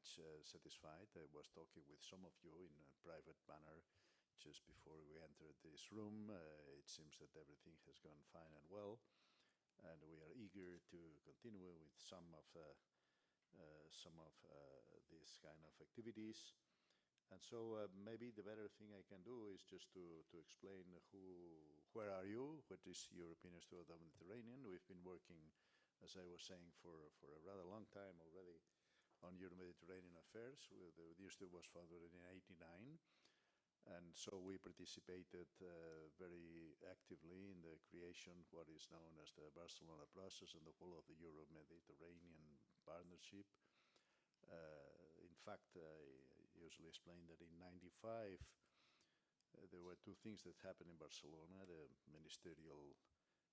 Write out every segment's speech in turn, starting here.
much satisfied. I was talking with some of you in a private manner just before we entered this room. It seems that everything has gone fine and well, and we are eager to continue with some of these kind of activities. And so maybe the better thing I can do is just to explain where are you, what is European Institute of the Mediterranean. We've been working, as I was saying, for a rather long time already on Euro-Mediterranean affairs. The Institute was founded in 1989, and so we participated very actively in the creation of what is known as the Barcelona process and the whole of the Euro-Mediterranean partnership. In fact, I usually explain that in '95 there were two things that happened in Barcelona: the ministerial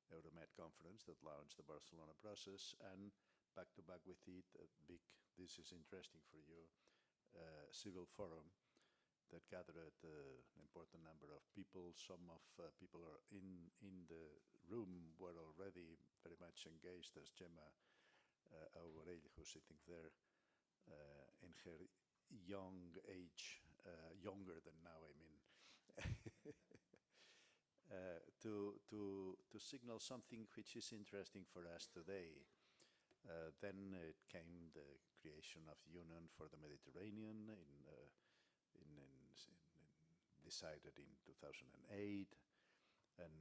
EuroMed conference that launched the Barcelona process, and back to back with it, a big, this is interesting for you, civil forum that gathered an important number of people. Some of people are in the room were already very much engaged, as Gemma Auborell, who's sitting there, in her young age, younger than now, I mean, to signal something which is interesting for us today. Then it came the creation of the Union for the Mediterranean, decided in 2008, and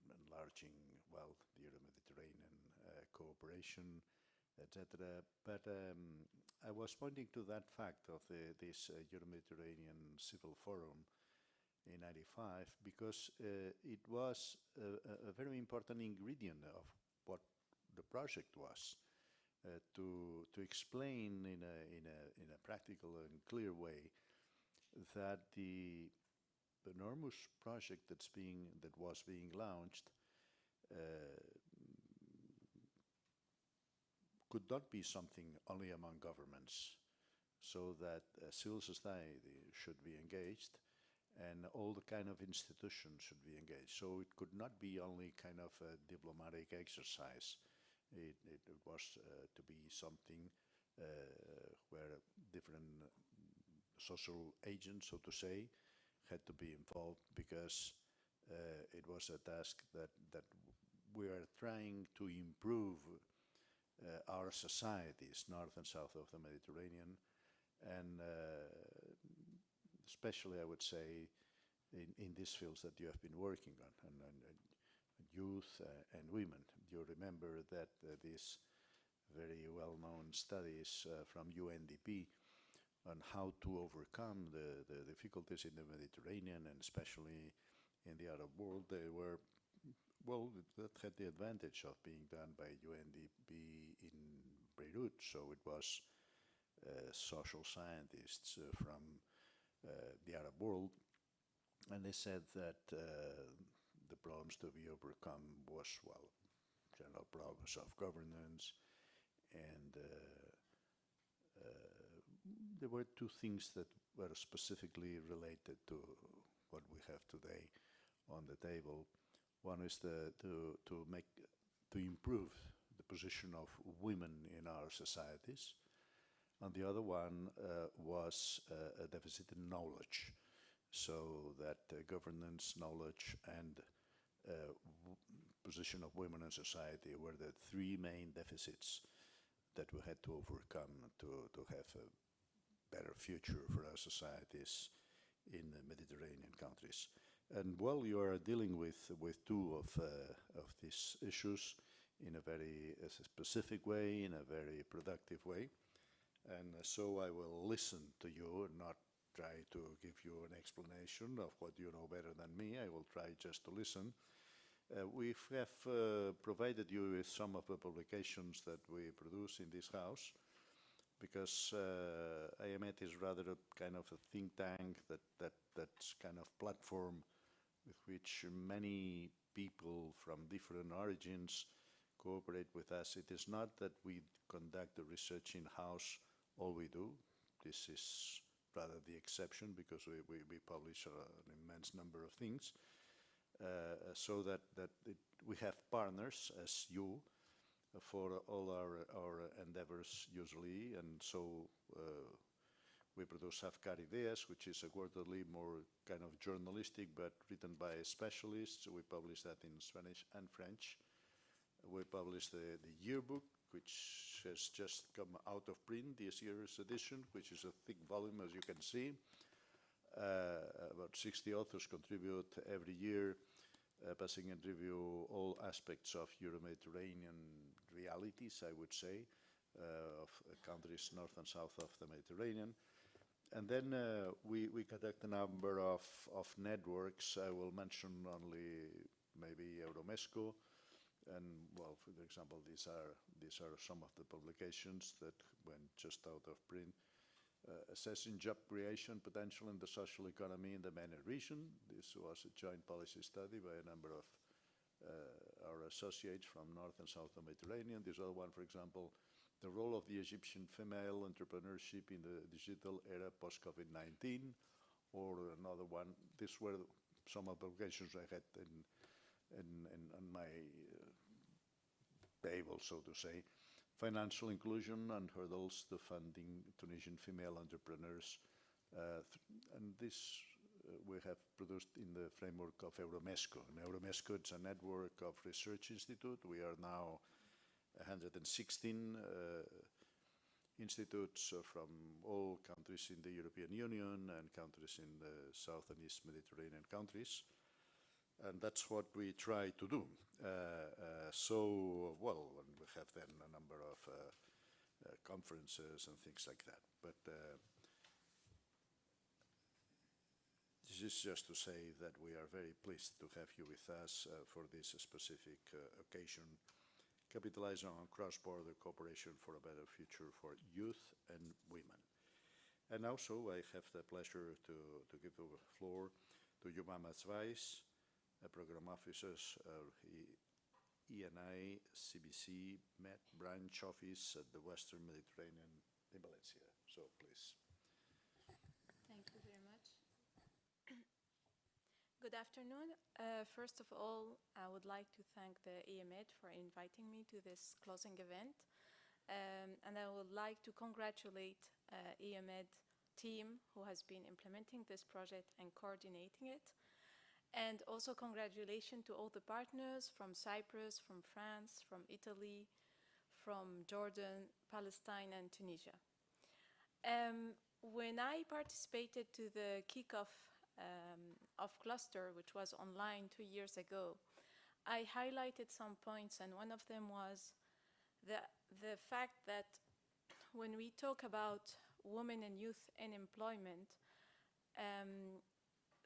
enlarging, well, the Euro-Mediterranean cooperation, etc. But I was pointing to that fact of this Euro-Mediterranean Civil Forum in '95 because it was a very important ingredient of what the project was, to explain in a practical and clear way that the enormous project that was being launched could not be something only among governments, so that civil society should be engaged and all the kind of institutions should be engaged. So it could not be only kind of a diplomatic exercise. It was to be something where different social agents, so to say, had to be involved, because it was a task that we are trying to improve our societies, north and south of the Mediterranean, and especially, I would say, in these fields that you have been working on, and youth and women. You remember that these very well-known studies from UNDP on how to overcome the difficulties in the Mediterranean, and especially in the Arab world, they were, well, that had the advantage of being done by UNDP in Beirut. So it was social scientists from the Arab world, and they said that the problems to be overcome was, well, general problems of governance, and there were two things that were specifically related to what we have today on the table. One is to improve the position of women in our societies, and the other one was a deficit in knowledge, so that governance, knowledge, and position of women in society were the three main deficits that we had to overcome to have a better future for our societies in the Mediterranean countries. And well, you are dealing with two of these issues in a very specific way, in a very productive way. And so I will listen to you and not try to give you an explanation of what you know better than me. I will try just to listen. We have provided you with some of the publications that we produce in this house, because IEMed is rather a kind of a think tank that's kind of platform with which many people from different origins cooperate with us. It is not that we conduct the research in-house, all we do. This is rather the exception, because we publish an immense number of things. So that we have partners as you, for all our endeavors usually, and so we produce Afkar Ideas, which is a quarterly, more kind of journalistic, but written by specialists. We publish that in Spanish and French. We publish the yearbook, which has just come out of print, this year's edition, which is a thick volume, as you can see. About 60 authors contribute every year, passing in review all aspects of Euro-Mediterranean realities, I would say, of countries north and south of the Mediterranean. And then we conduct a number of networks. I will mention only maybe Euromesco, and well, for example, these are some of the publications that went just out of print. Assessing job creation potential in the social economy in the MENA region. This was a joint policy study by a number of our associates from North and South of the Mediterranean. This other one, for example, the role of the Egyptian female entrepreneurship in the digital era post-COVID-19, or another one. These were some of the publications I had on my table, so to say. Financial inclusion and hurdles to funding Tunisian female entrepreneurs. And this we have produced in the framework of Euromesco. And Euromesco is a network of research institute. We are now 116 institutes from all countries in the European Union and countries in the South and East Mediterranean countries. And that's what we try to do. Well, we have then a number of conferences and things like that. But this is just to say that we are very pleased to have you with us for this specific occasion, capitalizing on cross-border cooperation for a better future for youth and women. And also, I have the pleasure to give the floor to Jumama Zwijs, a program officer of ENI CBC Med branch office at the Western Mediterranean in Valencia. So please. Thank you very much. Good afternoon. First of all, I would like to thank the IEMed for inviting me to this closing event. And I would like to congratulate IEMed team who has been implementing this project and coordinating it. And also congratulations to all the partners from Cyprus, from France, from Italy, from Jordan, Palestine, and Tunisia. When I participated to the kickoff of Cluster, which was online 2 years ago, I highlighted some points, and one of them was the fact that when we talk about women and youth in employment,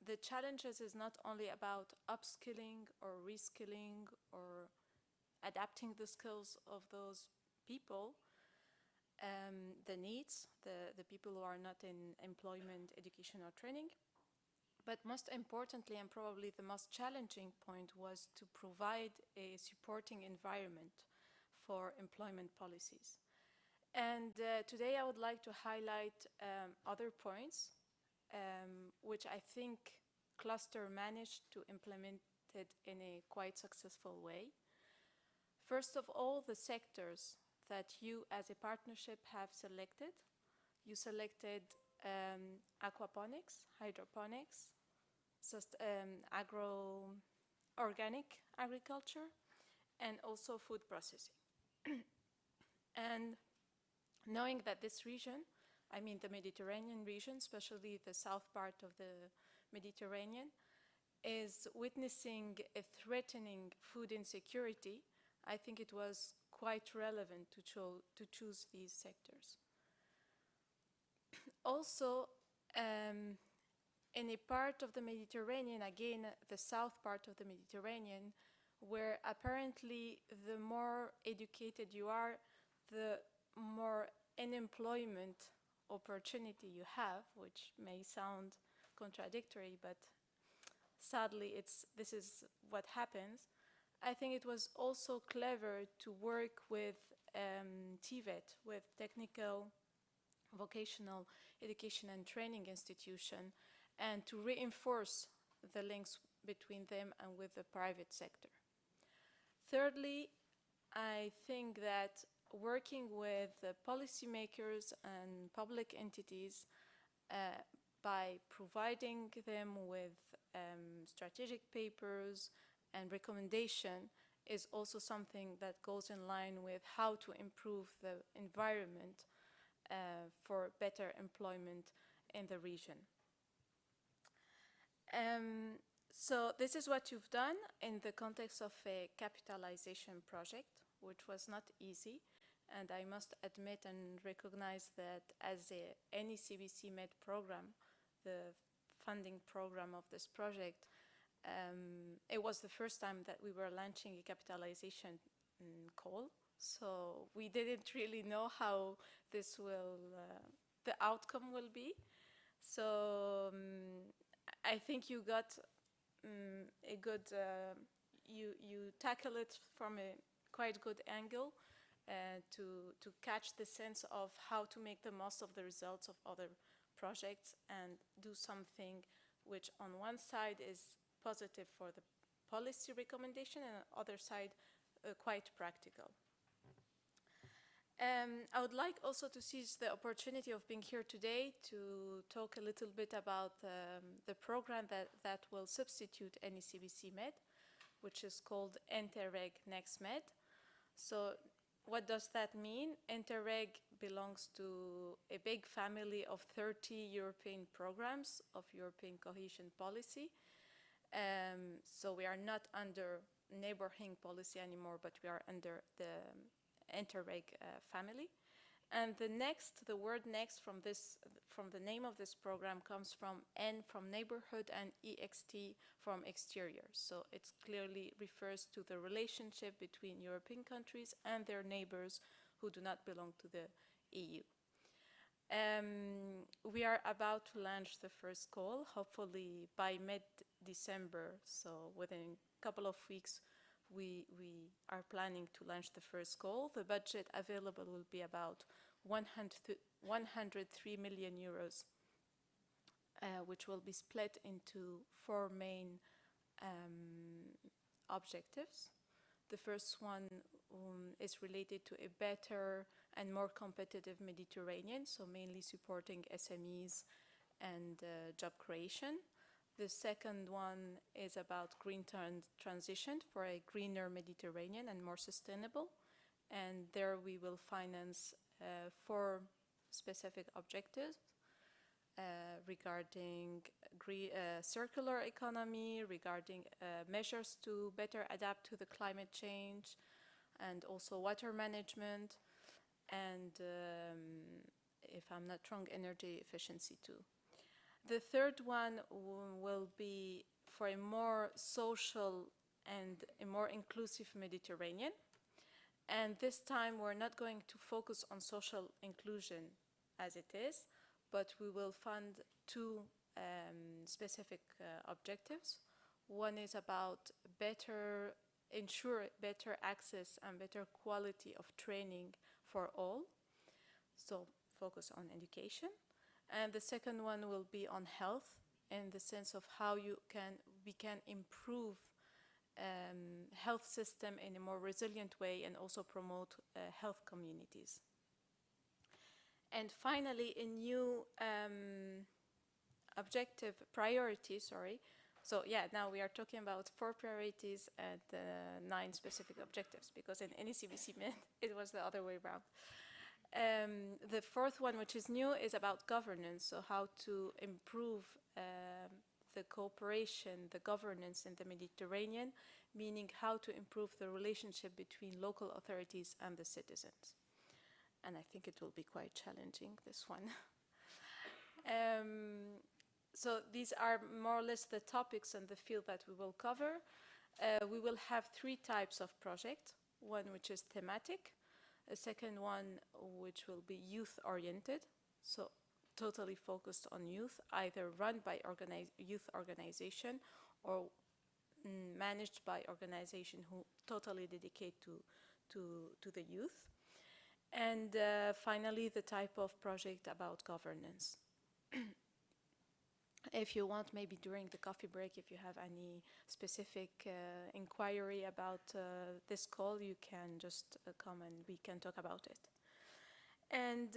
the challenges is not only about upskilling or reskilling or adapting the skills of those people, the needs, the people who are not in employment, education, or training. But most importantly, and probably the most challenging point, was to provide a supporting environment for employment policies. And today I would like to highlight other points which I think Cluster managed to implement it in a quite successful way. First of all, the sectors that you as a partnership have selected. You selected aquaponics, hydroponics, organic agriculture, and also food processing. And knowing that this region, I mean the Mediterranean region, especially the south part of the Mediterranean, is witnessing a threatening food insecurity, I think it was quite relevant to choose these sectors. Also, in a part of the Mediterranean, again, the south part of the Mediterranean, where apparently the more educated you are, the more unemployment opportunity you have, which may sound contradictory, but sadly this is what happens. I think it was also clever to work with TVET, with Technical Vocational Education and Training Institution, and to reinforce the links between them and with the private sector. Thirdly, I think that working with policymakers and public entities by providing them with strategic papers and recommendation is also something that goes in line with how to improve the environment for better employment in the region. So this is what you've done in the context of a capitalization project, which was not easy. And I must admit and recognize that as any CBC-MED program, the funding program of this project, it was the first time that we were launching a capitalization call. So we didn't really know how this will, the outcome will be. So I think you got a good, you tackle it from a quite good angle to catch the sense of how to make the most of the results of other projects and do something which on one side is positive for the policy recommendation and on the other side quite practical. I would like also to seize the opportunity of being here today to talk a little bit about the program that will substitute any CBC-MED, which is called Interreg NextMed. So what does that mean? Interreg belongs to a big family of 30 European programs of European cohesion policy. So we are not under neighboring policy anymore, but we are under the Interreg family. And the word next from the name of this program comes from N from neighborhood and EXT from exterior. So it clearly refers to the relationship between European countries and their neighbors who do not belong to the EU. We are about to launch the first call, hopefully by mid-December. So within a couple of weeks, we are planning to launch the first call. The budget available will be about 103 million euros, which will be split into 4 main objectives. The first one is related to a better and more competitive Mediterranean, so mainly supporting SMEs and job creation. The second one is about green transition for a greener Mediterranean and more sustainable. And there we will finance 4 specific objectives regarding circular economy, regarding measures to better adapt to the climate change, and also water management, and if I'm not wrong, energy efficiency too. The third one will be for a more social and a more inclusive Mediterranean. And this time we're not going to focus on social inclusion as it is, but we will fund 2 specific objectives. One is about ensure better access and better quality of training for all. So focus on education. And the second one will be on health, in the sense of how we can improve health system in a more resilient way and also promote health communities. And finally, a new priority. So yeah, now we are talking about 4 priorities and 9 specific objectives, because in any CBC-MED it was the other way around. The fourth one, which is new, is about governance, so how to improve the cooperation, the governance in the Mediterranean, meaning how to improve the relationship between local authorities and the citizens. And I think it will be quite challenging, this one. So these are more or less the topics and the field that we will cover. We will have 3 types of project. One which is thematic, a second one which will be youth-oriented, so totally focused on youth, either run by youth organization or managed by organization who totally dedicate to the youth. And finally, the type of project about governance. If you want, maybe during the coffee break, if you have any specific inquiry about this call, you can just come and we can talk about it. And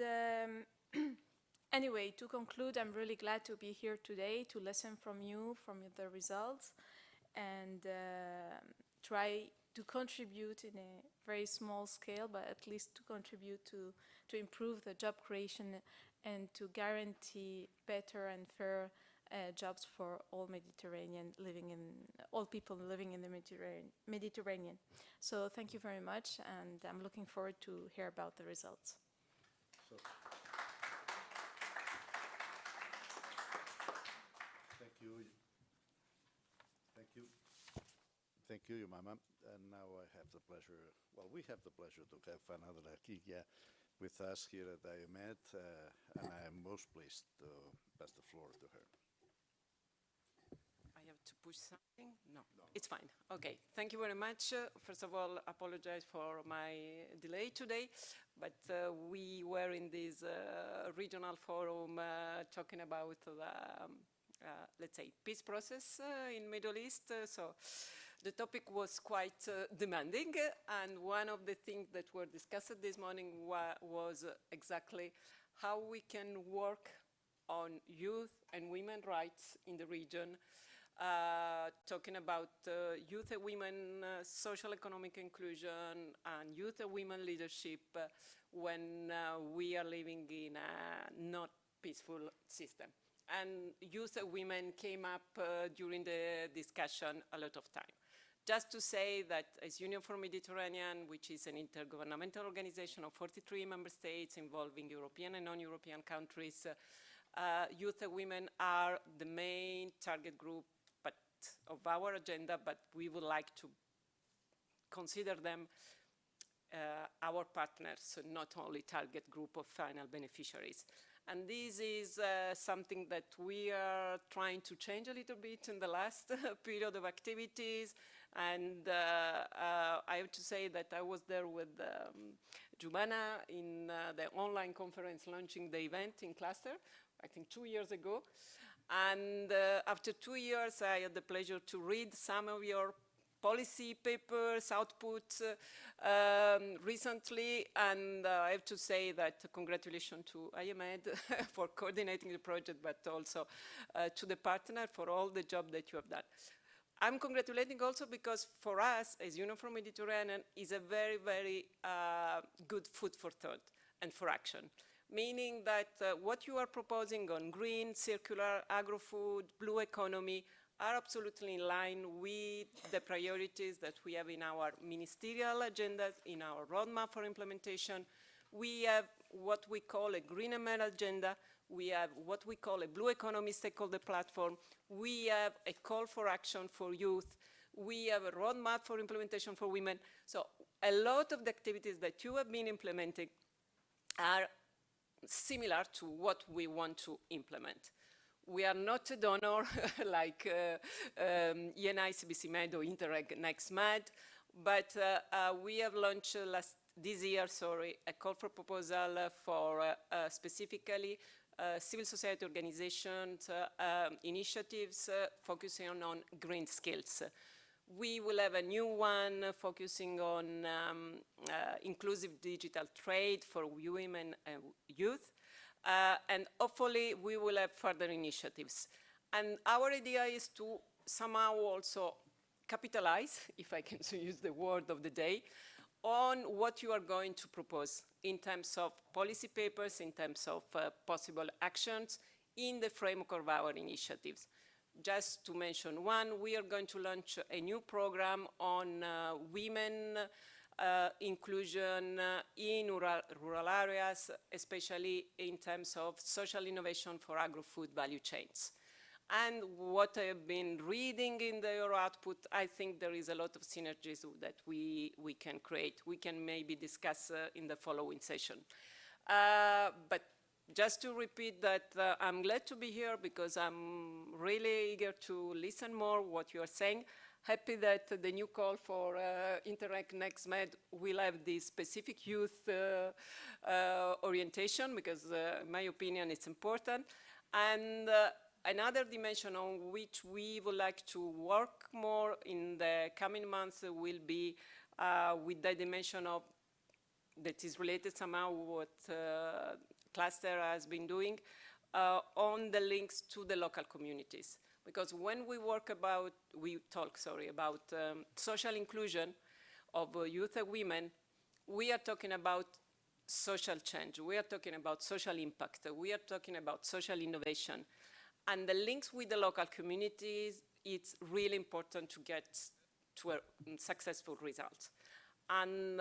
anyway, to conclude, I'm really glad to be here today to listen from you, from the results, and try to contribute in a very small scale, but at least to contribute to improve the job creation and to guarantee better and fair jobs for all all people living in the Mediterranean. So thank you very much, and I'm looking forward to hear about the results. So, thank you. Thank you. Thank you, Yumama. And now I have the pleasure, well, we have the pleasure to have another Akikia with us here at IEMed, and I am most pleased to pass the floor to her. I have to push something? No, it's fine. Okay, thank you very much. First of all, apologize for my delay today, but we were in this regional forum talking about the, let's say, peace process in Middle East. So the topic was quite demanding, and one of the things that were discussed this morning was exactly how we can work on youth and women rights in the region, talking about youth and women social economic inclusion and youth and women leadership when we are living in a not peaceful system. And youth and women came up during the discussion a lot of time. Just to say that as Union for Mediterranean, which is an intergovernmental organization of 43 member states involving European and non-European countries, youth and women are the main target group of our agenda, but we would like to consider them our partners, not only target group of final beneficiaries. And this is something that we are trying to change a little bit in the last period of activities. And I have to say that I was there with Jumana in the online conference launching the event in Cluster, I think 2 years ago. And after 2 years, I had the pleasure to read some of your policy papers, outputs recently, and I have to say that congratulations to IEMed for coordinating the project, but also to the partner for all the job that you have done. I'm congratulating also because for us, as Union for Mediterranean, is a very, very good food for thought and for action. Meaning that what you are proposing on green, circular, agro-food, blue economy are absolutely in line with the priorities that we have in our ministerial agendas, in our roadmap for implementation. We have what we call a green EMED agenda. We have what we call a blue economy stakeholder platform. We have a call for action for youth. We have a roadmap for implementation for women. So a lot of the activities that you have been implementing are similar to what we want to implement. We are not a donor like IEMed or Interreg NextMed, but we have launched this year, a call for proposal for specifically civil society organizations, initiatives focusing on green skills. We will have a new one focusing on inclusive digital trade for women and youth. And hopefully we will have further initiatives. And our idea is to somehow also capitalize, if I can use the word of the day, on what you are going to propose in terms of policy papers, in terms of possible actions in the framework of our initiatives. Just to mention one, we are going to launch a new program on women inclusion in rural areas, especially in terms of social innovation for agro-food value chains. And what I have been reading in your output, I think there is a lot of synergies that we can create. We can maybe discuss in the following session. But just to repeat that I'm glad to be here because I'm really eager to listen more what you are saying. Happy that the new call for Interreg NextMed will have this specific youth orientation because in my opinion it's important. And another dimension on which we would like to work more in the coming months will be with the dimension of that is related somehow what Cluster has been doing on the links to the local communities. Because when we talk about social inclusion of youth and women, we are talking about social change, we are talking about social impact, we are talking about social innovation. And the links with the local communities, it's really important to get to a successful result. And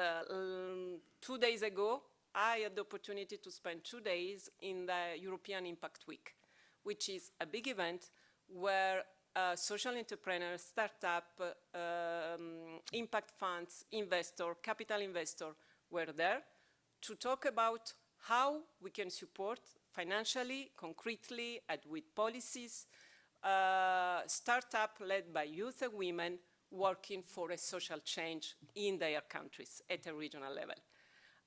2 days ago, I had the opportunity to spend 2 days in the European Impact Week, which is a big event where social entrepreneurs, startup, impact funds, capital investor were there to talk about how we can support financially, concretely, and with policies, startup led by youth and women working for a social change in their countries at a regional level.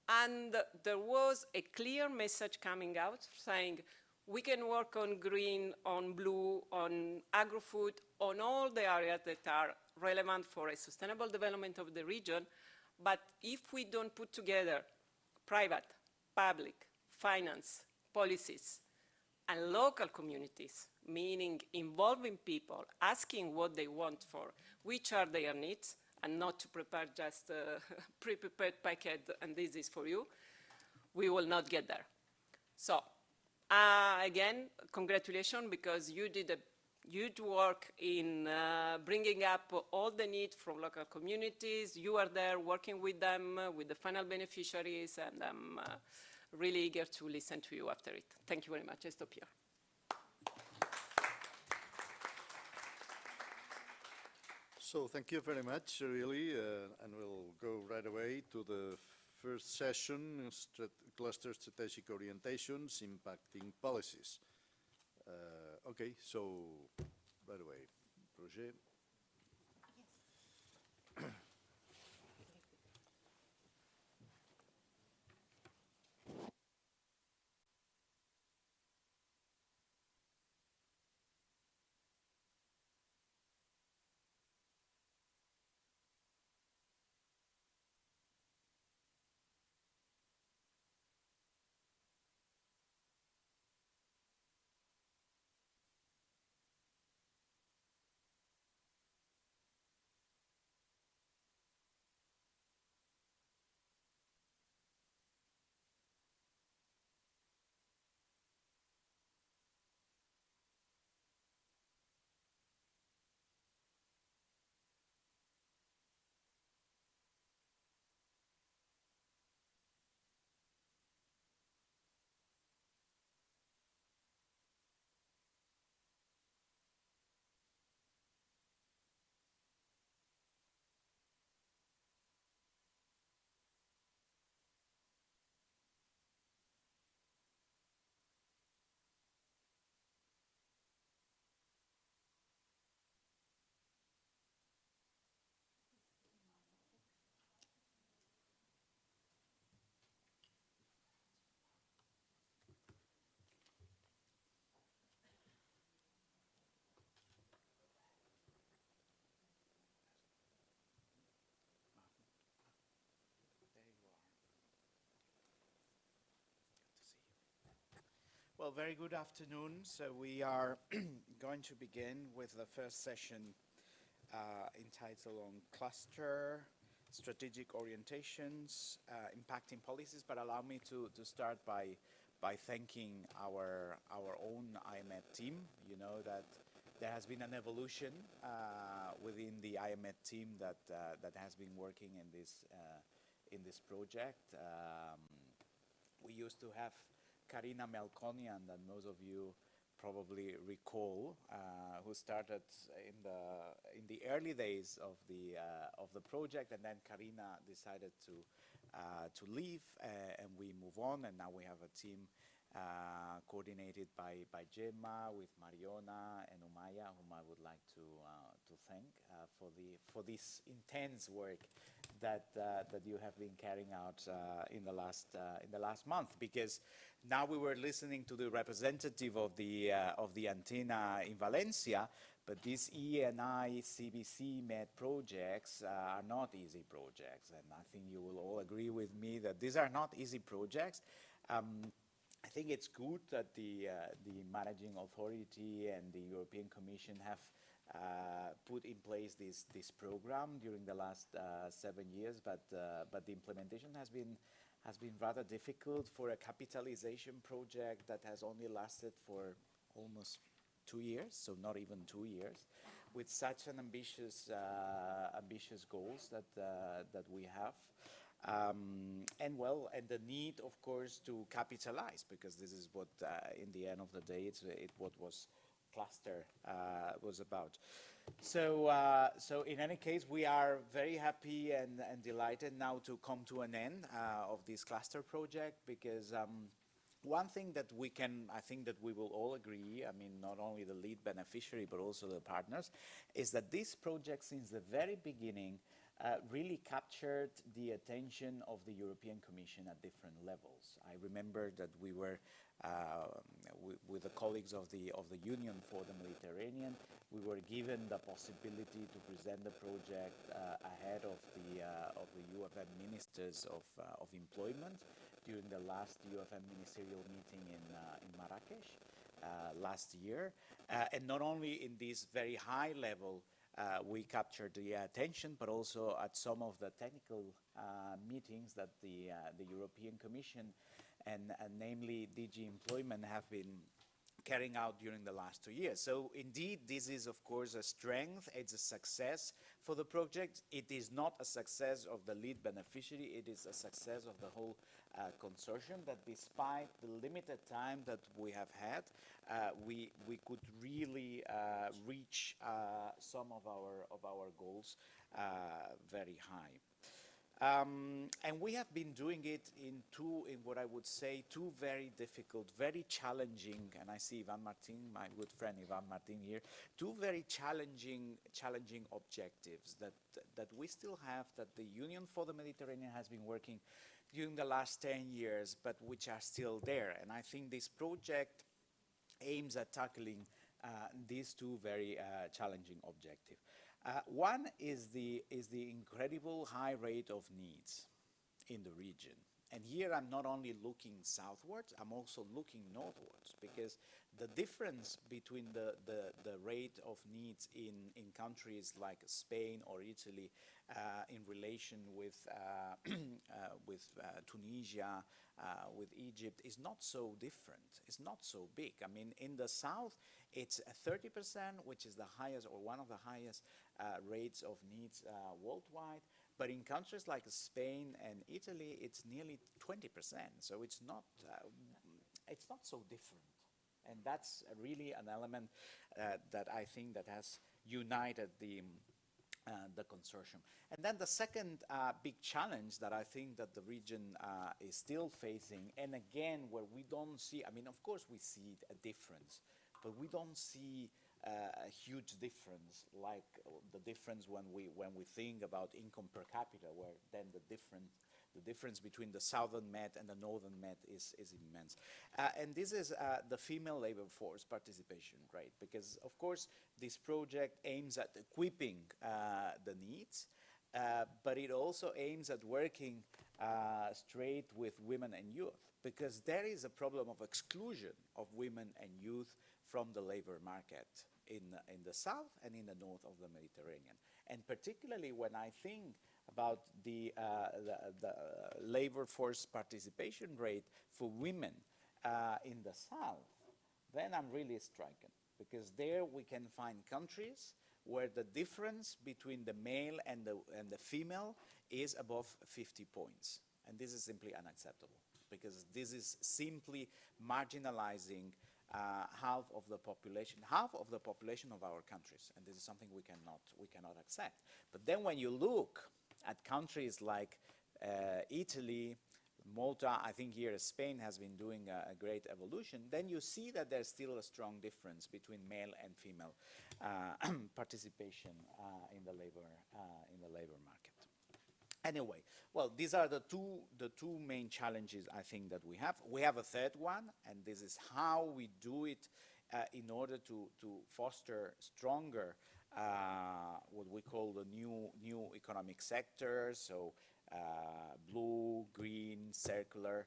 And there was a clear message coming out saying, we can work on green, on blue, on agro-food, on all the areas that are relevant for a sustainable development of the region, but if we don't put together private, public, finance, policies, and local communities, meaning involving people, asking what they want for, which are their needs, and not to prepare just a pre-prepared packet and this is for you, we will not get there. So, again, congratulations, because you did a huge work in bringing up all the needs from local communities. You are there working with them, with the final beneficiaries, and I'm really eager to listen to you after it. Thank you very much. I stop here. So thank you very much, really, and we'll go right away to the first session, Cluster Strategic Orientations Impacting Policies. Okay, so right away, Roger. Well, very good afternoon. So we are going to begin with the first session entitled on cluster, strategic orientations, impacting policies. But allow me to start by thanking our own IEMed team. You know that there has been an evolution within the IEMed team that has been working in this project. We used to have Karina Melkonian, that most of you probably recall, who started in the early days of the project, and then Karina decided to leave, and we move on, and now we have a team coordinated by Gemma, with Mariona and Umaya, whom I would like to thank for this intense work that you have been carrying out in the last month. Because now we were listening to the representative of the antenna in Valencia, but these ENI CBC MED projects are not easy projects, and I think you will all agree with me that these are not easy projects. I think it's good that the managing authority and the European Commission have put in place this program during the last 7 years, but the implementation has been rather difficult for a capitalization project that has only lasted for almost 2 years, so not even 2 years, with such an ambitious goals that we have. And the need, of course, to capitalize, because this is what, in the end of the day, what was cluster was about. So in any case, we are very happy and delighted now to come to an end of this cluster project, because one thing that I think that we will all agree, I mean, not only the lead beneficiary, but also the partners, is that this project, since the very beginning, really captured the attention of the European Commission at different levels. I remember that we were, with the colleagues of the Union for the Mediterranean, we were given the possibility to present the project ahead of the UFM ministers of employment during the last UFM ministerial meeting in Marrakesh last year. And not only in this very high level, we captured the attention, but also at some of the technical meetings that the European Commission and namely DG Employment have been carrying out during the last 2 years. So indeed, this is of course a strength, it's a success for the project. It is not a success of the lead beneficiary, it is a success of the whole consortium, that despite the limited time that we have had, we could really reach some of our goals very high. And we have been doing it in what I would say, two very difficult, very challenging, and I see Ivan Martin, my good friend Ivan Martin here, two very challenging objectives that we still have, that the Union for the Mediterranean has been working during the last 10 years, but which are still there. And I think this project aims at tackling these two very challenging objectives. One is the incredible high rate of needs in the region. And here I'm not only looking southwards, I'm also looking northwards, because the difference between the rate of needs in countries like Spain or Italy in relation with Tunisia, with Egypt, is not so different. It's not so big. I mean, in the south, it's 30%, which is the highest or one of the highest rates of needs worldwide. But in countries like Spain and Italy, it's nearly 20%. So it's not so different. And that's really an element that I think that has united the consortium. And then the second big challenge that I think that the region is still facing, and again, where we don't see, I mean, of course we see a difference, but we don't see a huge difference, like the difference when we think about income per capita, where then the difference between the southern Med and the northern Med is immense. And this is the female labor force participation rate, because of course this project aims at equipping the needs, but it also aims at working straight with women and youth, because there is a problem of exclusion of women and youth from the labor market in the south and in the north of the Mediterranean. And particularly when I think about the labor force participation rate for women in the south, then I'm really stricken, because there we can find countries where the difference between the male and the female is above 50 points. And this is simply unacceptable, because this is simply marginalizing half of the population of our countries, and this is something we cannot accept. But then when you look at countries like Italy, Malta, I think here Spain has been doing a great evolution, then you see that there's still a strong difference between male and female participation in the labor market. Anyway, well, these are the two main challenges I think that we have. We have a third one, and this is how we do it in order to foster stronger what we call the new economic sectors, so blue, green, circular,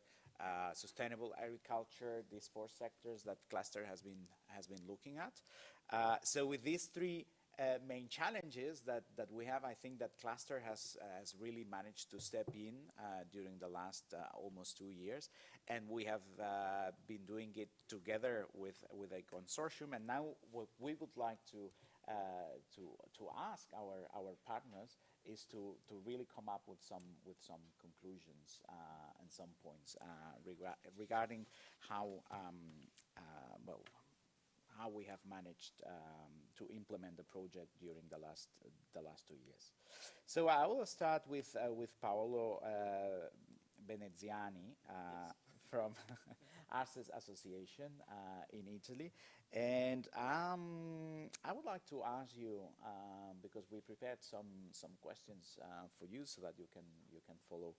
sustainable agriculture, these 4 sectors that cluster has been looking at. So with these 3 main challenges that we have, I think that cluster has really managed to step in during the last almost 2 years, and we have been doing it together with a consortium. And now what we would like to ask our partners is to really come up with some conclusions and some points regarding how how we have managed to implement the project during the last 2 years. So I will start with Paolo Veneziani from Arces Association in Italy, and I would like to ask you because we prepared some questions for you so that you can follow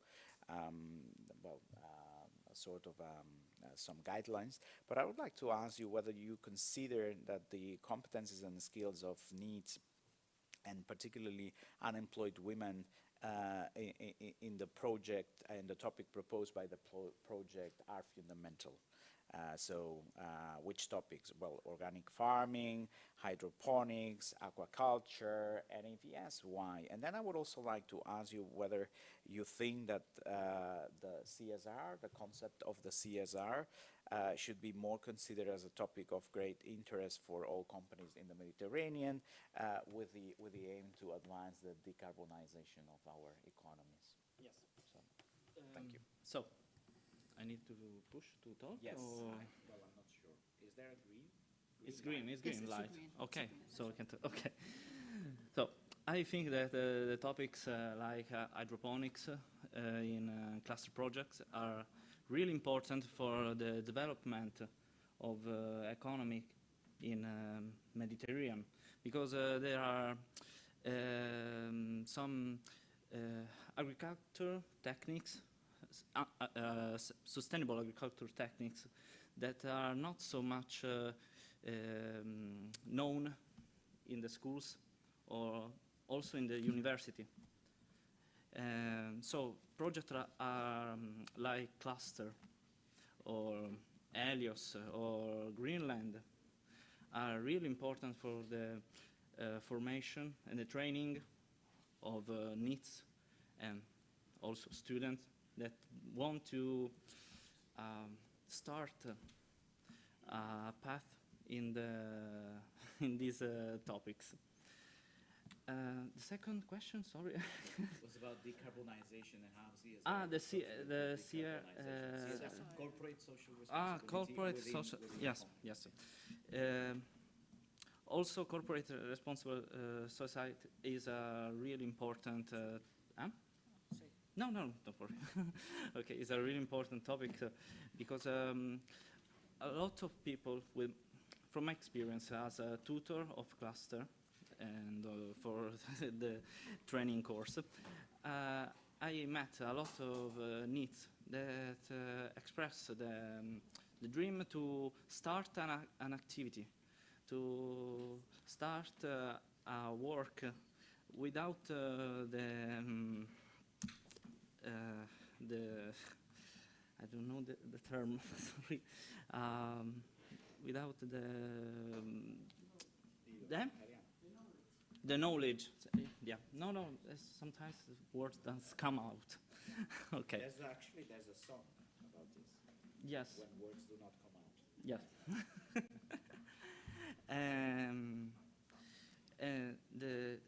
sort of some guidelines. But I would like to ask you whether you consider that the competencies and skills of needs, and particularly unemployed women, in the project and the topic proposed by the project are fundamental. Which topics? Well, organic farming, hydroponics, aquaculture, and if yes, why? And then I would also like to ask you whether you think that the CSR, the concept of the CSR, should be more considered as a topic of great interest for all companies in the Mediterranean, with the aim to advance the decarbonization of our economies. Yes. So, thank you. So, I need to push to talk? Yes. Or? Well, I'm not sure. Is there a green? It's green. It's green Yes, it's light. green. Okay. It's So we can. Okay. So I think that the topics like hydroponics in cluster projects are really important for the development of economy in Mediterranean, because there are some agriculture techniques, sustainable agriculture techniques that are not so much known in the schools or also in the university. So projects are like Cluster or Helios or Greenland are really important for the formation and the training of needs and also students that want to start a path in these topics. The second question, sorry. was about decarbonization and how CSR. Corporate social responsibility. Corporate within, social. within Yes, yes. Also, corporate responsible society is a really important. No, don't worry. Okay, it's a really important topic because a lot of people, from my experience as a tutor of cluster and for the training course, I met a lot of needs that express the dream to start an activity, to start a work without I don't know the term, sorry, without the knowledge. Yeah, no, sometimes the words don't come out. Okay. There's a song about this. Yes. When words do not come out. Yes. The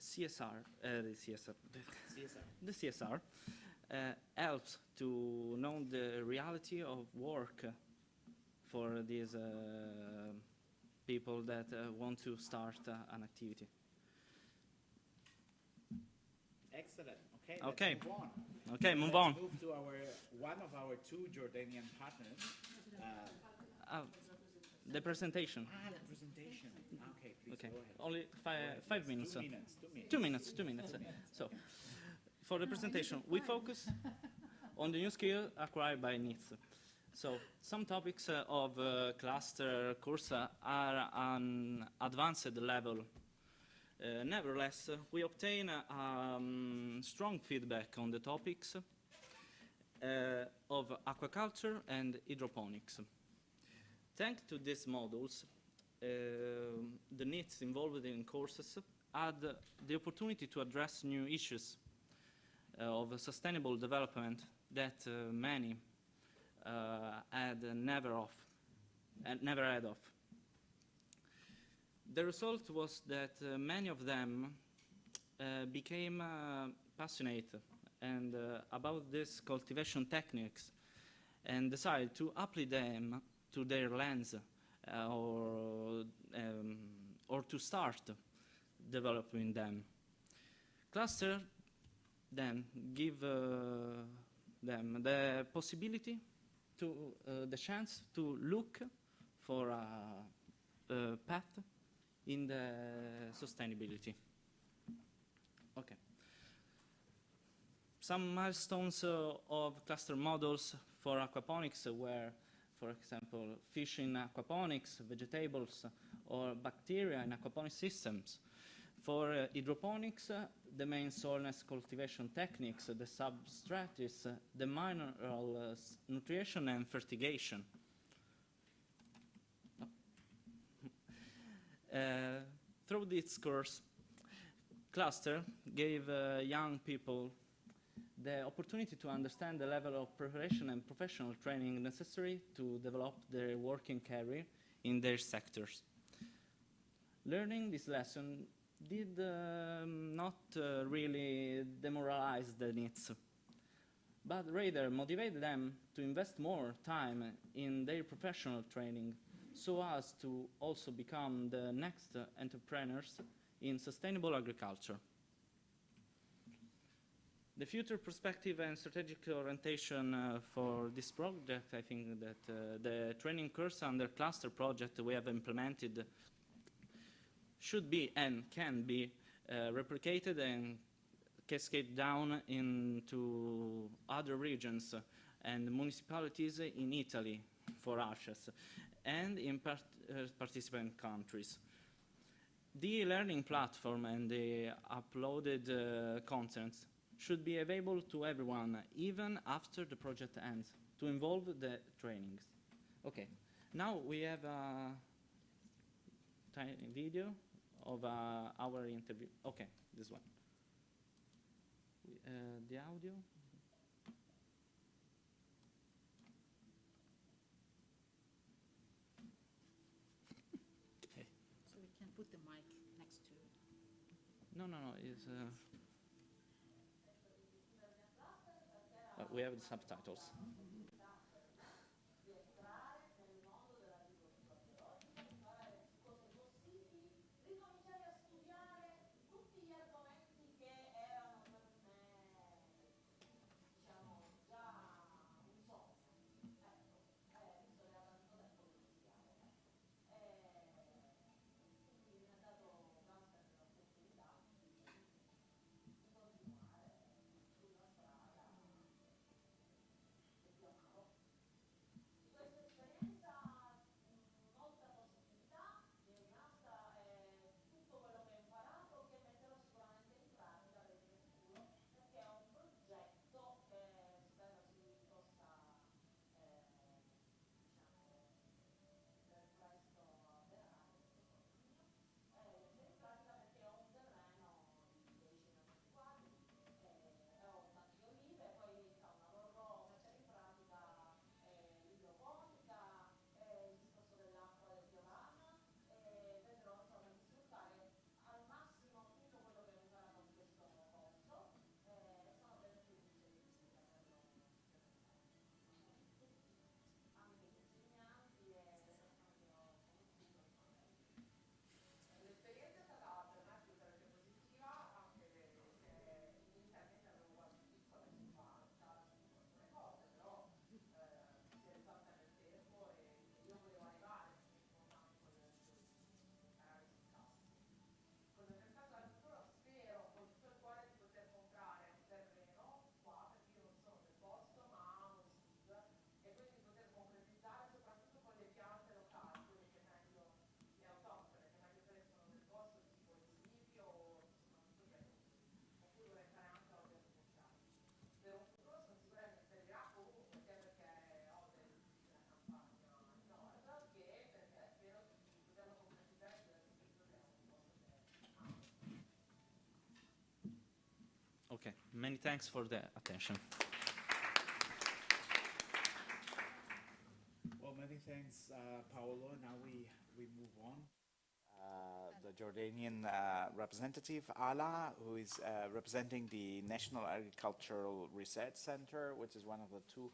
CSR helps to know the reality of work for these people that want to start an activity. Excellent. Okay. Move on. Okay, move Let's on. move to one of our two Jordanian partners. The presentation. The presentation. Okay, please Okay, go ahead. only 5 minutes. 2 minutes. 2 minutes. 2 minutes, 2 minutes. So, for the presentation, we focus on the new skill acquired by NEETs. So, some topics of cluster course are an advanced level. Nevertheless, we obtain strong feedback on the topics of aquaculture and hydroponics. Thanks to these modules, the NEETs involved in courses had the opportunity to address new issues of sustainable development that many had never had of. The result was that many of them became passionate and about these cultivation techniques and decided to apply them to their lands or to start developing them. Cluster then give them the possibility to the chance to look for a path in the sustainability. Okay. Some milestones of cluster models for aquaponics were, for example, fish in aquaponics, vegetables, or bacteria in aquaponic systems. For hydroponics, the main soilless cultivation techniques, the substrates, the mineral nutrition and fertigation. Through this course, Cluster gave young people the opportunity to understand the level of preparation and professional training necessary to develop their working career in their sectors. Learning this lesson did not really demoralize the NEETs, but rather motivate them to invest more time in their professional training so as to also become the next entrepreneurs in sustainable agriculture. The future perspective and strategic orientation for this project, I think that the training course under cluster project we have implemented should be and can be replicated and cascade down into other regions and municipalities in Italy for ARCHES and in participant countries. The learning platform and the uploaded contents should be available to everyone, even after the project ends, to involve the trainings. Okay, now we have a tiny video of our interview. Okay, this one. The audio. Okay. So we can put the mic next to it. No, it's... we have the subtitles. many thanks for the attention. Well, many thanks, Paolo. Now we move on. The Jordanian representative, Ala, who is representing the National Agricultural Research Center, which is one of the two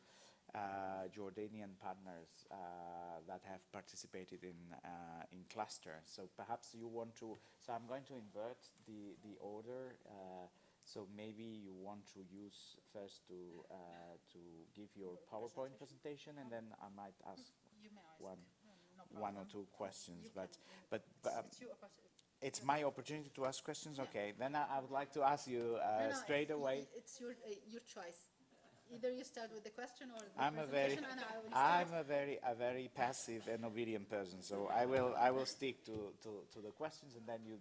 Jordanian partners that have participated in cluster. So perhaps you want to, so I'm going to invert the order. So maybe you want to use first to give your PowerPoint presentation, and then I might ask one or two questions. But it's my opportunity to ask questions. Yeah. Okay, then I would like to ask you straight away. It's your choice. Either you start with the question or the I'm presentation, and I will start. a very passive and obedient person, so I will stick to the questions, and then you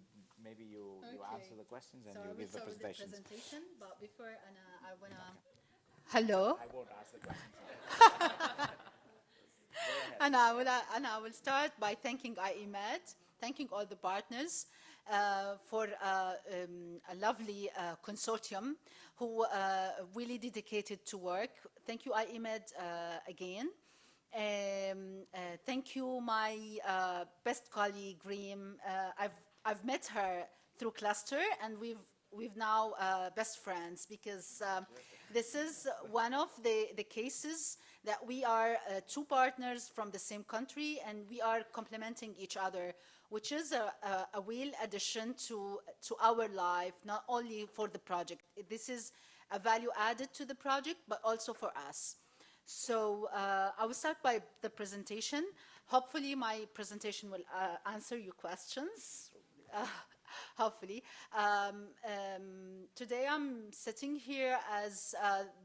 answer the questions and So you I will give the start with the presentations. presentation, but before, I wanna. Hello. I won't ask the questions. And I will start by thanking IEMed, thanking all the partners for a lovely consortium who really dedicated to work. Thank you, IEMed, again. Thank you, my best colleague, Reem. I've met her through Cluster, and we've now best friends, because this is one of the cases that we are two partners from the same country, and we are complementing each other, which is a real addition to our life, not only for the project. This is a value added to the project, but also for us. So I will start by the presentation. Hopefully my presentation will answer your questions. Hopefully. Today I'm sitting here as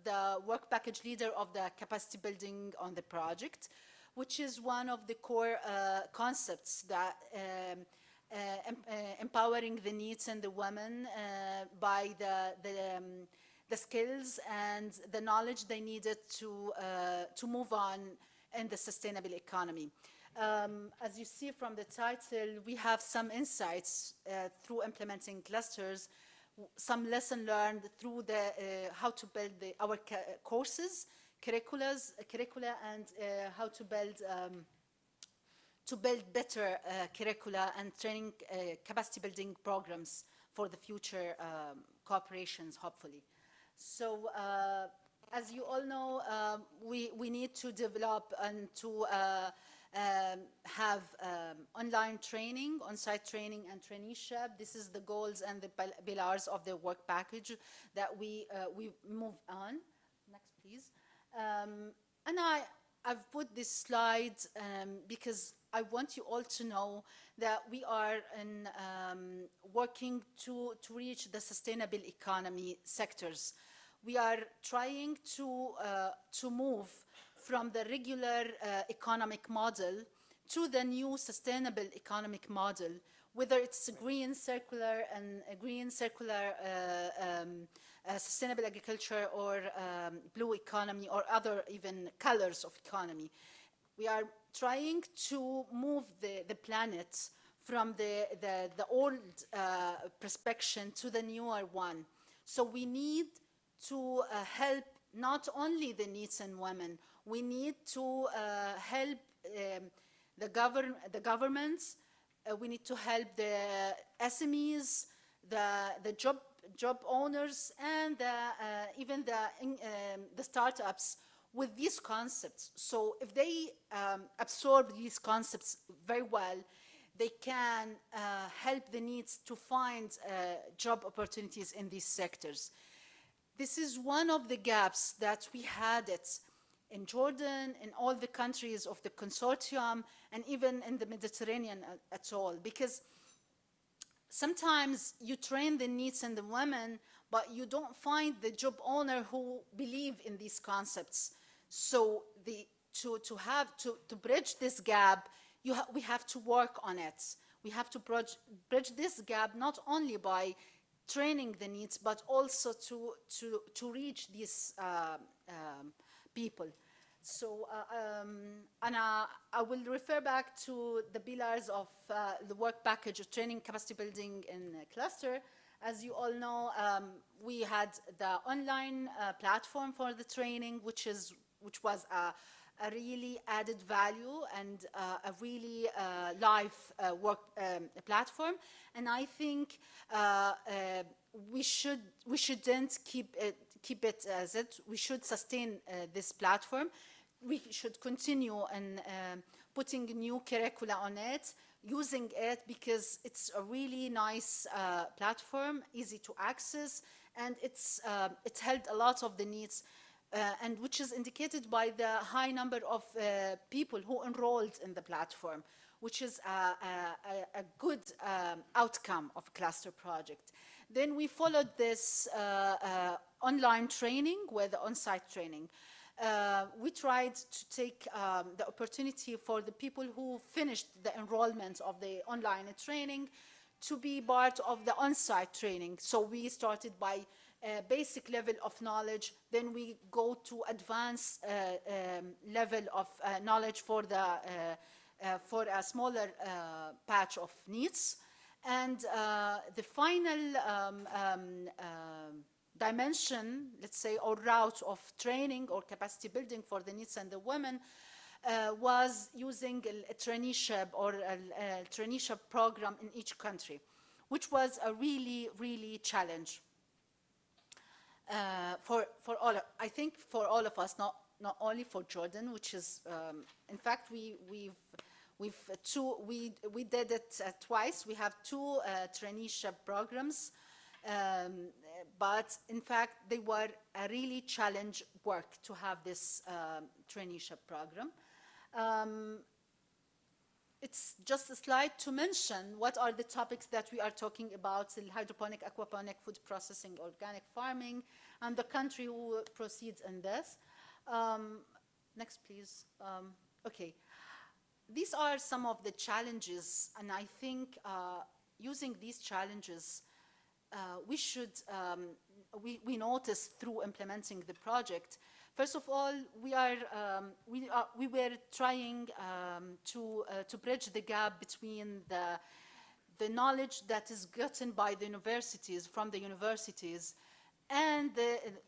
the work package leader of the capacity building on the project, which is one of the core concepts that empowering the needs and the women by the skills and the knowledge they needed to move on in the sustainable economy. As you see from the title, we have some insights through implementing clusters, some lesson learned through the how to build our courses, curricula, and how to build better curricula and training capacity building programs for the future cooperations, hopefully. So as you all know, we need to develop and to have online training, on-site training and traineeship. This is the goals and the pillars of the work package that we move on. Next, please. And I've put this slide because I want you all to know that we are working to reach the sustainable economy sectors. We are trying to move from the regular economic model to the new sustainable economic model, whether it's green, circular, and sustainable agriculture, or blue economy, or other even colors of economy. We are trying to move the planet from the old perspective to the newer one. So we need to help not only the needs and women, we need to help the governments, we need to help the SMEs, the job owners, and even the startups with these concepts. So if they absorb these concepts very well, they can help the needs to find job opportunities in these sectors. This is one of the gaps that we had in Jordan, in all the countries of the consortium, and even in the Mediterranean at all. Because sometimes you train the needs and the women, but you don't find the job owner who believe in these concepts. So to bridge this gap, we have to work on it. We have to bridge this gap not only by training the needs, but also to reach these people. So, and I will refer back to the pillars of the work package of training capacity building in cluster. As you all know, we had the online platform for the training, which was a really added value and a really live work platform. And I think we shouldn't keep it as it. We should sustain this platform. We should continue in putting new curricula on it, using it, because it's a really nice platform, easy to access, and it held a lot of the needs, and which is indicated by the high number of people who enrolled in the platform, which is a good outcome of a cluster project. Then we followed this online training with on-site training. We tried to take the opportunity for the people who finished the enrollment of the online training to be part of the on-site training. So we started by a basic level of knowledge, then we go to advanced level of knowledge for a smaller patch of needs. And the final dimension, let's say, or route of training or capacity building for the needs and the women was using a traineeship or a traineeship program in each country, which was a really, really challenge for all. I think for all of us, not only for Jordan, which is, in fact, we did it twice. We have two traineeship programs. But in fact, they were a really challenge work to have this traineeship program. It's just a slide to mention what are the topics that we are talking about: hydroponic, aquaponic, food processing, organic farming, and the country who proceeds in this. Next, please. Okay. These are some of the challenges, and I think using these challenges, we should, we noticed through implementing the project. First of all, we were trying to bridge the gap between the knowledge that is gotten by the universities, from the universities, and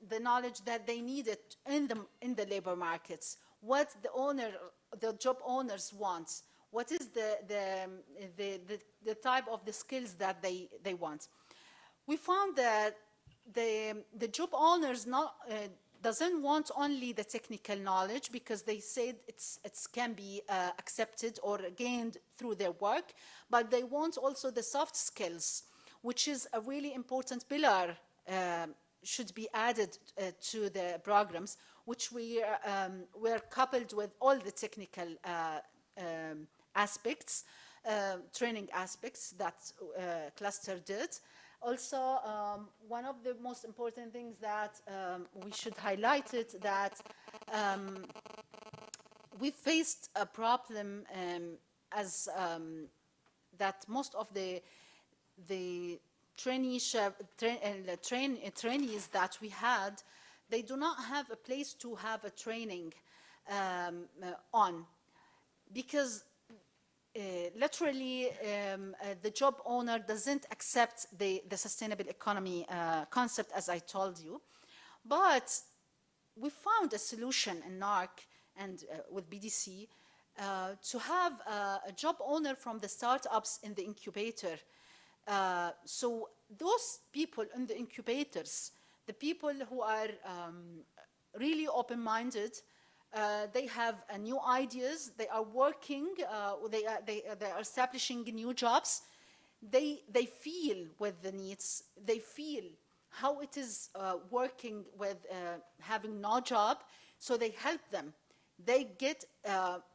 the knowledge that they needed in the labor markets. What the job owners want. What is the type of the skills that they want. We found that the job owners doesn't want only the technical knowledge, because they said it can be accepted or gained through their work, but they want also the soft skills, which is a really important pillar, should be added to the programs, which were coupled with all the technical aspects, training aspects that cluster did. Also, one of the most important things that we should highlight it, that we faced a problem as that most of the trainees that we had, they do not have a place to have a training on, because literally, the job owner doesn't accept the sustainable economy concept, as I told you. But we found a solution in NARC and with BDC to have a job owner from the startups in the incubator. So those people in the incubators, the people who are really open-minded, they have new ideas, they are working, they are establishing new jobs, they feel with the needs, they feel how it is working with having no job, so they help them. They get,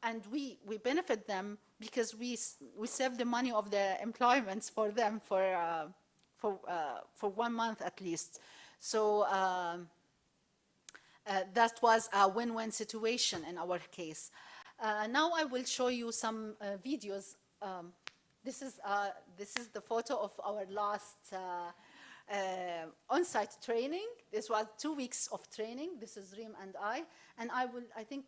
and we benefit them, because we save the money of the employments for them for 1 month at least. So that was a win-win situation in our case. Now I will show you some videos. This is the photo of our last on-site training. This was 2 weeks of training. This is Reem and I. And I think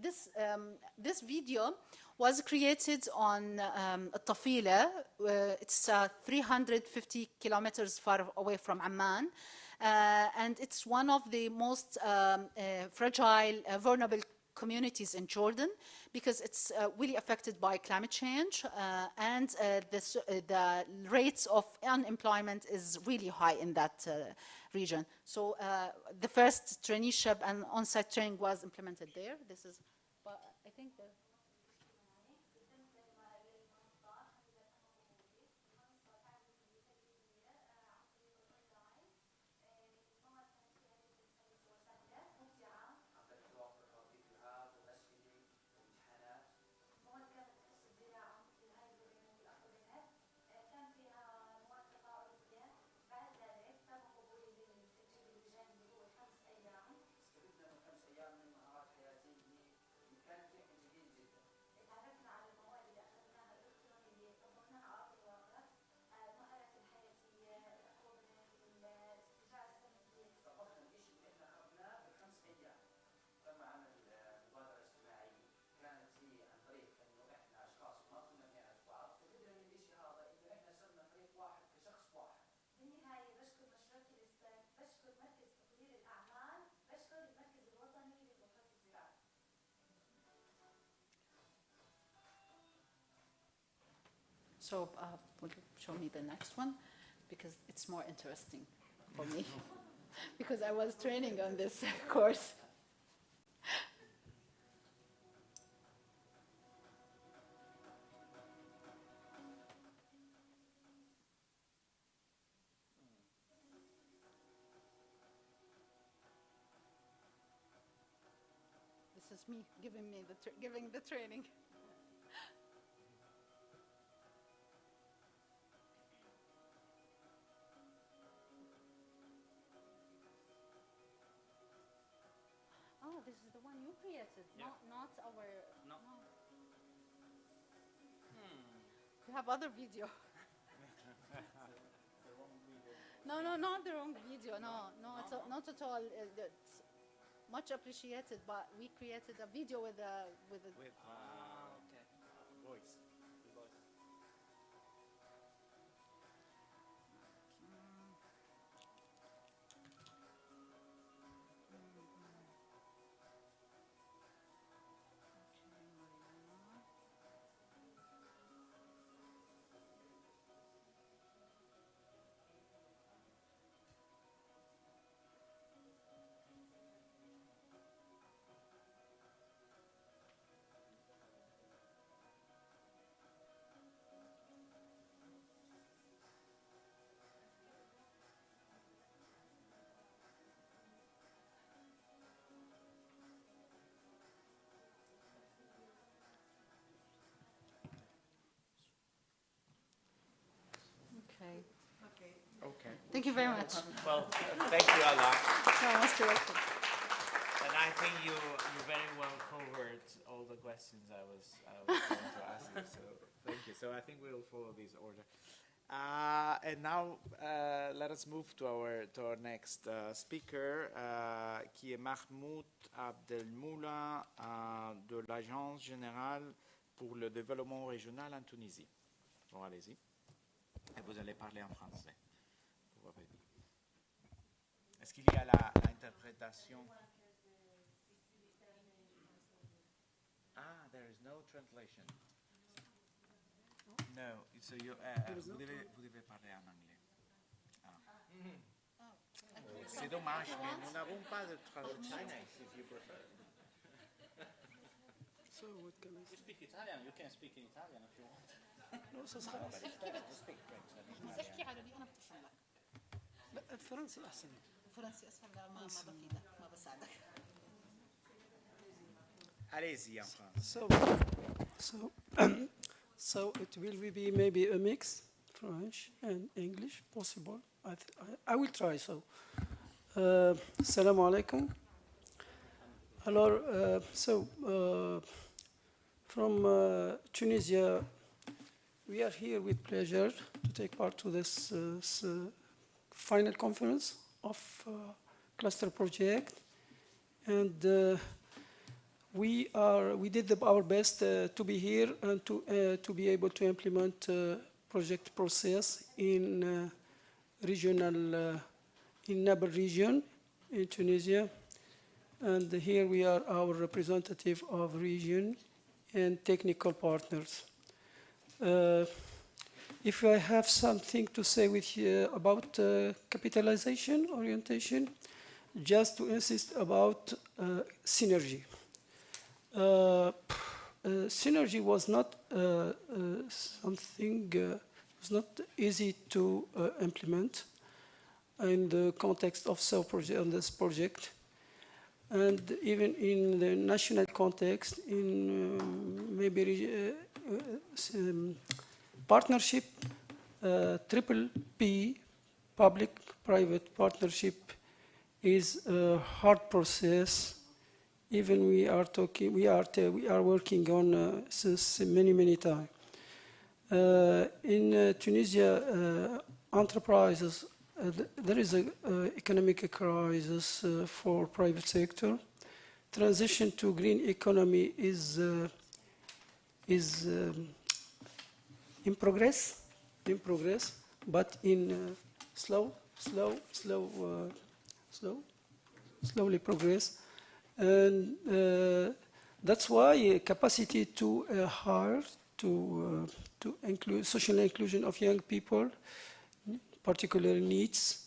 this video was created on Tafila. It's 350 kilometers far away from Amman. And it's one of the most fragile, vulnerable communities in Jordan, because it's really affected by climate change, and the rates of unemployment is really high in that region. So the first traineeship and on-site training was implemented there. This is, but I think the So will you show me the next one? Because it's more interesting for me. Because I was training on this course. This is me giving the training. Oh, this is the one you created, Yeah. not our. No. You have other video. No, not the wrong video. No, it's not at all. It's much appreciated, but we created a video with a Okay. Voice. Okay. Thank you very much. Well, thank you a lot. No, most welcome. And I think you very well covered all the questions I was going to ask you. So thank you. So I think we'll follow this order. And now let us move to our next speaker, qui est Mahmoud Abdelmoula de l'Agence générale pour le développement régional en Tunisie. Bon, allez-y. Et vous allez parler en français. Est-ce qu'il y a l'interprétation? Ah, there is no translation. No, so you, vous devez parler en anglais. Ah. C'est dommage, mais nous n'avons pas de traduction. If you prefer. So what can I say? You speak Italian, you can speak in Italian if you want. No, so احكي عربي انا بتفهم لك. الفرنسي احسن. فرنسي اسهل ما بفيدك ما بساعدك. Allez-y en France. So it will be maybe a mix, French and English, possible. I will try. So, Assalamu alaikum. Alors, from Tunisia, we are here with pleasure to take part to this final conference of cluster project, and we did our best to be here and to be able to implement project process in regional in Nabal region in Tunisia, and here we are our representative of region and technical partners. If I have something to say with you about capitalization orientation, just to insist about synergy. Synergy was not something was not easy to implement in the context of this project, and even in the national context, in maybe partnership, triple P, public-private partnership, is a hard process. Even we are working on since many times. In Tunisia, enterprises, there is an economic crisis for private sector. Transition to green economy is in progress, but in slowly progress, and that's why capacity to hire, to include social inclusion of young people, particular needs,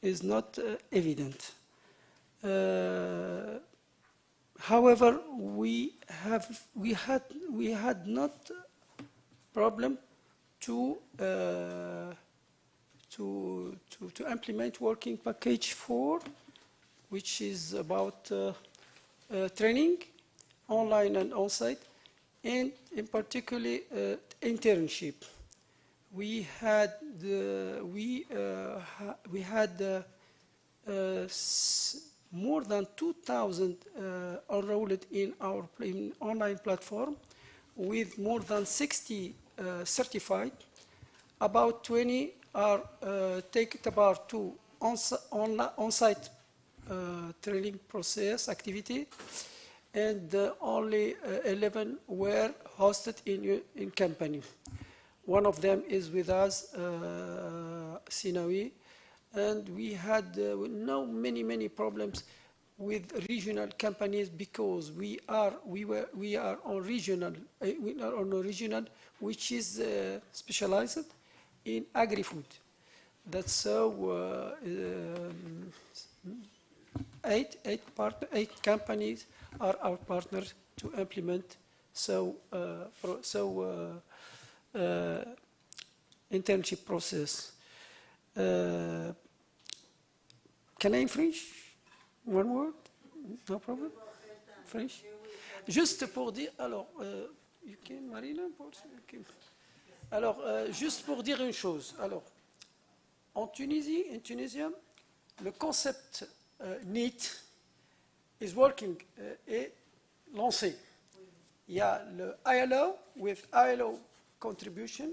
is not evident. However, we had not problem to implement working package 4, which is about training, online and on-site, and in particular internship. We had more than 2,000 enrolled in our online platform, with more than 60 certified. About 20 are take part to on-site training process activity, and only 11 were hosted in company. One of them is with us, Sinawi, and we had many problems with regional companies, because we are on regional, which is specialized in agri-food. That's so 8 companies are our partners to implement internship process. Can I French? One word? No problem? French? Juste pour dire, alors, you can, Marina? Okay. Alors, juste pour dire une chose. Alors, en Tunisia, le concept NEET is working, est lancé. Il y a le ILO, with ILO contribution,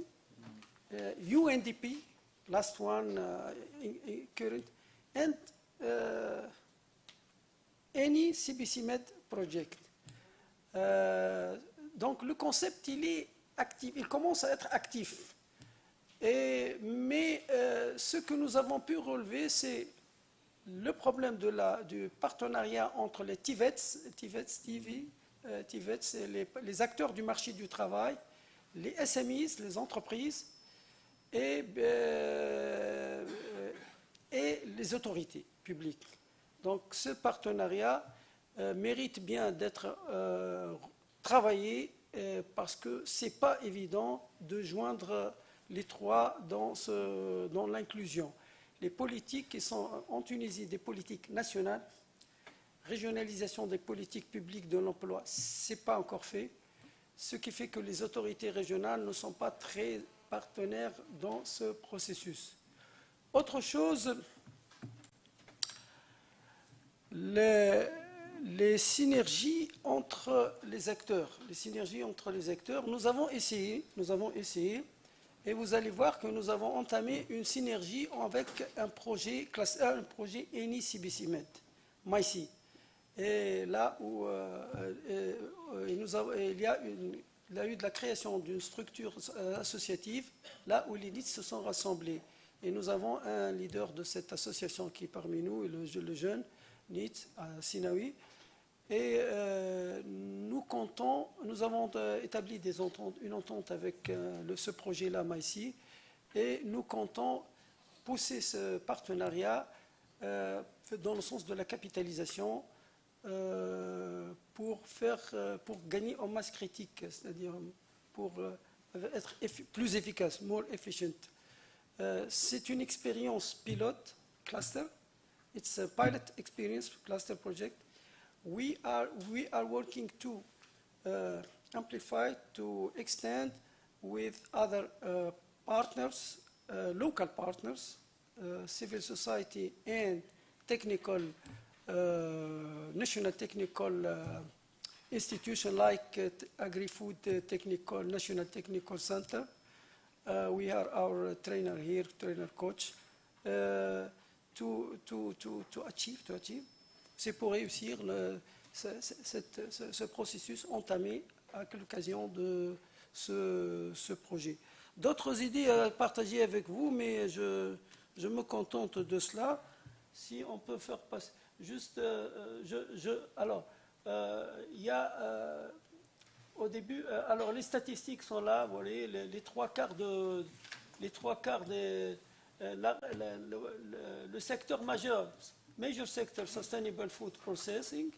UNDP, last one current, and any IEMed project. Donc le concept, il est actif, il commence à être actif. Mais ce que nous avons pu relever, c'est le problème du partenariat entre les TVETs, c'est les acteurs du marché du travail, les SMEs, les entreprises, et les autorités publiques. Donc ce partenariat mérite bien d'être travaillé, parce que ce n'est pas évident de joindre les trois dans l'inclusion. Les politiques qui sont en Tunisie, des politiques nationales, régionalisation des politiques publiques de l'emploi, ce n'est pas encore fait, ce qui fait que les autorités régionales ne sont pas très partenaires dans ce processus. Autre chose, les synergies entre les acteurs. Nous avons essayé, Et vous allez voir que nous avons entamé une synergie avec un projet IEMed, MyC. Et là où il y a eu de la création d'une structure associative, là où les NEETs se sont rassemblés. Et nous avons un leader de cette association qui est parmi nous, le jeune NEET, Sinawi. Et nous avons établi une entente avec ce projet-là, MyC, et nous comptons pousser ce partenariat dans le sens de la capitalisation pour gagner en masse critique, c'est-à-dire pour être plus efficace, more efficient. C'est une expérience pilote cluster. It's a pilot experience cluster project. We are working to amplify, to extend with other partners, local partners, civil society and technical, national technical institution like Agri-Food Technical, National Technical Center. We are our trainer here, trainer coach, to achieve. C'est pour réussir ce processus entamé à l'occasion de ce projet. D'autres idées à partager avec vous, mais je me contente de cela. Si on peut faire passer... Juste, alors, il y a... au début, alors les statistiques sont là, vous voyez, les trois quarts des... le secteur major sector, sustainable food processing,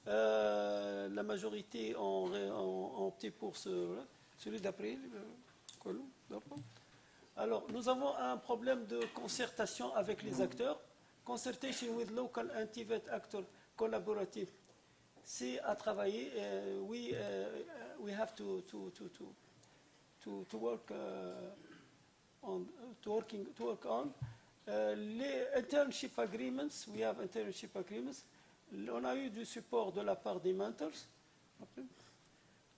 la majorité ont opté pour celui d'après. Alors, nous avons un problème de concertation avec les acteurs. Concertation with local anti-vet actors collaborative. C'est à travailler. We have to work on. Les internship agreements, we have internship agreements. On a eu du support de la part des mentors.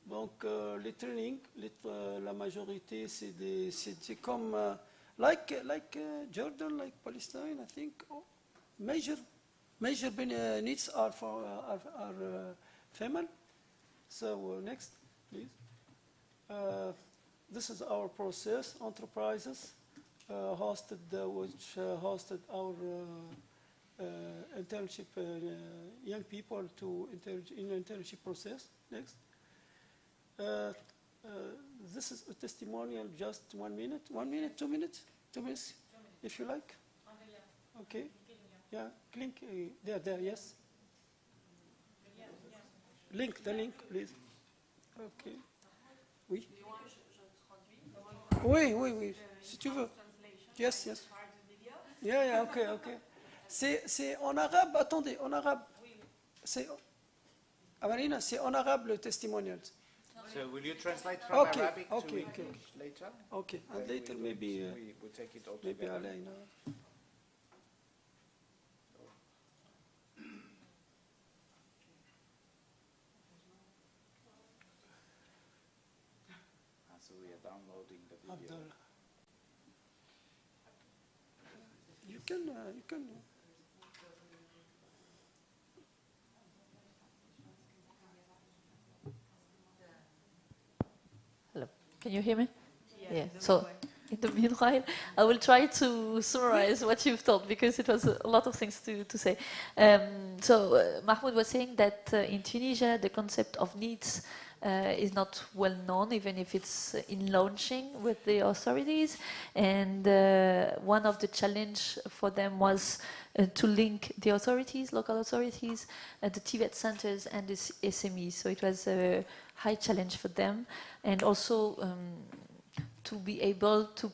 Donc les trainings, la majorité c'est comme like Jordan, like Palestine, I think. Major needs are female. So next, please. This is our process. Enterprises. Which hosted our internship, young people in internship process. Next. This is a testimonial, just 1 minute. 1 minute, 2 minutes? 2 minutes, if you like. Okay. Yeah, link, there, yes. Link, the link, please. Okay. Oui. Oui, si tu veux. Yes. Yeah, okay. C'est en arabe, attendez, en arabe. Amarina, c'est en arabe le testimonial. So will you translate from Arabic to English later? Okay, and later maybe we take it all maybe together. Alaina. So we are downloading the video. Abdullah. You can. Hello, can you hear me? Yeah. So, in the meanwhile, I will try to summarize what you've told because it was a lot of things to say. Mahmoud was saying that in Tunisia, the concept of needs is not well known, even if it's in launching with the authorities. And one of the challenge for them was to link the authorities, local authorities, the TVET centers and the SMEs. So it was a high challenge for them. And also to be able to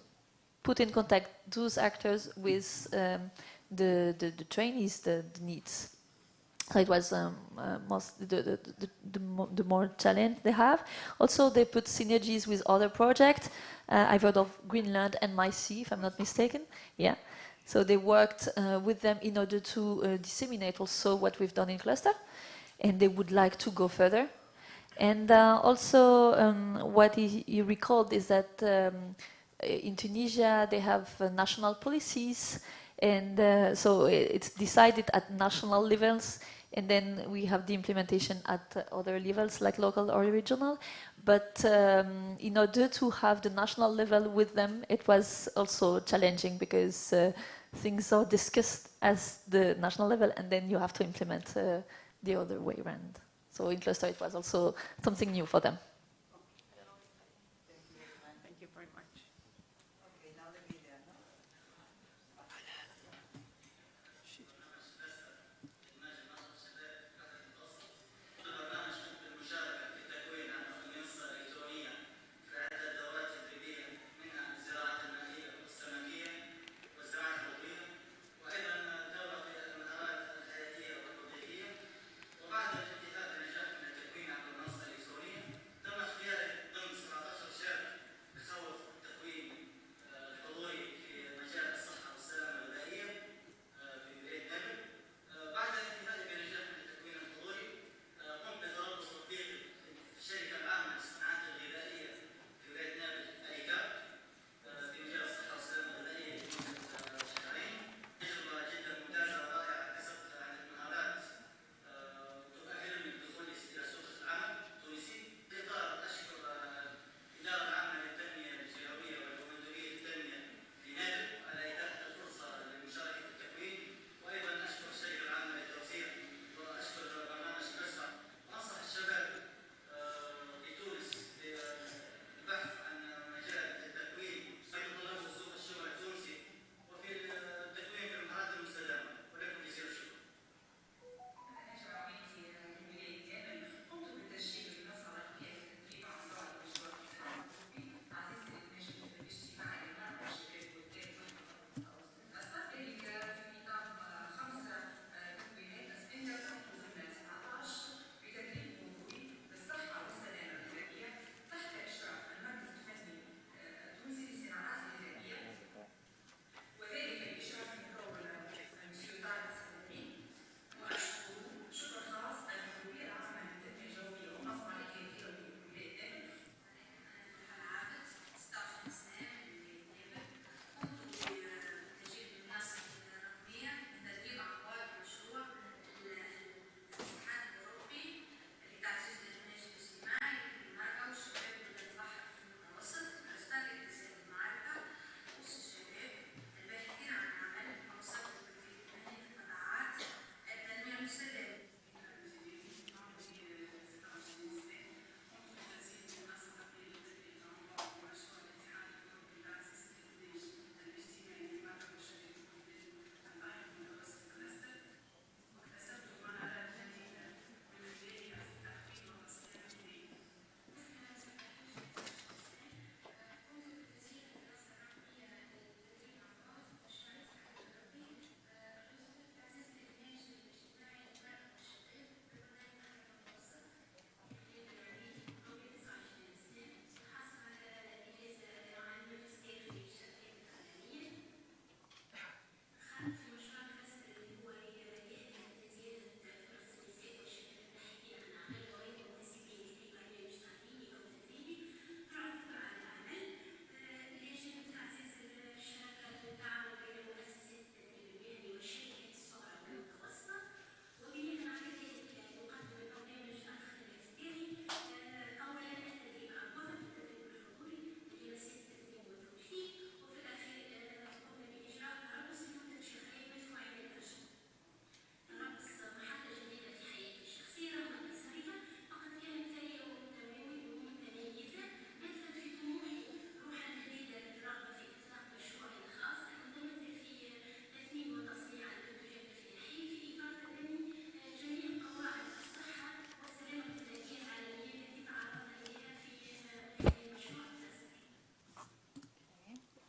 put in contact those actors with the trainees, the needs. So it was the more challenge they have. Also, they put synergies with other projects. I've heard of Greenland and MyC, if I'm not mistaken. Yeah. So they worked with them in order to disseminate also what we've done in cluster, and they would like to go further. And also, what he recalled is that in Tunisia, they have national policies, and so it's decided at national levels, and then we have the implementation at other levels, like local or regional. But in order to have the national level with them, it was also challenging because things are discussed as the national level, and then you have to implement the other way around. So in cluster, it was also something new for them. Thank you very much. Okay, now the media, no?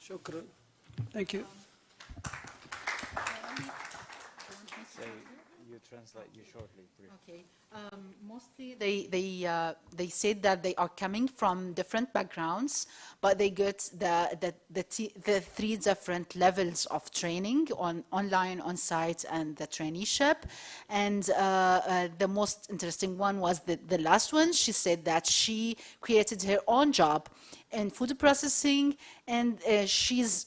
شكرا. Thank you. So you translate you shortly, briefly. Okay. Mostly they said that they are coming from different backgrounds, but they get the three different levels of training on online, on site, and the traineeship. And the most interesting one was the last one. She said that she created her own job in food processing, and she's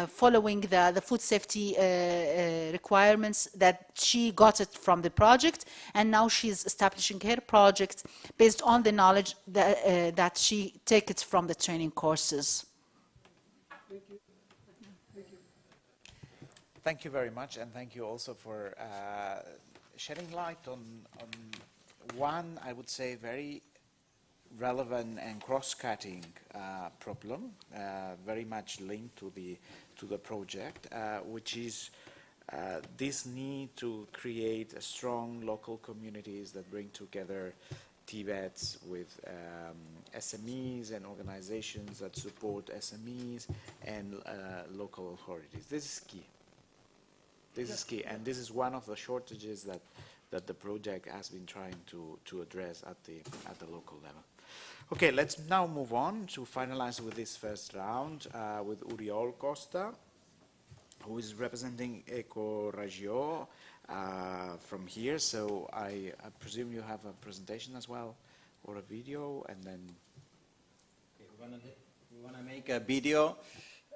following the food safety requirements that she got it from the project, and now she's establishing her project based on the knowledge that she takes from the training courses. Thank you. Thank you. Thank you very much, and thank you also for shedding light on one, I would say, very relevant and cross-cutting problem, very much linked to the project, which is this need to create strong local communities that bring together Tibets with SMEs and organizations that support SMEs and local authorities. This is key. This is key, and this is one of the shortages that the project has been trying to address at the local level. Okay, let's now move on to finalize with this first round with Uriol Costa, who is representing Ecoregio from here. So I presume you have a presentation as well, or a video, and then... We want to make a video.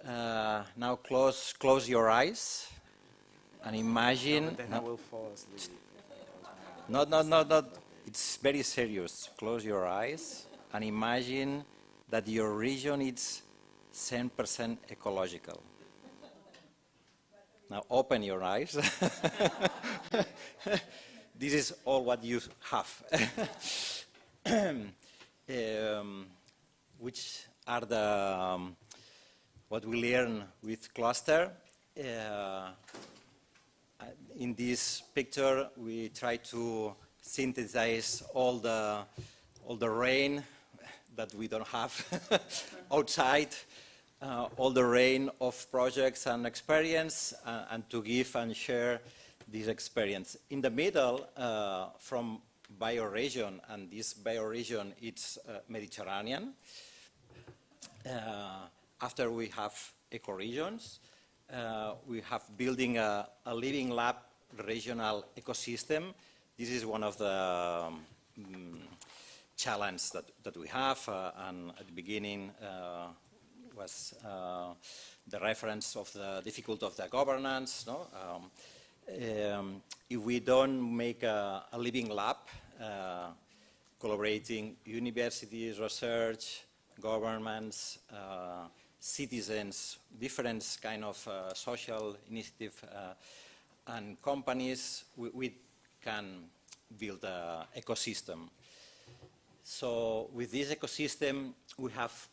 Now close your eyes and imagine... No, then I will fall asleep. Not. It's very serious. Close your eyes and imagine that your region is 10% ecological. Now open your eyes. This is all what you have. Which are the what we learn with cluster. In this picture, we try to synthesize all the rain that we don't have outside, all the rain of projects and experience, and to give and share this experience. In the middle, from bioregion, and this bioregion, it's Mediterranean. After we have ecoregions, we have building a living lab regional ecosystem. This is one of the challenges that we have, and at the beginning was the reference of the difficulty of the governance. No? If we don't make a living lab, collaborating universities, research, governments, citizens, different kind of social initiative and companies, we can build an ecosystem. So with this ecosystem, we have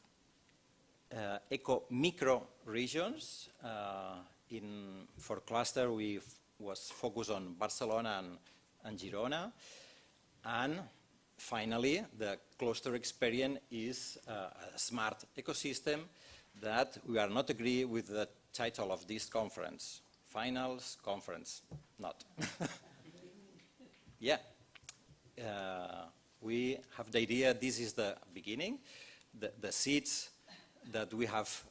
eco-micro regions. For cluster, we was focused on Barcelona and Girona. And finally, the cluster experience is a smart ecosystem that we are not agree with the title of this conference. Finals conference, not. Yeah. We have the idea this is the beginning, the seeds that we have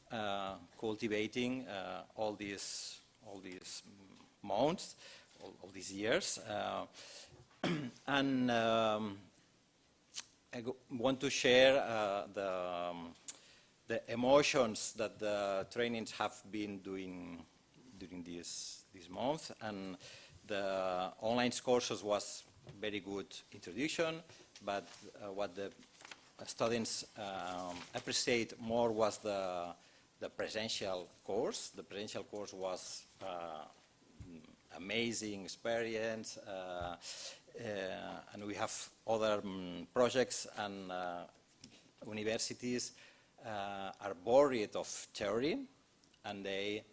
cultivating all these months, all these years. And I want to share the emotions that the trainings have been doing during this month, and the online courses was very good introduction, but what the students appreciate more was the presential course. The presential course was amazing experience, and we have other projects, and universities are bored of theory, and they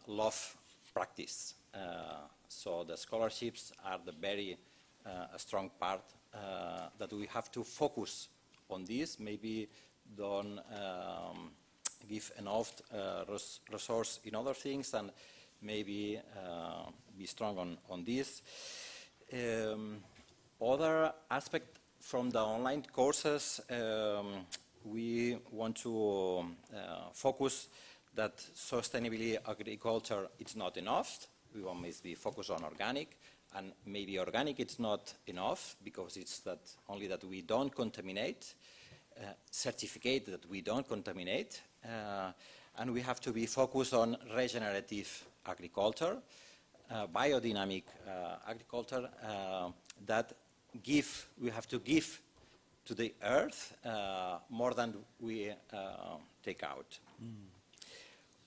love practice. So the scholarships are the very strong part that we have to focus on this. Maybe don't give enough resource in other things, and maybe be strong on this. Other aspect from the online courses, we want to focus that sustainability agriculture is not enough. We want to be focused on organic, and maybe organic it's not enough because it's that only that we don't contaminate. certificate that we don't contaminate, and we have to be focused on regenerative agriculture, biodynamic agriculture, that we have to give to the earth more than we take out.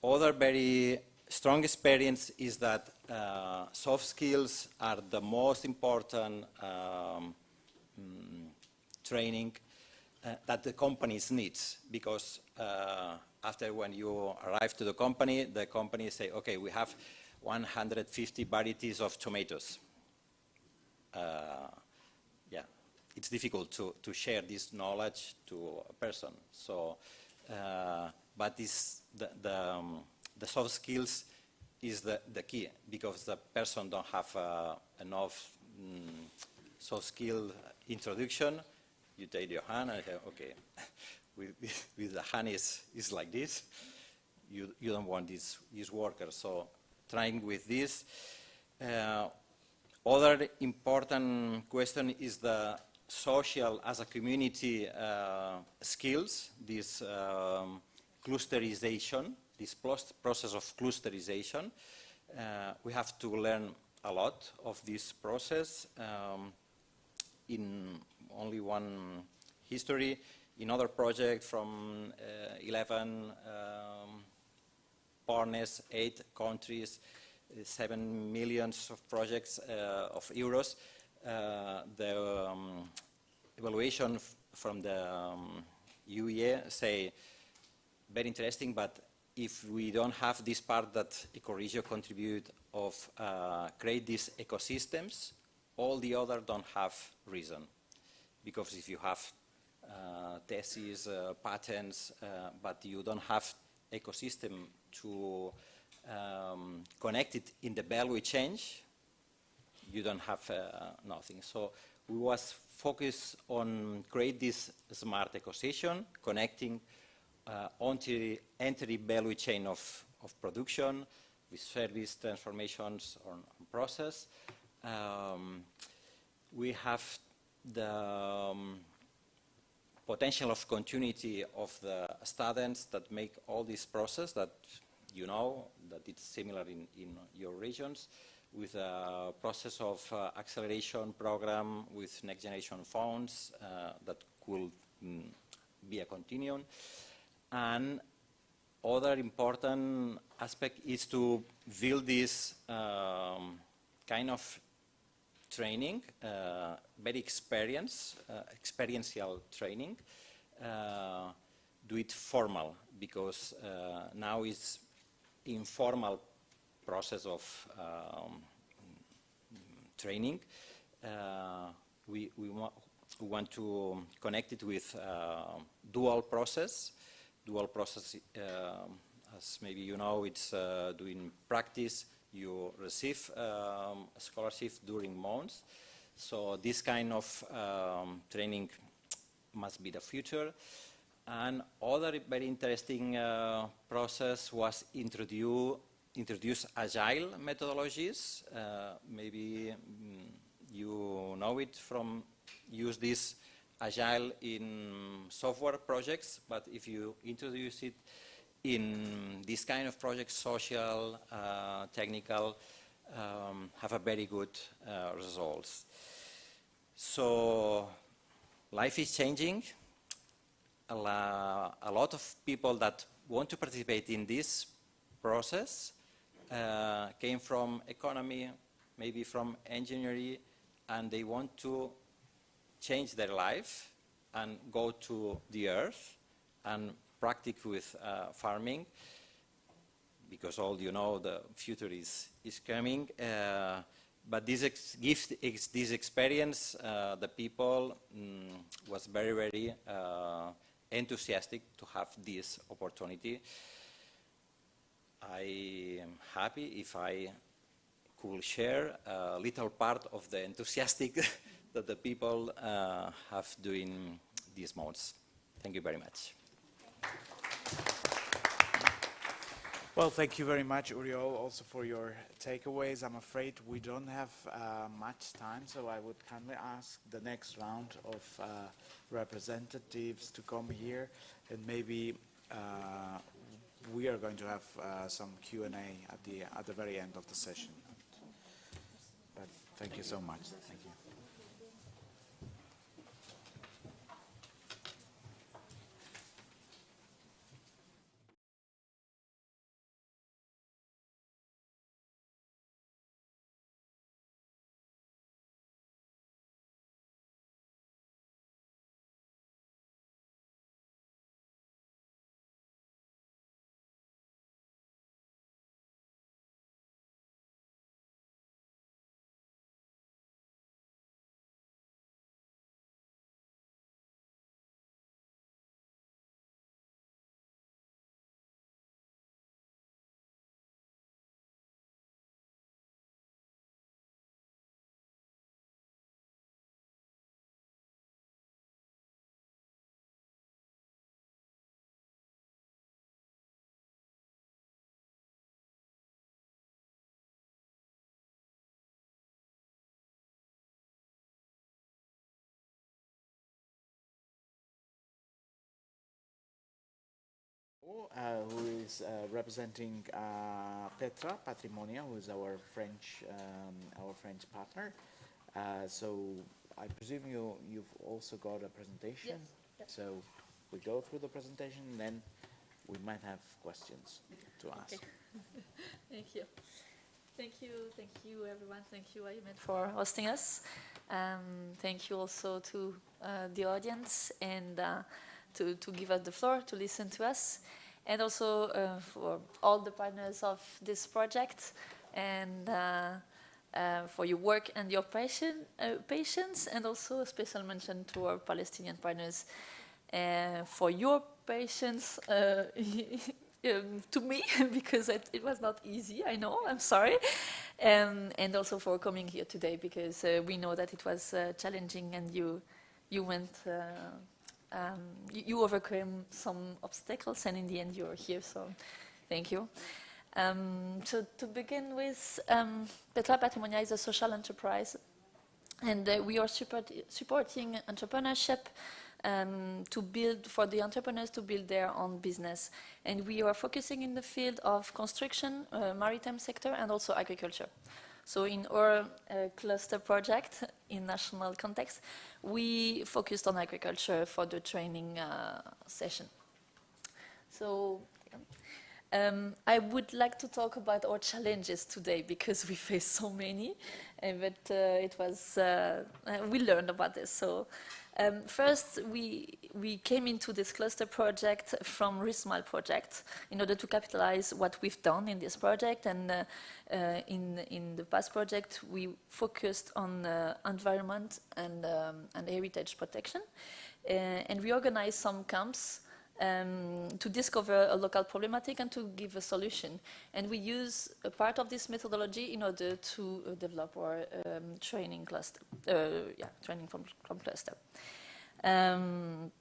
Other very strong experience is that soft skills are the most important training that the companies need, because after when you arrive to the company say, okay, we have 150 varieties of tomatoes. Yeah, it's difficult to share this knowledge to a person. So, but this, the soft skills is the key, because the person don't have enough soft skill introduction. You take your hand and say, okay, with the hand is like this. You don't want this worker. So trying with this. Other important question is the social as a community skills, this clusterization, this process of clusterization. We have to learn a lot of this process. In only one history, in other project from 11 partners, 8 countries, 7 million of projects of euros. The evaluation from the UE say very interesting, but if we don't have this part that Ecoregio contribute of create these ecosystems, all the other don't have reason. Because if you have theses, patents, but you don't have ecosystem to connect it in the value chain, you don't have nothing. So we was focused on create this smart ecosystem, connecting entry value chain of production with service transformations on process. We have the potential of continuity of the students that make all this process that you know that it's similar in your regions, with a process of acceleration program with next generation funds that could be a continuum. And other important aspect is to build this kind of training, very experiential training, do it formal, because now it's informal process of training. We want to connect it with dual process. Dual process, as maybe you know, it's doing practice. You receive a scholarship during months. So this kind of training must be the future. And other very interesting process was introduce agile methodologies. Maybe you know it from use this agile in software projects, but if you introduce it in this kind of projects, social, technical, have a very good results. So life is changing. A lot of people that want to participate in this process came from economy, maybe from engineering, and they want to change their life and go to the earth and practice with farming, because all you know the future is coming. But this experience, the people was very, very enthusiastic to have this opportunity. I am happy if I could share a little part of the enthusiastic that the people have during these months. Thank you very much. Well, thank you very much, Uriol, also for your takeaways. I'm afraid we don't have much time, so I would kindly ask the next round of representatives to come here, and maybe we are going to have some Q&A at the very end of the session. But thank you so much. Thank you. Who is representing Petra Patrimonia, who is our French partner. So I presume you've also got a presentation. Yes. So we go through the presentation, and then we might have questions to ask. Okay. Thank you. Thank you everyone. Thank you IEMed for hosting us. Thank you also to the audience and to give us the floor to listen to us, and also for all the partners of this project, and for your work and your patience, and also a special mention to our Palestinian partners for your patience to me, because it was not easy, I know, I'm sorry, and also for coming here today, because we know that it was challenging, and you went you overcame some obstacles, and in the end you're here, so thank you. So to begin with, Petra Patrimonia is a social enterprise, and we are supporting entrepreneurship to build, for the entrepreneurs to build their own business. And we are focusing in the field of construction, maritime sector, and also agriculture. So in our cluster project in national context, we focused on agriculture for the training session. So I would like to talk about our challenges today, because we faced so many, but it was, we learned about this. So first, we came into this cluster project from RISMAL project in order to capitalize what we've done in this project. And in the past project, we focused on environment and heritage protection. And we organized some camps to discover a local problematic and to give a solution. And we use a part of this methodology in order to develop our training cluster, training from cluster. And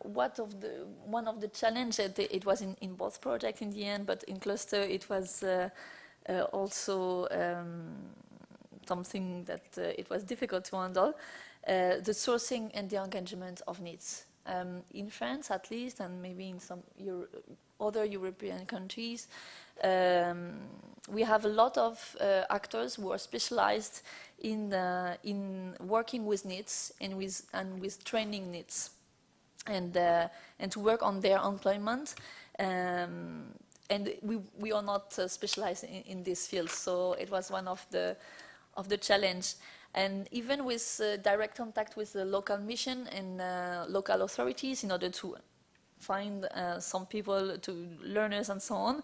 one of the challenges, it was in both projects in the end, but in cluster it was also something that it was difficult to handle, the sourcing and the engagement of needs. In France, at least, and maybe in some other European countries, we have a lot of actors who are specialized in working with needs and with training needs, and to work on their employment. And we are not specialized in this field, so it was one of the challenge. And even with direct contact with the local mission and local authorities in order to find some people, to learners and so on,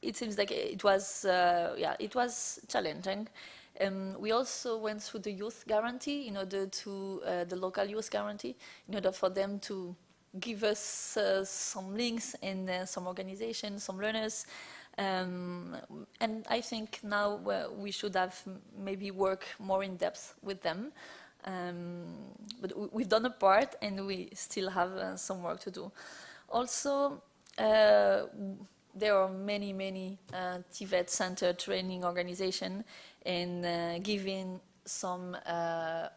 it seems like it was challenging. We also went through the youth guarantee in order to the local youth guarantee in order for them to give us some links and some organizations, some learners. And I think now we should have maybe work more in depth with them. But we've done a part, and we still have some work to do. Also, there are many TVET-centered training organizations and giving some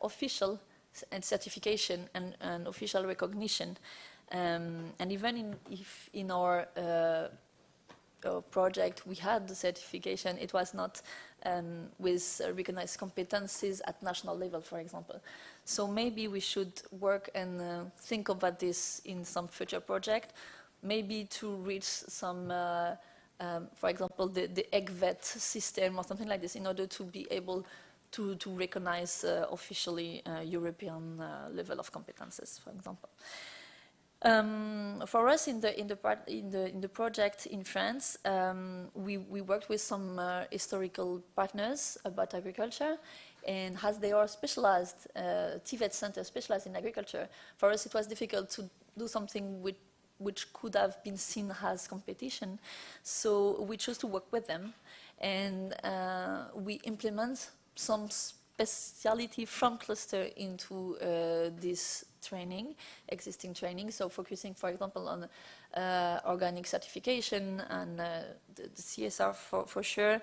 official and certification and official recognition. And even if in our project we had the certification, it was not with recognized competencies at national level, for example. So maybe we should work and think about this in some future project, maybe to reach some, for example, the EGVET system or something like this, in order to be able to recognize officially European level of competences, for example. For us in the project in France, we worked with some historical partners about agriculture, and as they are specialized, TVET Center specialized in agriculture, for us it was difficult to do something which could have been seen as competition. So we chose to work with them, and we implement some speciality from cluster into this training, existing training. So focusing, for example, on organic certification and the CSR for sure,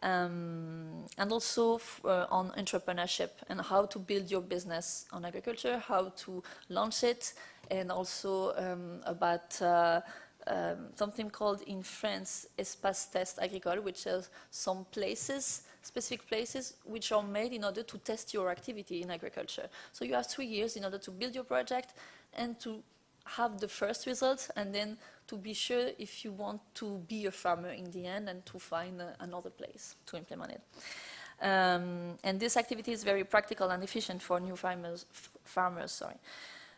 and also on entrepreneurship and how to build your business on agriculture, how to launch it, and also about something called in France espace test agricole, which is some places, specific places which are made in order to test your activity in agriculture. So you have 3 years in order to build your project and to have the first results, and then to be sure if you want to be a farmer in the end and to find another place to implement it. And this activity is very practical and efficient for new farmers,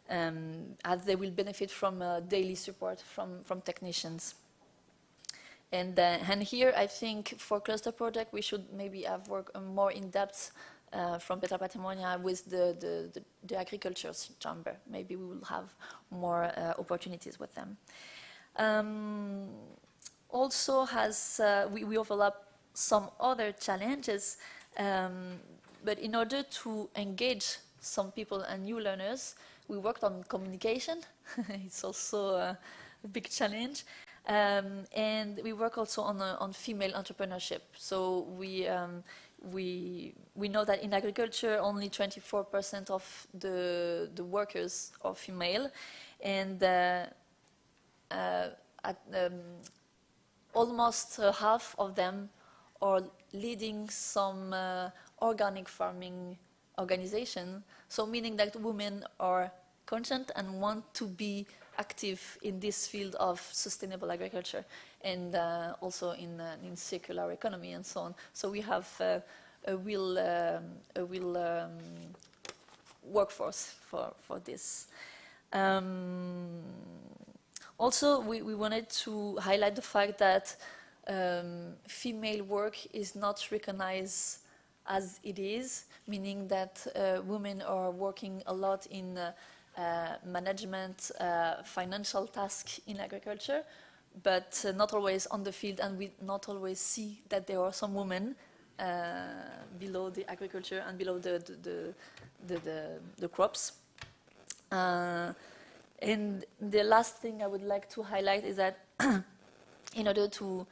as they will benefit from daily support from technicians. And here, I think for cluster project, we should maybe have worked more in depth from Petra Patrimonia with the agriculture chamber. Maybe we will have more opportunities with them. Also, we overlap some other challenges, but in order to engage some people and new learners, we worked on communication. It's also a big challenge. And we work also on female entrepreneurship. So we know that in agriculture only 24% of the workers are female, and almost half of them are leading some organic farming organization. So meaning that women are conscious and want to be active in this field of sustainable agriculture, and also in circular economy and so on. So we have a real workforce for this. Also, we wanted to highlight the fact that female work is not recognized as it is, meaning that women are working a lot in management, financial tasks in agriculture, but not always on the field, and we not always see that there are some women below the agriculture and below the crops. And the last thing I would like to highlight is that in order to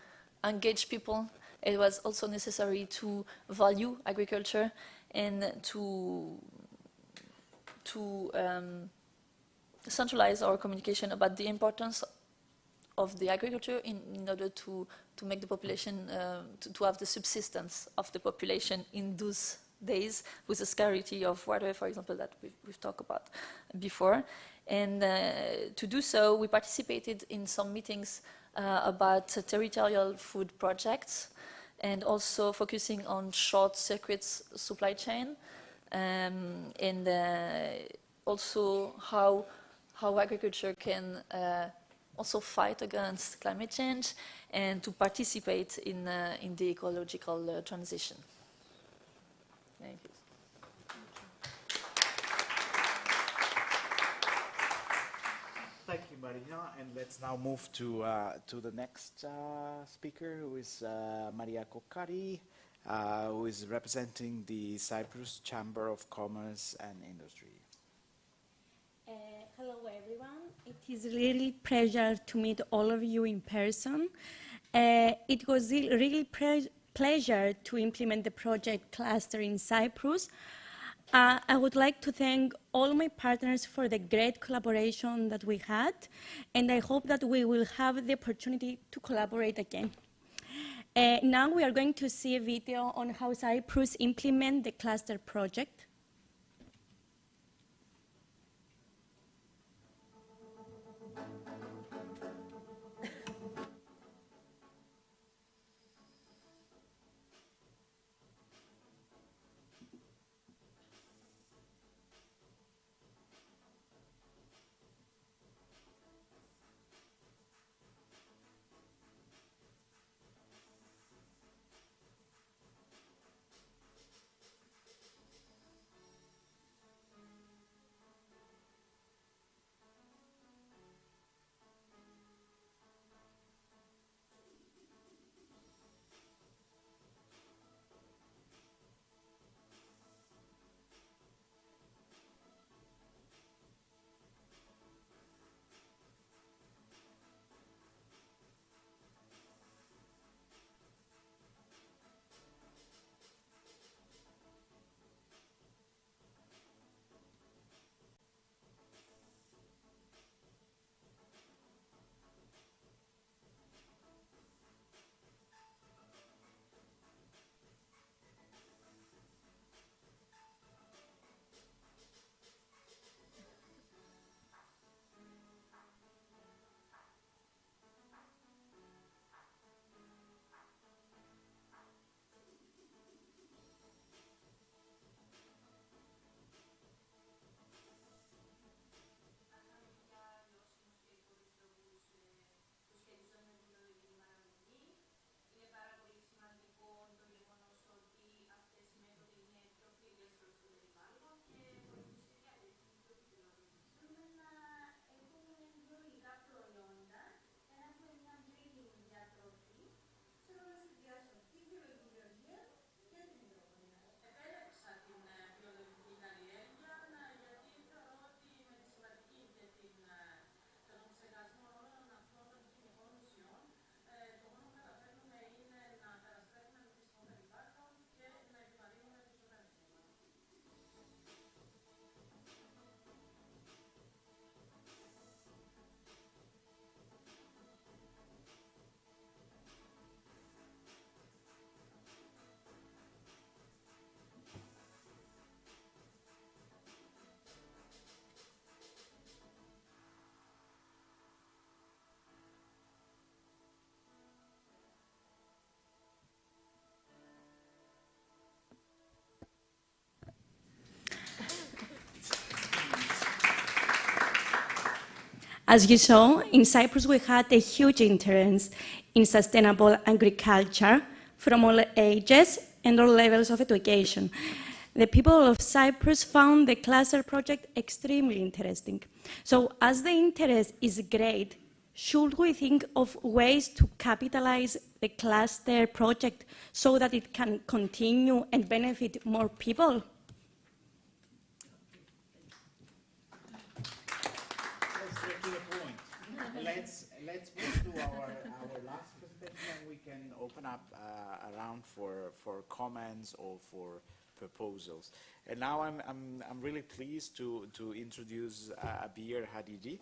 engage people, it was also necessary to value agriculture and to centralize our communication about the importance of the agriculture in order to make the population, to have the subsistence of the population in those days with the scarcity of water, for example, that we've talked about before. And to do so, we participated in some meetings about territorial food projects, and also focusing on short circuits supply chain, and also how agriculture can also fight against climate change and to participate in the ecological transition. Thank you. Thank you, Marina. And let's now move to the next speaker, who is Maria Kokkari, who is representing the Cyprus Chamber of Commerce and Industry. Hello, everyone. It is really pleasure to meet all of you in person. It was really pleasure to implement the project cluster in Cyprus. I would like to thank all my partners for the great collaboration that we had, and I hope that we will have the opportunity to collaborate again. Now we are going to see a video on how Cyprus implement the cluster project. As you saw, in Cyprus we had a huge interest in sustainable agriculture from all ages and all levels of education. The people of Cyprus found the cluster project extremely interesting. So as the interest is great, should we think of ways to capitalize the cluster project so that it can continue and benefit more people? Let's move to our last presentation, and we can open up a round for comments or for proposals. And now I'm really pleased to introduce Abir Hadidi,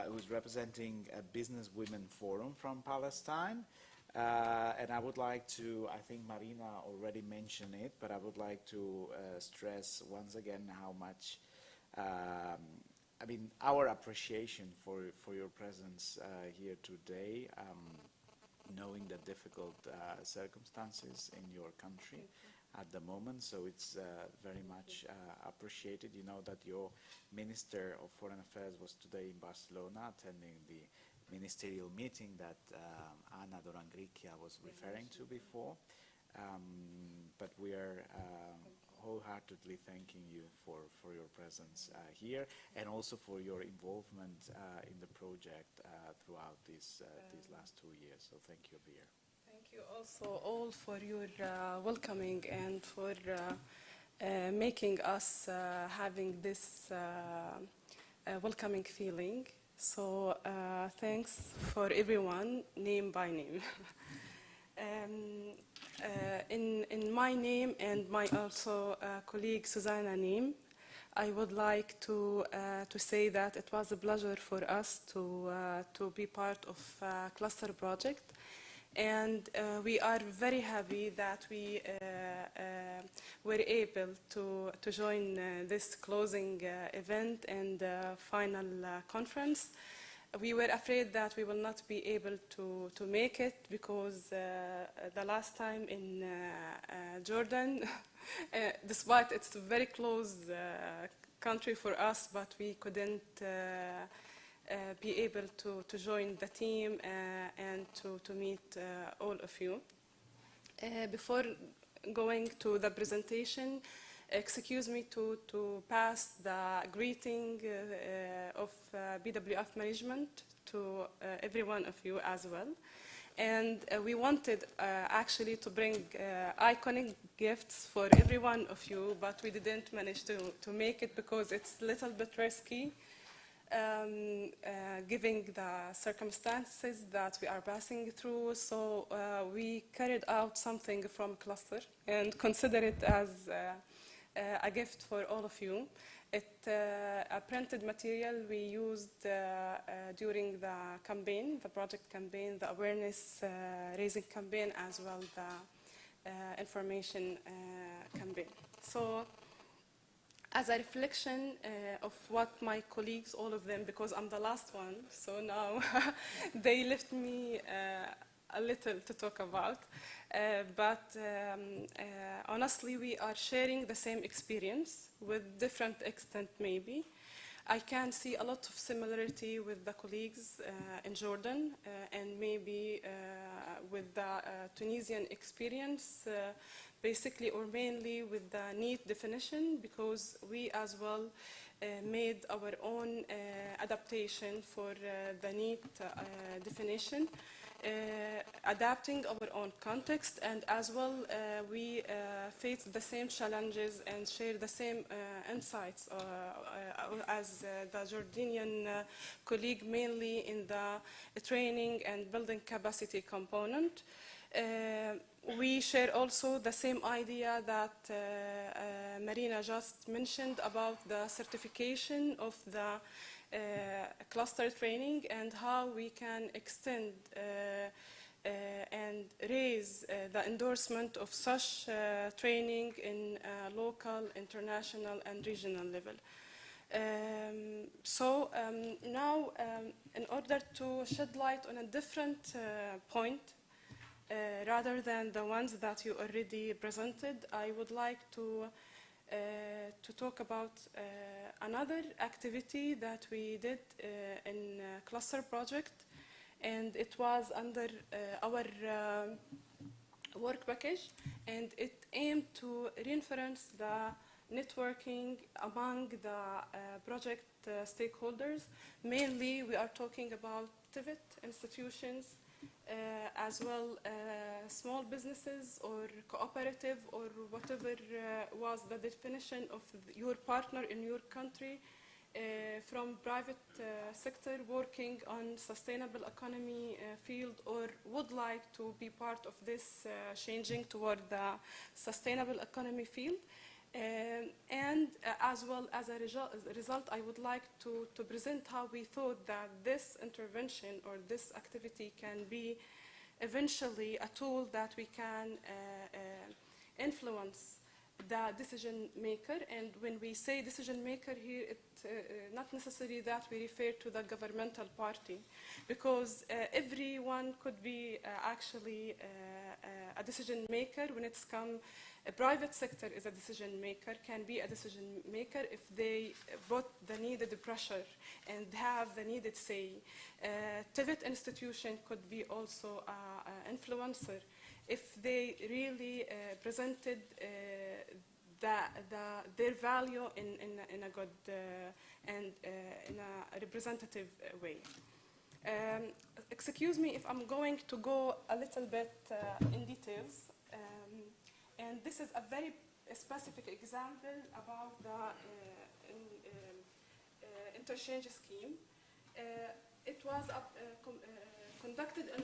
who's representing a Business Women Forum from Palestine. And I would like to, I think Marina already mentioned it, but I would like to stress once again how much I mean, our appreciation for your presence here today, knowing the difficult circumstances in your country at the moment. So it's very much appreciated. You know that your Minister of Foreign Affairs was today in Barcelona attending the ministerial meeting that Anna Dorangrikia was referring to before. But we are wholeheartedly thanking you for your presence here and also for your involvement in the project throughout these last 2 years. So thank you, Abir. Thank you also all for your welcoming and for making us having this welcoming feeling So thanks for everyone, name by name. In my name and my also colleague Susanna name, I would like to say that it was a pleasure for us to be part of cluster project, and we are very happy that we were able to join this closing event and final conference. We were afraid that we will not be able to make it because the last time in Jordan, despite it's a very close country for us, but we couldn't be able to join the team and to meet all of you. Before going to the presentation, excuse me to pass the greeting of BWF management to every one of you as well. And we wanted actually to bring iconic gifts for every one of you, but we didn't manage to make it because it's a little bit risky, given the circumstances that we are passing through. So we carried out something from cluster and consider it as a gift for all of you. It's a printed material we used during the campaign, the project campaign, the awareness raising campaign, as well the information campaign. So as a reflection of what my colleagues, all of them, because I'm the last one, so now they left me a little to talk about. But honestly, we are sharing the same experience with different extent maybe. I can see a lot of similarity with the colleagues in Jordan and maybe with the Tunisian experience, basically or mainly with the need definition, because we as well made our own adaptation for the need definition. Adapting our own context, and as well we face the same challenges and share the same insights as the Jordanian colleague, mainly in the training and building capacity component. We share also the same idea that Marina just mentioned about the certification of the cluster training and how we can extend and raise the endorsement of such training in local, international, and regional level. Now, in order to shed light on a different point, rather than the ones that you already presented, I would like to talk about another activity that we did in cluster project, and it was under our work package, and it aimed to reinforce the networking among the project stakeholders. Mainly, we are talking about TVET institutions, as well small businesses or cooperative or whatever was the definition of your partner in your country, from private sector working on sustainable economy field or would like to be part of this changing toward the sustainable economy field. And as well as a result, I would like to present how we thought that this intervention or this activity can be eventually a tool that we can influence the decision maker. And when we say decision maker here, it's not necessarily that we refer to the governmental party, because everyone could be actually a decision maker when it's come. A private sector is a decision maker, can be a decision maker if they put the needed pressure and have the needed say. TVET institution could be also an influencer if they really presented their value in a good and in a representative way. Excuse me if I'm going to go a little bit in details. And this is a very specific example about the interchange scheme. It was conducted on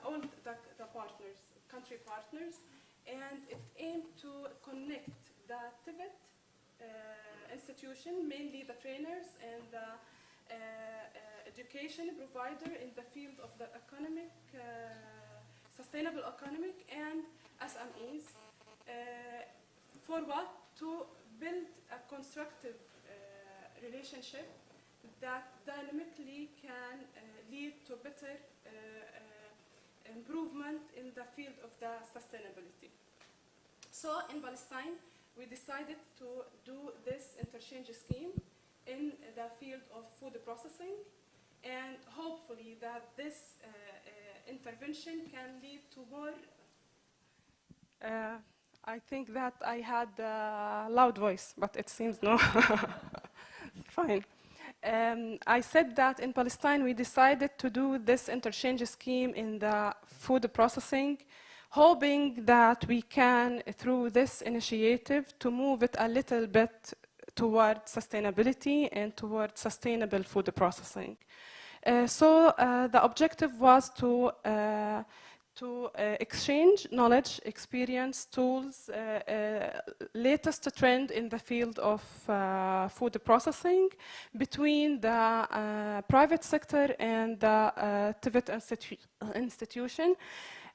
all the partners, country partners, and it aimed to connect the TVET institution, mainly the trainers and the education provider in the field of the economic, sustainable economic and SMEs. For what? To build a constructive relationship that dynamically can lead to better improvement in the field of the sustainability. So in Palestine, we decided to do this interchange scheme in the field of food processing, and hopefully that this intervention can lead to more. I think that I had a loud voice, but it seems no. Fine. I said that in Palestine we decided to do this interchange scheme in the food processing, hoping that we can, through this initiative, to move it a little bit toward sustainability and toward sustainable food processing. So the objective was to exchange knowledge, experience, tools, latest trend in the field of food processing between the private sector and the TVET institution,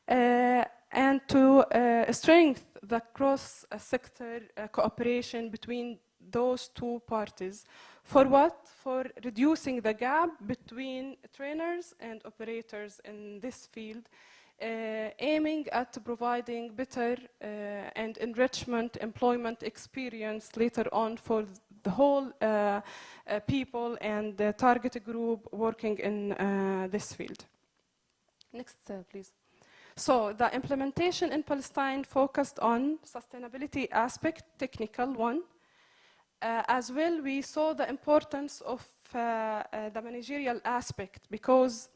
and to strengthen the cross-sector cooperation between those two parties. For what? For reducing the gap between trainers and operators in this field, aiming at providing better and enrichment employment experience later on for the whole people and the target group working in this field. Next, please. So the implementation in Palestine focused on sustainability aspect, technical one. As well, we saw the importance of the managerial aspect, because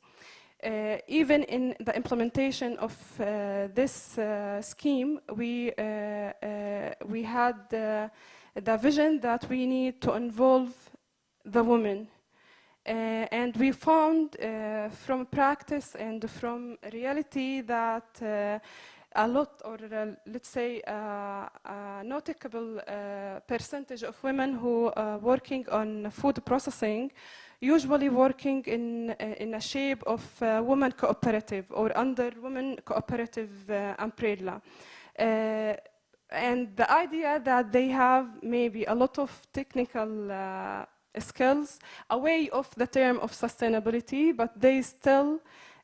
even in the implementation of this scheme, we had the vision that we need to involve the women. And we found from practice and from reality that a lot, or let's say a notable percentage of women who are working on food processing, usually working in a shape of women cooperative or under women cooperative umbrella. And the idea that they have maybe a lot of technical skills away of the term of sustainability, but they still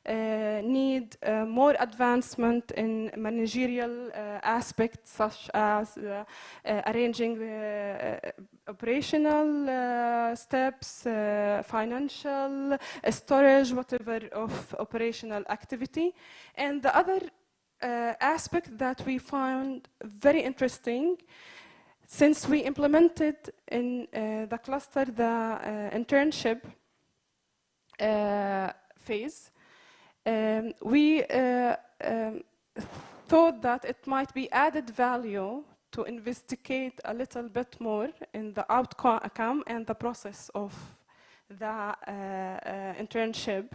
need more advancement in managerial aspects, such as arranging operational steps, financial, storage, whatever of operational activity. And the other aspect that we found very interesting, since we implemented in the cluster the internship phase, we thought that it might be added value to investigate a little bit more in the outcome and the process of the internship,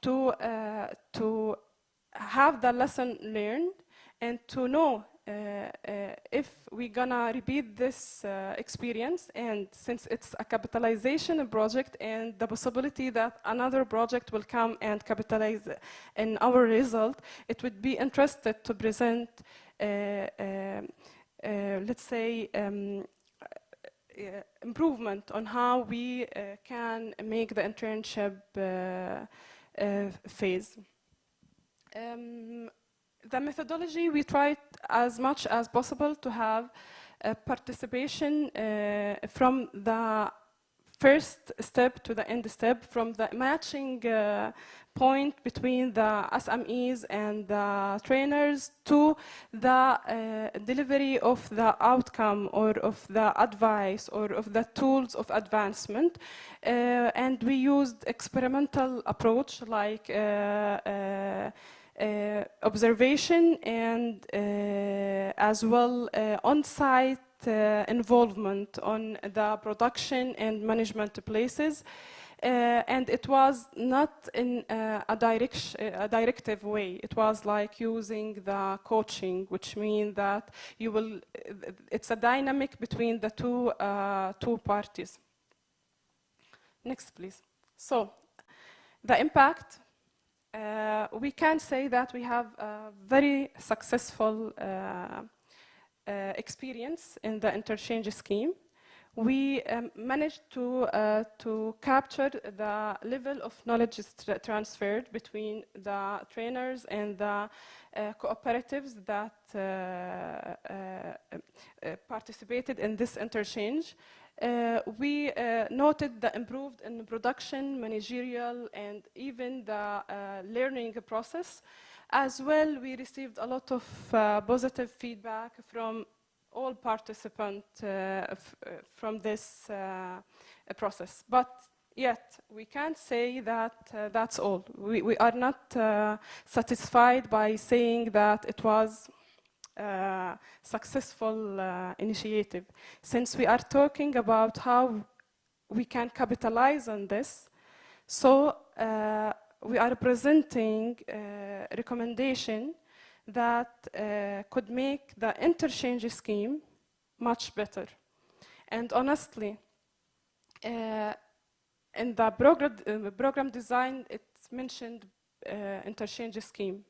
to have the lesson learned and to know if we're gonna repeat this experience. And since it's a capitalization project and the possibility that another project will come and capitalize in our result, it would be interested to present, let's say, improvement on how we can make the internship phase. The methodology, we tried as much as possible to have participation from the first step to the end step, from the matching point between the SMEs and the trainers to the delivery of the outcome or of the advice or of the tools of advancement. And we used experimental approach like observation and as well on-site involvement on the production and management places. And it was not in a directive way. It was like using the coaching, which means that you will, it's a dynamic between the two parties. Next, please. So, the impact, we can say that we have a very successful experience in the interchange scheme. We managed to capture the level of knowledge transferred between the trainers and the cooperatives that participated in this interchange. We noted the improved in production, managerial, and even the learning process. As well, we received a lot of positive feedback from all participants from this process. But yet, we can't say that that's all. We are not satisfied by saying that it was successful initiative. Since we are talking about how we can capitalize on this, so we are presenting a recommendation that could make the interchange scheme much better. And honestly, in the program design, it's mentioned interchange scheme.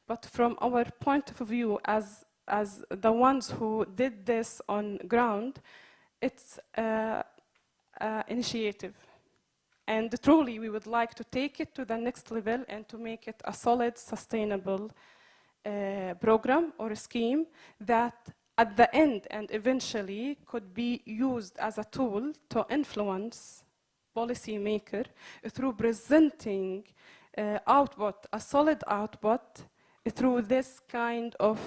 But from our point of view, as the ones who did this on ground, it's initiative. And truly, we would like to take it to the next level and to make it a solid, sustainable program or a scheme that at the end and eventually could be used as a tool to influence policymaker through presenting output, a solid output, through this kind of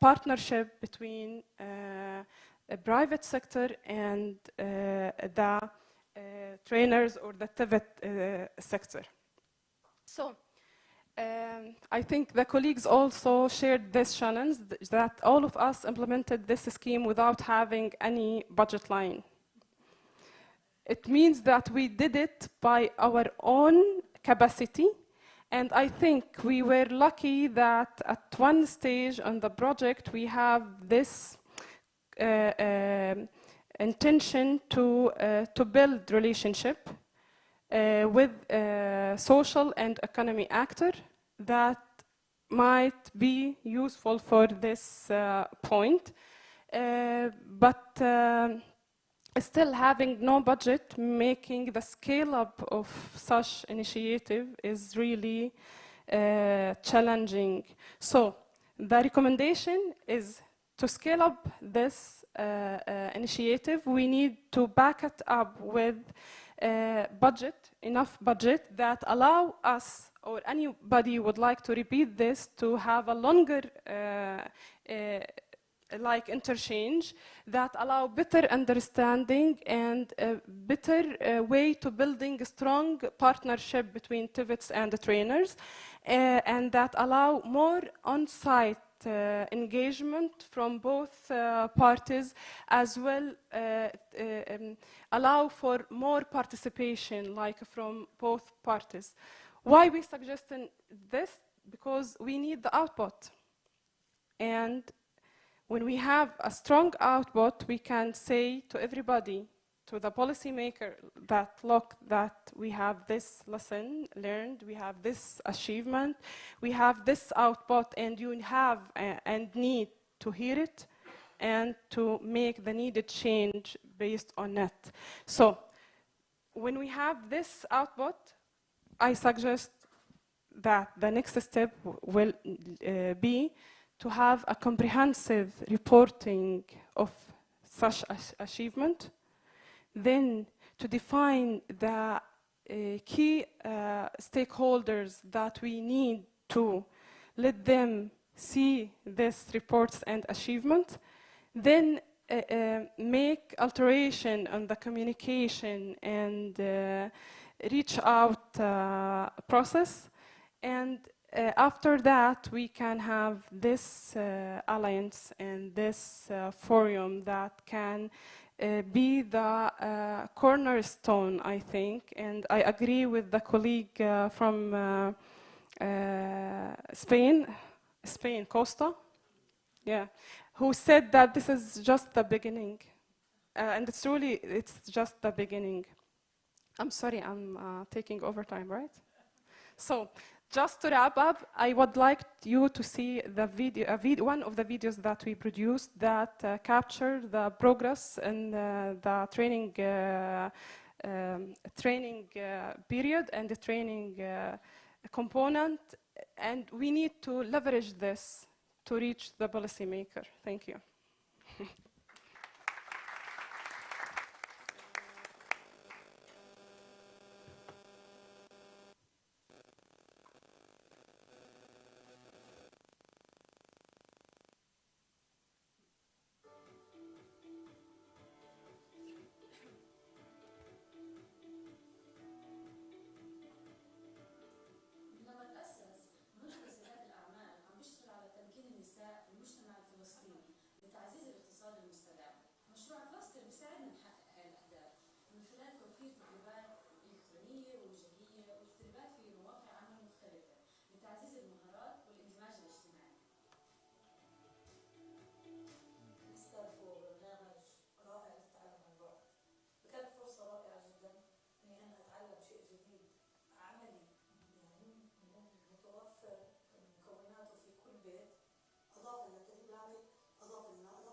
partnership between a private sector and the trainers or the TVET sector. So, I think the colleagues also shared this challenge that all of us implemented this scheme without having any budget line. It means that we did it by our own capacity, and I think we were lucky that at one stage on the project we have this intention to build relationship with social and economic actor that might be useful for this point, but still having no budget, making the scale up of such initiative is really challenging. So the recommendation is to scale up this initiative. We need to back it up with budget, enough budget that allow us or anybody would like to repeat this to have a longer like interchange that allow better understanding and a better way to building a strong partnership between TVETs and the trainers, and that allow more on-site engagement from both parties, as well allow for more participation like from both parties. Why we suggesting this? Because we need the output, and when we have a strong output, we can say to everybody, to the policymaker, that look, that we have this lesson learned, we have this achievement, we have this output, and you have and need to hear it and to make the needed change based on it. So when we have this output, I suggest that the next step will be to have a comprehensive reporting of such achievement, then to define the key stakeholders that we need to let them see these reports and achievement, then make alteration on the communication and reach out process, and after that we can have this alliance and this forum that can be the cornerstone, I think, and I agree with the colleague from Spain, Costa, yeah, who said that this is just the beginning, and it's just the beginning. I'm sorry, I'm taking overtime, right? So, just to wrap up, I would like you to see the one of the videos that we produced that captured the progress in the training period and the training component, and we need to leverage this to reach the policymaker. Thank you. لما تأسس منظمة ريادة الأعمال عم بيشتغل على تمكين النساء في المجتمع الفلسطيني لتعزيز الاقتصاد المستدام. مشروع كلاستر بيساعدنا نحقق هاي الأهداف من خلال توفير تدريبات إلكترونية ووجاهية وتدريبات في مواقع عمل مختلفة لتعزيز المهارات والاندماج الاجتماعي. كلاستر هو برنامج رائع للتعلم عن بعد. بجد فرصة رائعة جدا إني أنا أتعلم شيء جديد عملي متوفر مكوناته في كل بيت، اضافه للتدريب العملي، اضافه نوعيه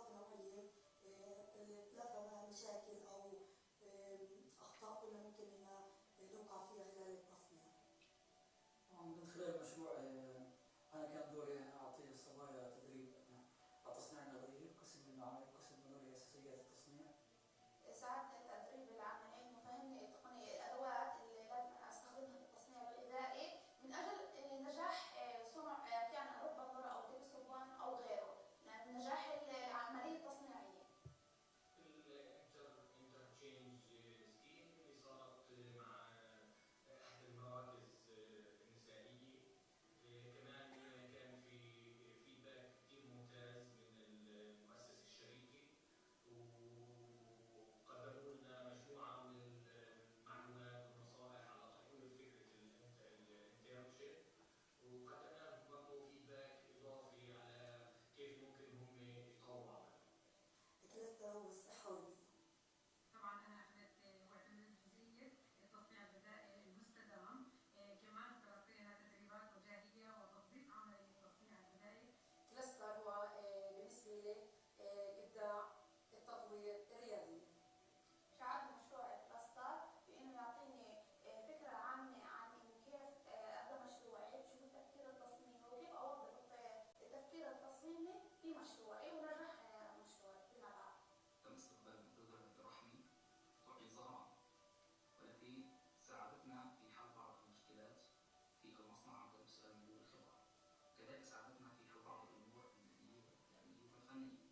لها مشاكل او اخطاء كنا ممكن ان نوقع فيها خلال التصنيع. من خلال المشروع انا كان دوري اعطي الصبايا تدريب على تصنيع الاغذيه، قسم منه عملي وقسم منه اساسيات التصنيع. ساعدني التدريب العملي انه فهمني التقنيه الادوات اللي لازم انا استخدمها بالتصنيع الغذائي من اجل نجاح صنع كان رب بندوره او دبس رمان او غيره، يعني نجاح العمليه التصنيعيه. الانترتشينج سكيم اللي صارت مع احدى المراكز النسائيه، كمان كان في فيدباك كثير ممتاز من المؤسسه الشريكه، وقدموا لنا مجموعه من المعلومات والنصائح على تطوير فكره الانترنشيب، وقدمنا لهم برضه فيدباك اضافي على كيف ممكن هم يطوروا عملهم. كلاستر هو الصحه والبيئه. طبعا انا اخذت واعتمدت جزئيه التصنيع الغذائي المستدام، كمان تلقينا تدريبات وجاهيه وتطبيق عملي للتصنيع الغذائي. كلاستر هو بالنسبه لي الابداع، التطوير، الرياديه. شعرني مشروع كلاستر بانه يعطيني فكره عامه عن انه كيف ابدا مشروعي، بشوف التفكير التصميمي وكيف اوظف التفكير التصميمي في مشروعي ونجاح مشروعي فيما بعد. تم استقبال مبادرة برحمة توعية الزهران، والتي ساعدتنا في حل بعض المشكلات في المصنع عن طريق سؤال مندوب الخبرة، وكذلك ساعدتنا في حل بعض الأمور المالية والإعلامية والفنية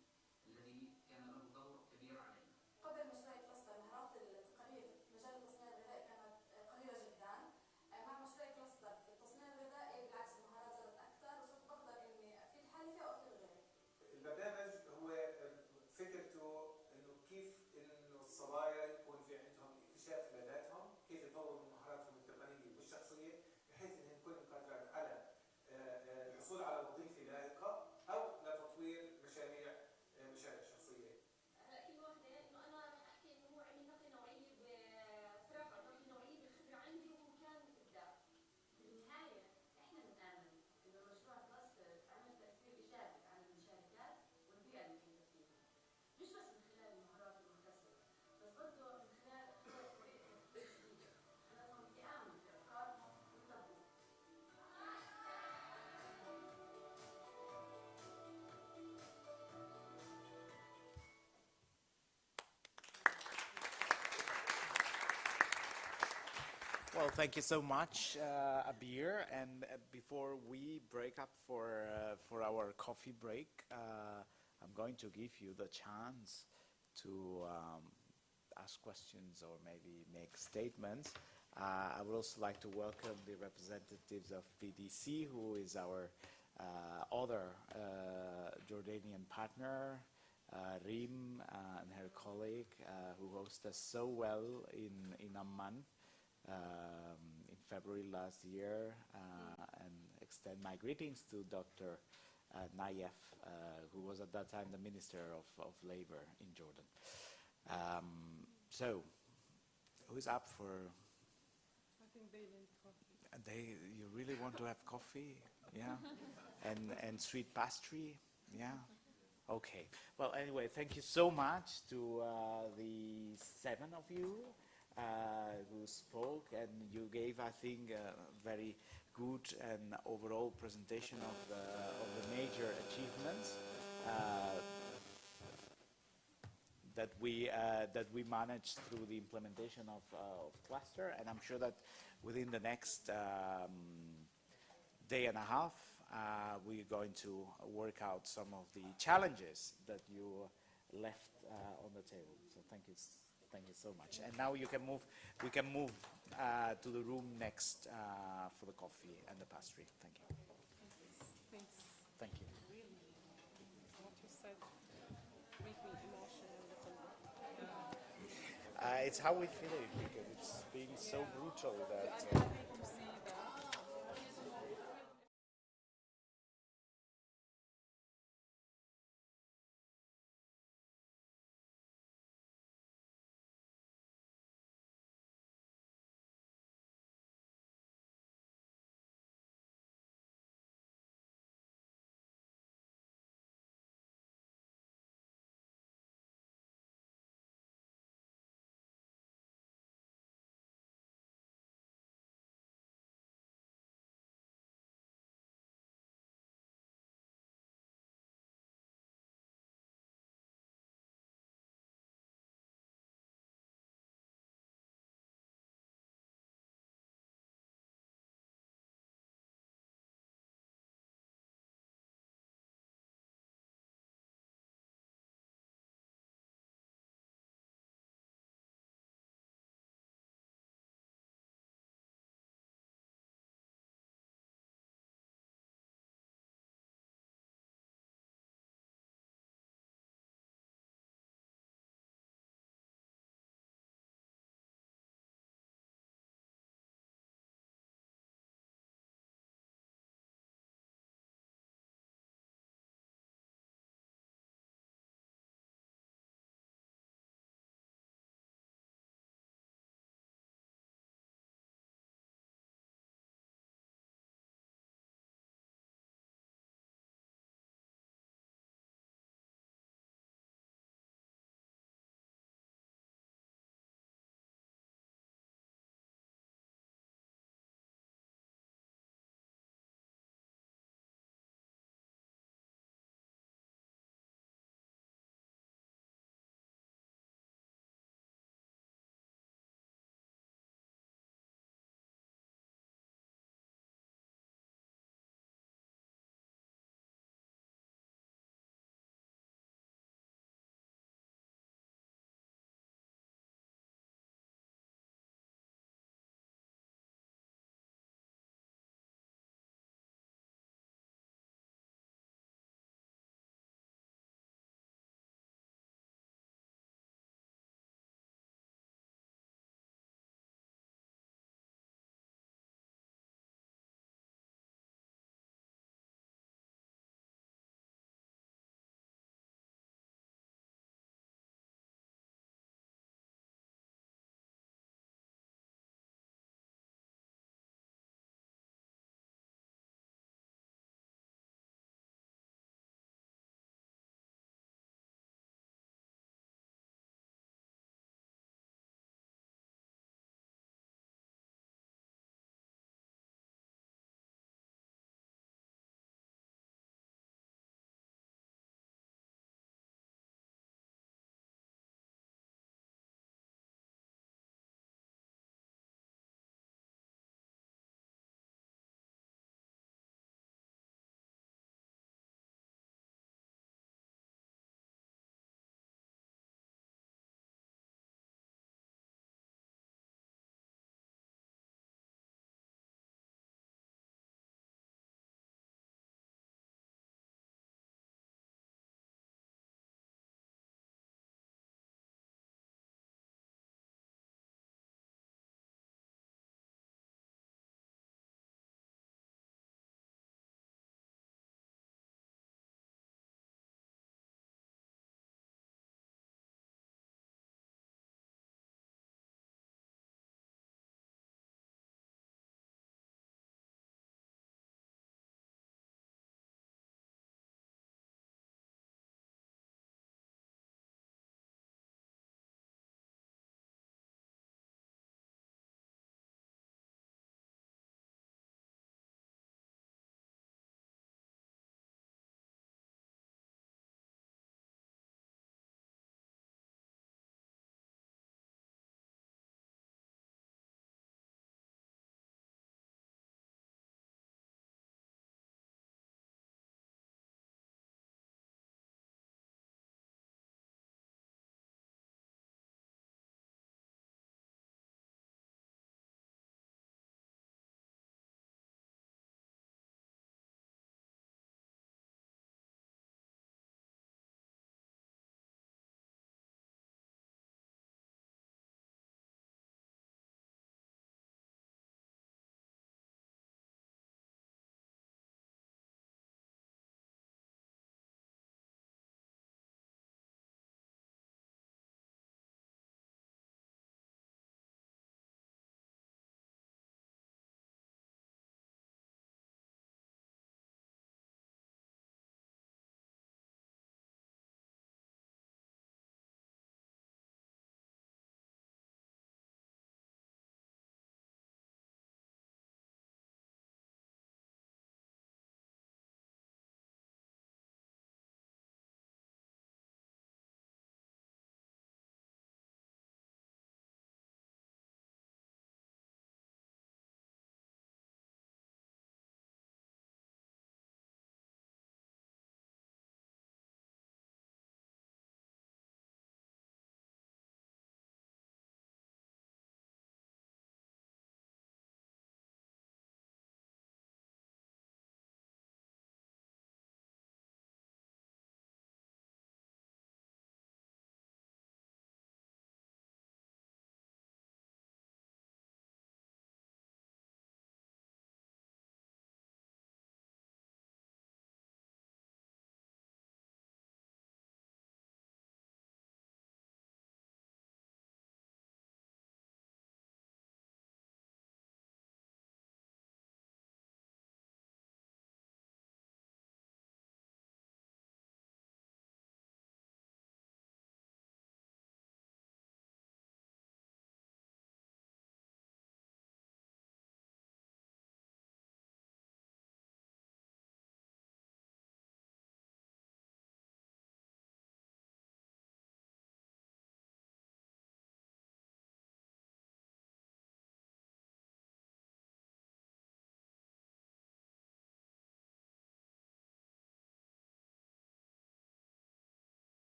الذي كان له دور كبير علينا. قبل مشروع كلاستر مهارات التقنية في مجال التصنيع الغذائي كانت قليلة جدا. مع مشروع كلاستر في التصنيع الغذائي بالعكس المهارات زادت أكثر وصرت بقدر إني أفيد حالي فيها وأفيد غيري. البرنامج هو فكرته إنه كيف إنه الصبايا يكون في عندهم اكتشاف ذاتهم، كيف يطوروا من مهاراتهم التقنية والشخصية بحيث إنهم يكونوا قادرات على الحصول على وظيفة لائقة أو لتطوير مشاريع شخصية. هلا كل واحدة إنه أنا أحكي إنه هو عمل نقلة نوعية بفراغ، نقلة نوعية بالخبرة عندي وهو كان إبداع. بالنهاية إحنا بنآمن إنه مشروع كلاستر عمل تأثير إيجابي على الشركات والبيئة المحيطة فيهم، مش بس من خلال المهارات المكتسبة، بس برضه من خلال خلق طريقة تفكير جديدة، خلقهم يآمنوا في أفكارهم ويطبقوا. Well, thank you so much, Abir. And before we break up for our coffee break, I'm going to give you the chance to ask questions or maybe make statements. I would also like to welcome the representatives of BDC, who is our other Jordanian partner, Reem and her colleague who hosted us so well in Amman in February last year, and extend my greetings to Dr. Nayef, who was at that time the Minister of Labor in Jordan. So, who's up for? I think they need coffee. You really want to have coffee? Yeah? and sweet pastry? Yeah? Okay. Well, anyway, thank you so much to the 7 of you who spoke, and you gave, I think, a very good and overall presentation of the major achievements that we managed through the implementation of Cluster, and I'm sure that within the next day and a half, we're going to work out some of the challenges that you left on the table. So thank you so much. And now we can move to the room next for the coffee and the pastry. Thank you. Thanks. Thank you. What you said made me emotional a little bit. It's how we feel it, because it's being so brutal that.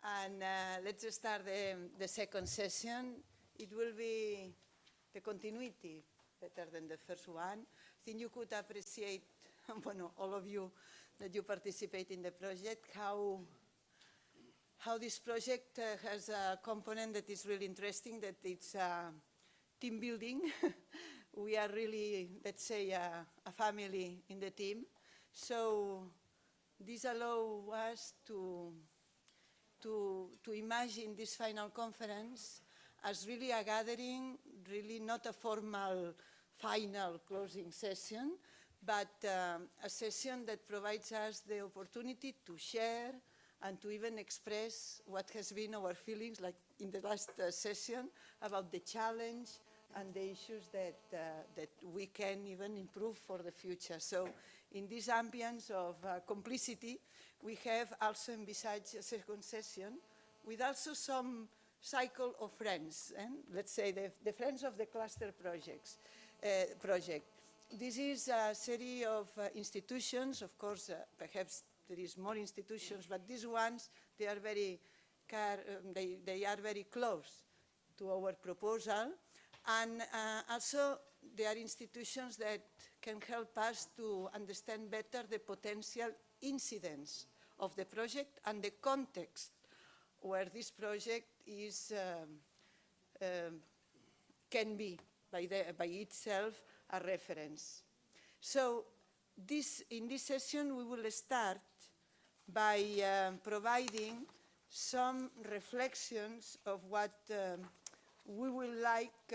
And let's start the second session. It will be the continuity, better than the first one. I think you could appreciate, all of you that you participate in the project, how this project has a component that is really interesting, that it's team building. We are really, let's say, a family in the team. So this allows us to imagine this final conference as really a gathering, really not a formal final closing session, but a session that provides us the opportunity to share and to even express what has been our feelings, like in the last session, about the challenge and the issues that we can even improve for the future. So in this ambience of complicity, we have also envisaged a second session with also some cycle of friends, let's say the friends of the cluster project. This is a series of institutions, of course, perhaps there is more institutions, but these ones, they are very close to our proposal. And also, there are institutions that can help us to understand better the potential incidents of the project and the context where this project is, can be by itself a reference. So in this session, we will start by providing some reflections of what we would like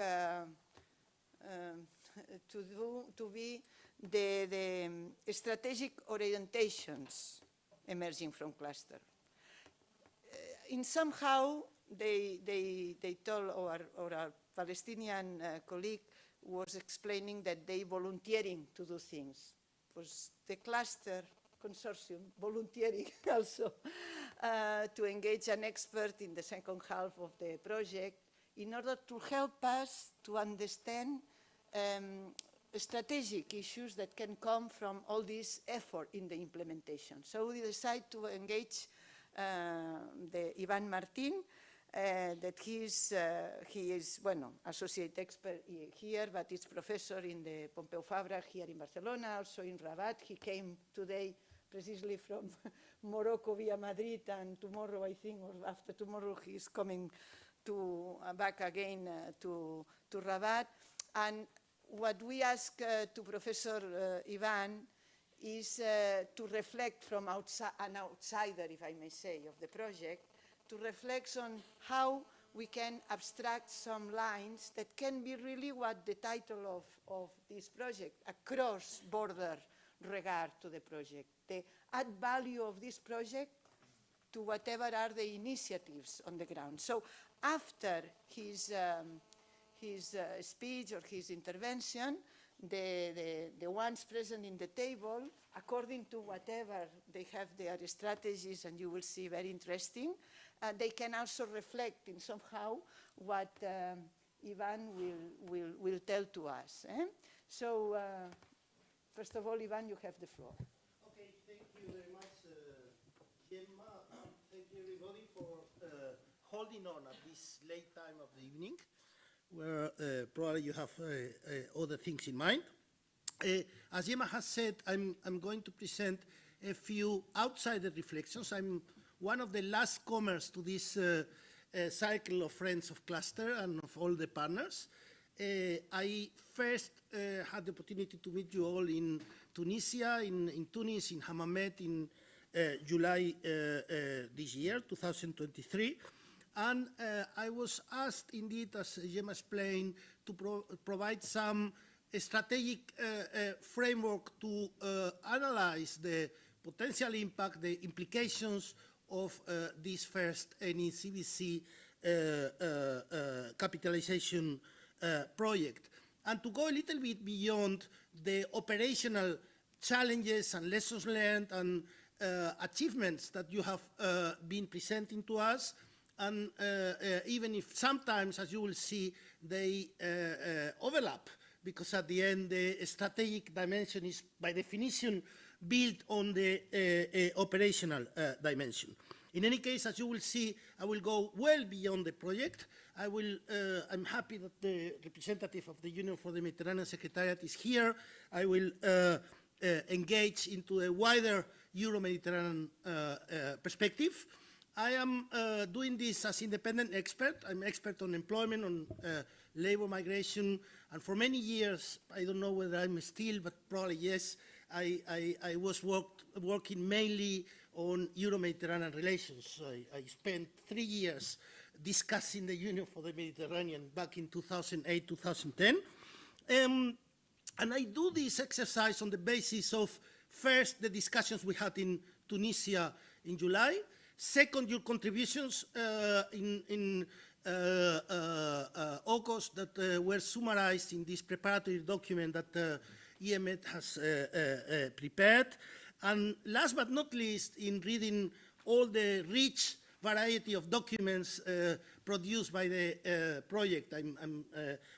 to be the strategic orientations emerging from cluster. In somehow, they told, or our Palestinian colleague was explaining that they volunteering to do things. It was the cluster consortium volunteering also to engage an expert in the second half of the project in order to help us to understand strategic issues that can come from all this effort in the implementation. So we decided to engage Ivan Martin, that he is associate expert here, but is professor in the Pompeu Fabra here in Barcelona, also in Rabat. He came today precisely from Morocco via Madrid, and tomorrow, I think, or after tomorrow, he is coming back again to Rabat. And what we ask to Professor Ivan is to reflect from an outsider, if I may say, of the project, to reflect on how we can abstract some lines that can be really what the title of this project, a cross-border regard to the project, the add value of this project to whatever are the initiatives on the ground. So after his speech or his intervention, the ones present in the table, according to whatever they have their strategies, and you will see very interesting, they can also reflect in somehow what Ivan will tell to us. So, first of all, Ivan, you have the floor. Okay, thank you very much, Gemma. Thank you, everybody, for holding on at this late time of the evening, where probably you have other things in mind. As Gemma has said, I'm going to present a few outsider reflections. I'm one of the last comers to this cycle of Friends of Cluster and of all the partners. I first had the opportunity to meet you all in Tunisia, in Tunis, in Hammamet in July this year, 2023. And I was asked, indeed, as Gemma explained, to provide some strategic framework to analyze the potential impact, the implications of this first NECBC capitalization project, and to go a little bit beyond the operational challenges and lessons learned and achievements that you have been presenting to us, and even if sometimes, as you will see, they overlap, because at the end the strategic dimension is by definition built on the operational dimension. In any case, as you will see, I will go well beyond the project. I'm happy that the representative of the Union for the Mediterranean Secretariat is here. I will engage into a wider Euro-Mediterranean perspective. I am doing this as independent expert. I'm expert on employment, on labor migration, and for many years, I don't know whether I'm still, but probably yes, I was working mainly on Euro-Mediterranean relations. I spent 3 years discussing the Union for the Mediterranean back in 2008, 2010. And I do this exercise on the basis of, first, the discussions we had in Tunisia in July. Second, your contributions in August that were summarized in this preparatory document that IEMed has prepared. And last but not least, in reading all the rich variety of documents produced by the project. I'm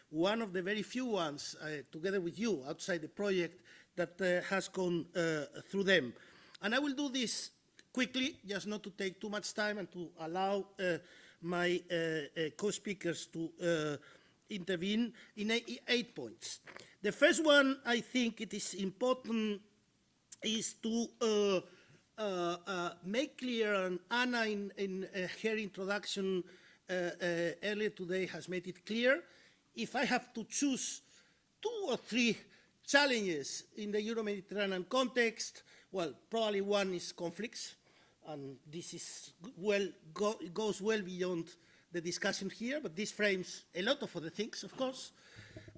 one of the very few ones, together with you, outside the project, that has gone through them. And I will do this quickly, just not to take too much time and to allow my co-speakers to intervene in 8 points. The first one, I think it is important, is to make clear, and Anna in her introduction earlier today has made it clear, if I have to choose 2 or 3 challenges in the Euro-Mediterranean context, well, probably one is conflicts, and this is goes well beyond the discussion here, but this frames a lot of other things, of course.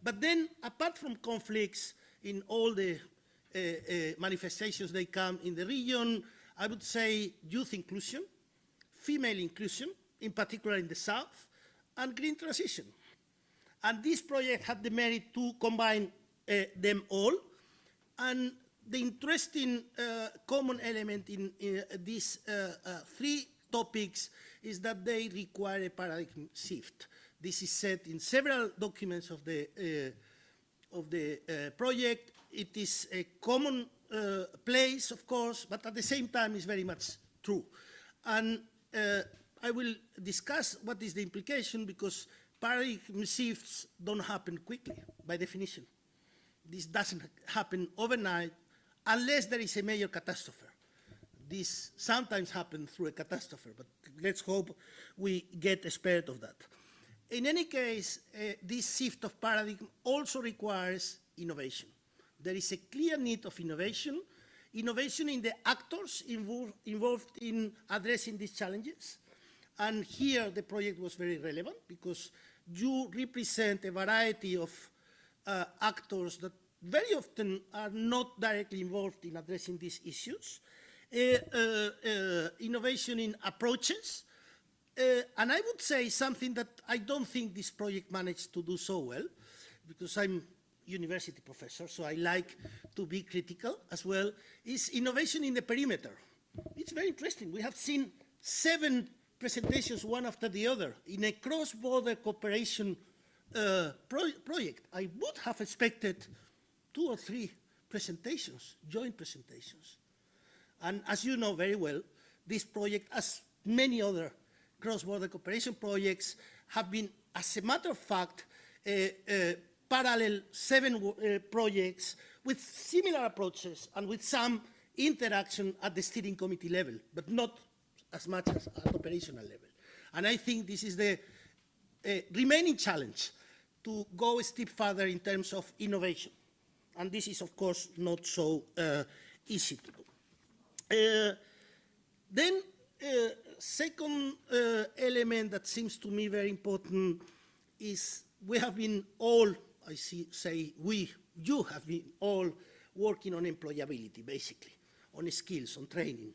But then, apart from conflicts in all the manifestations they come in the region, I would say youth inclusion, female inclusion, in particular in the south, and green transition. And this project had the merit to combine them all. And the interesting common element in these 3 topics is that they require a paradigm shift. This is said in several documents of the project. It is a common place, of course, but at the same time is very much true. And I will discuss what is the implication, because paradigm shifts don't happen quickly, by definition. This doesn't happen overnight unless there is a major catastrophe. This sometimes happens through a catastrophe, but let's hope we get spared of that. In any case, this shift of paradigm also requires innovation. There is a clear need of innovation in the actors involved in addressing these challenges. And here the project was very relevant, because you represent a variety of actors that very often are not directly involved in addressing these issues. Innovation in approaches. And I would say something that I don't think this project managed to do so well, because I'm university professor, so I like to be critical as well, is innovation in the perimeter. It's very interesting. We have seen 7 presentations, one after the other, in a cross-border cooperation project. I would have expected 2 or 3 presentations, joint presentations. And as you know very well, this project, as many other cross-border cooperation projects, have been, as a matter of fact, parallel 7 projects with similar approaches and with some interaction at the steering committee level, but not as much as at operational level. And I think this is the remaining challenge, to go a step further in terms of innovation. And this is, of course, not so easy to do. Then, second element that seems to me very important is we have been all, you have been all working on employability, basically, on skills, on training.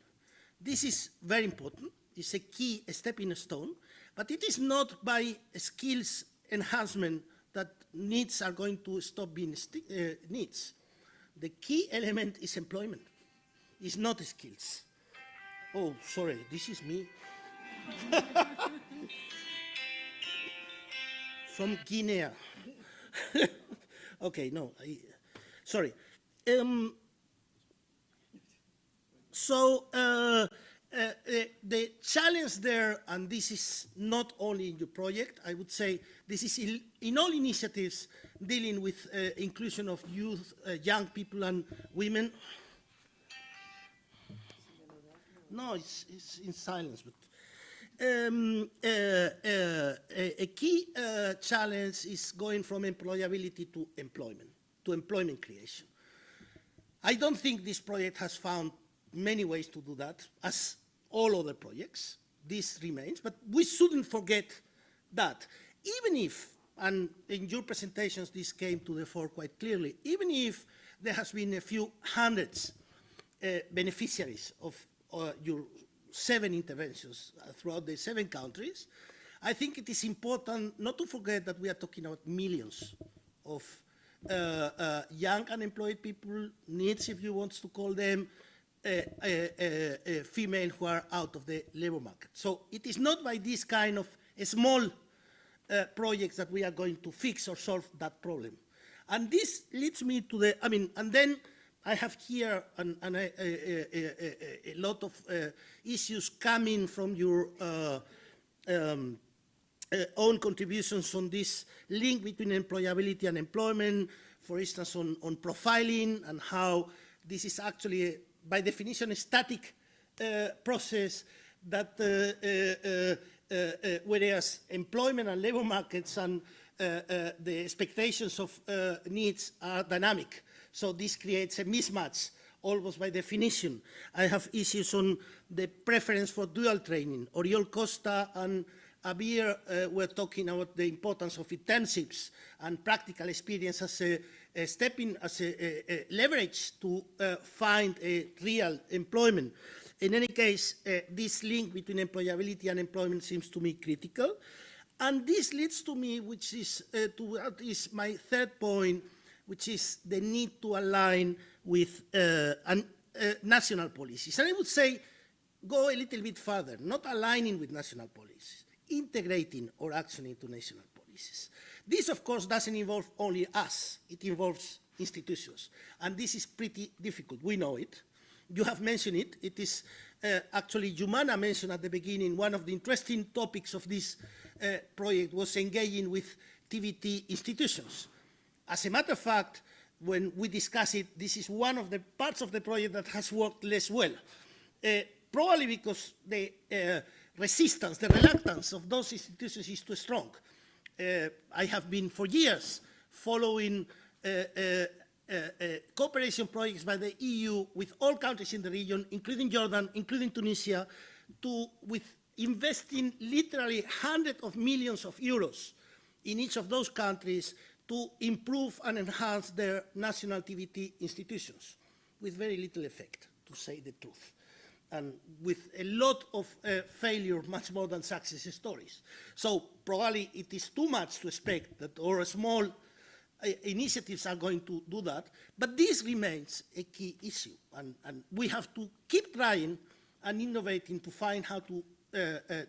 This is very important. It's a key stepping stone, but it is not by skills enhancement that needs are going to stop being needs. The key element is employment. It's not skills. Oh, sorry, this is me. From Guinea. Okay, no, sorry. the challenge there, and this is not only in your project, I would say this is in all initiatives dealing with inclusion of youth, young people and women. No, it's in silence. But a key challenge is going from employability to employment creation. I don't think this project has found many ways to do that, as all other projects. This remains, but we shouldn't forget that. Even if, and in your presentations this came to the fore quite clearly, even if there has been a few hundreds beneficiaries of your 7 interventions throughout the 7 countries, I think it is important not to forget that we are talking about millions of young unemployed people, needs if you want to call them, female who are out of the labor market. So it is not by this kind of small projects that we are going to fix or solve that problem. And this leads me to the, and then I have here a lot of issues coming from your own contributions on this link between employability and employment, for instance, on profiling and how this is actually, by definition, a static process that whereas employment and labor markets and the expectations of needs are dynamic. So this creates a mismatch, almost by definition. I have issues on the preference for dual training. Oriol Costa and Abir were talking about the importance of internships and practical experience as a leverage to find a real employment. In any case, this link between employability and employment seems to me critical. And this leads to me, which is, is my third point, which is the need to align with national policies. And I would say, go a little bit further, not aligning with national policies, integrating our action into national policies. This, of course, doesn't involve only us. It involves institutions. And this is pretty difficult. We know it. You have mentioned it. It is actually, Jumana mentioned at the beginning, one of the interesting topics of this project was engaging with TVT institutions. As a matter of fact, when we discuss it, this is one of the parts of the project that has worked less well. Probably because the resistance, the reluctance of those institutions is too strong. I have been for years following cooperation projects by the EU with all countries in the region, including Jordan, including Tunisia, with investing literally hundreds of millions of euros in each of those countries to improve and enhance their national TVT institutions, with very little effect, to say the truth, and with a lot of failure, much more than success stories. So probably it is too much to expect that our small initiatives are going to do that, but this remains a key issue, and we have to keep trying and innovating to find how to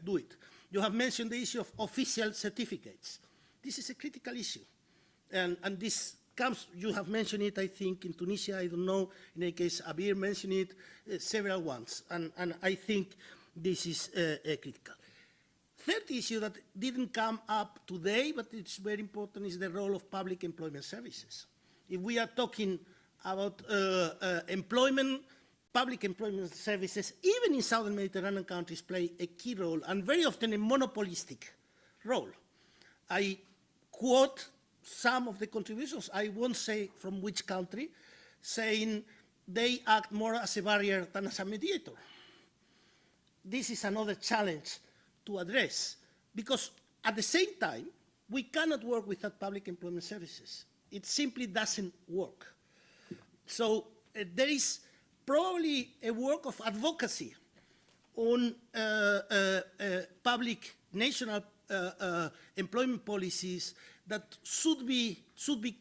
do it. You have mentioned the issue of official certificates. This is a critical issue. And this comes, you have mentioned it, I think, in Tunisia, I don't know, in any case, Abir mentioned it several ones, and I think this is critical. Third issue that didn't come up today, but it's very important, is the role of public employment services. If we are talking about employment, public employment services, even in Southern Mediterranean countries, play a key role, and very often a monopolistic role. I quote some of the contributions, I won't say from which country, saying they act more as a barrier than as a mediator. This is another challenge to address, because at the same time, we cannot work without public employment services. It simply doesn't work. So there is probably a work of advocacy on public national employment policies that should be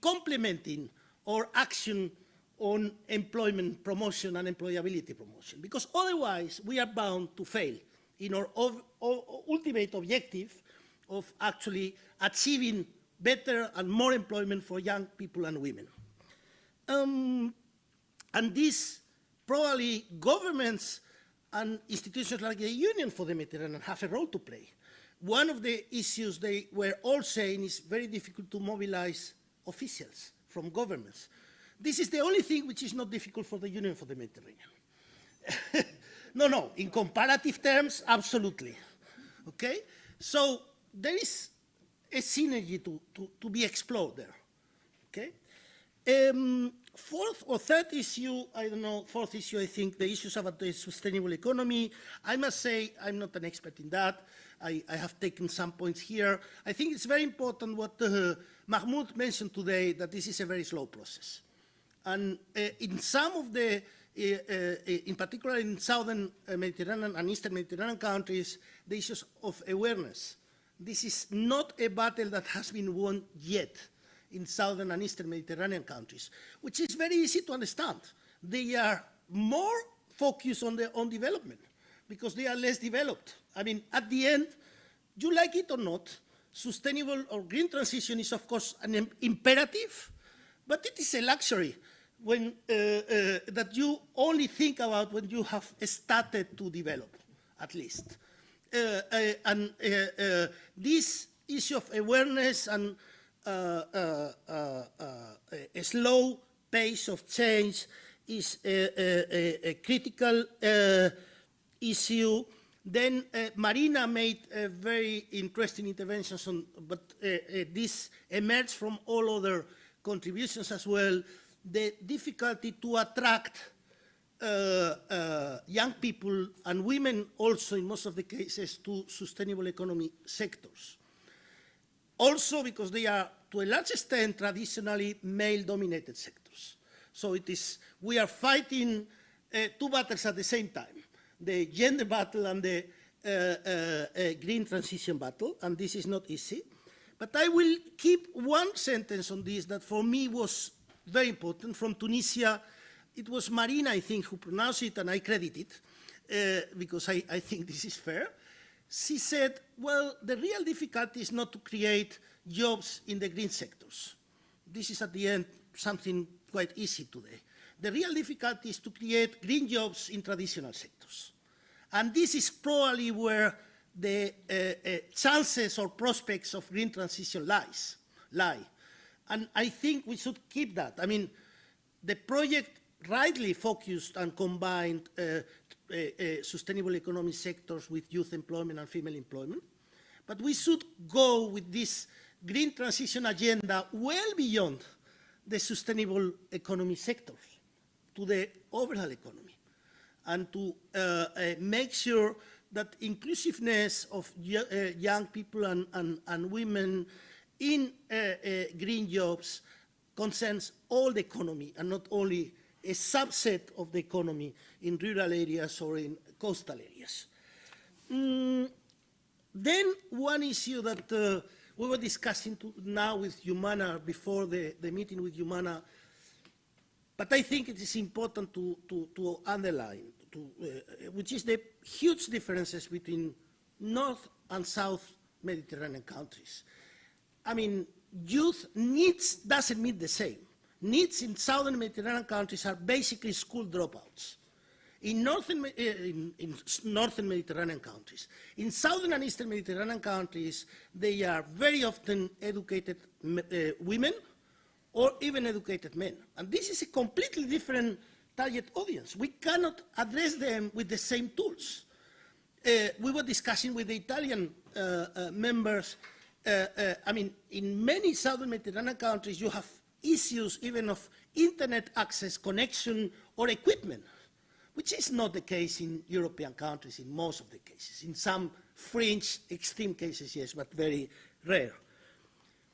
complementing our action on employment promotion and employability promotion, because otherwise we are bound to fail in our ultimate objective of actually achieving better and more employment for young people and women. And this, probably governments and institutions like the Union for the Mediterranean have a role to play. One of the issues they were all saying is very difficult to mobilize officials from governments. This is the only thing which is not difficult for the Union for the Mediterranean. No, in comparative terms, absolutely. Okay? So there is a synergy to be explored there. Okay? Fourth or third issue, I don't know, fourth issue, I think, the issues about the sustainable economy. I must say I'm not an expert in that. I have taken some points here. I think it's very important what Mahmoud mentioned today, that this is a very slow process. And in some of the, in particular in southern Mediterranean and eastern Mediterranean countries, the issues of awareness. This is not a battle that has been won yet in southern and eastern Mediterranean countries, which is very easy to understand. They are more focused on development because they are less developed. I mean, at the end, you like it or not, sustainable or green transition is, of course, an imperative, but it is a luxury when, that you only think about when you have started to develop, at least. This issue of awareness and a slow pace of change is a critical issue. Then Marina made a very interesting interventions on, but this emerged from all other contributions as well, the difficulty to attract young people and women also in most of the cases to sustainable economy sectors. Also because they are, to a large extent, traditionally male-dominated sectors. So it is, we are fighting two battles at the same time, the gender battle and the green transition battle, and this is not easy. But I will keep one sentence on this that for me was very important. From Tunisia, it was Marina, I think, who pronounced it, and I credit it, because I think this is fair. She said, well, the real difficulty is not to create jobs in the green sectors. This is, at the end, something quite easy today. The real difficulty is to create green jobs in traditional sectors. And this is probably where the chances or prospects of green transition lie. And I think we should keep that. I mean, the project rightly focused and combined sustainable economy sectors with youth employment and female employment. But we should go with this green transition agenda well beyond the sustainable economy sectors to the overall economy, and to make sure that inclusiveness of young people and women in green jobs concerns all the economy and not only a subset of the economy in rural areas or in coastal areas. Then one issue that we were discussing now with Humana before the meeting with Humana, but I think it is important to underline, which is the huge differences between North and South Mediterranean countries. I mean, youth needs doesn't mean the same. Needs in Southern Mediterranean countries are basically school dropouts. In Northern Mediterranean countries. In Southern and Eastern Mediterranean countries, they are very often educated women or even educated men. And this is a completely different target audience. We cannot address them with the same tools. We were discussing with the Italian members, I mean, in many Southern Mediterranean countries, you have issues even of internet access, connection, or equipment, which is not the case in European countries in most of the cases. In some fringe, extreme cases, yes, but very rare.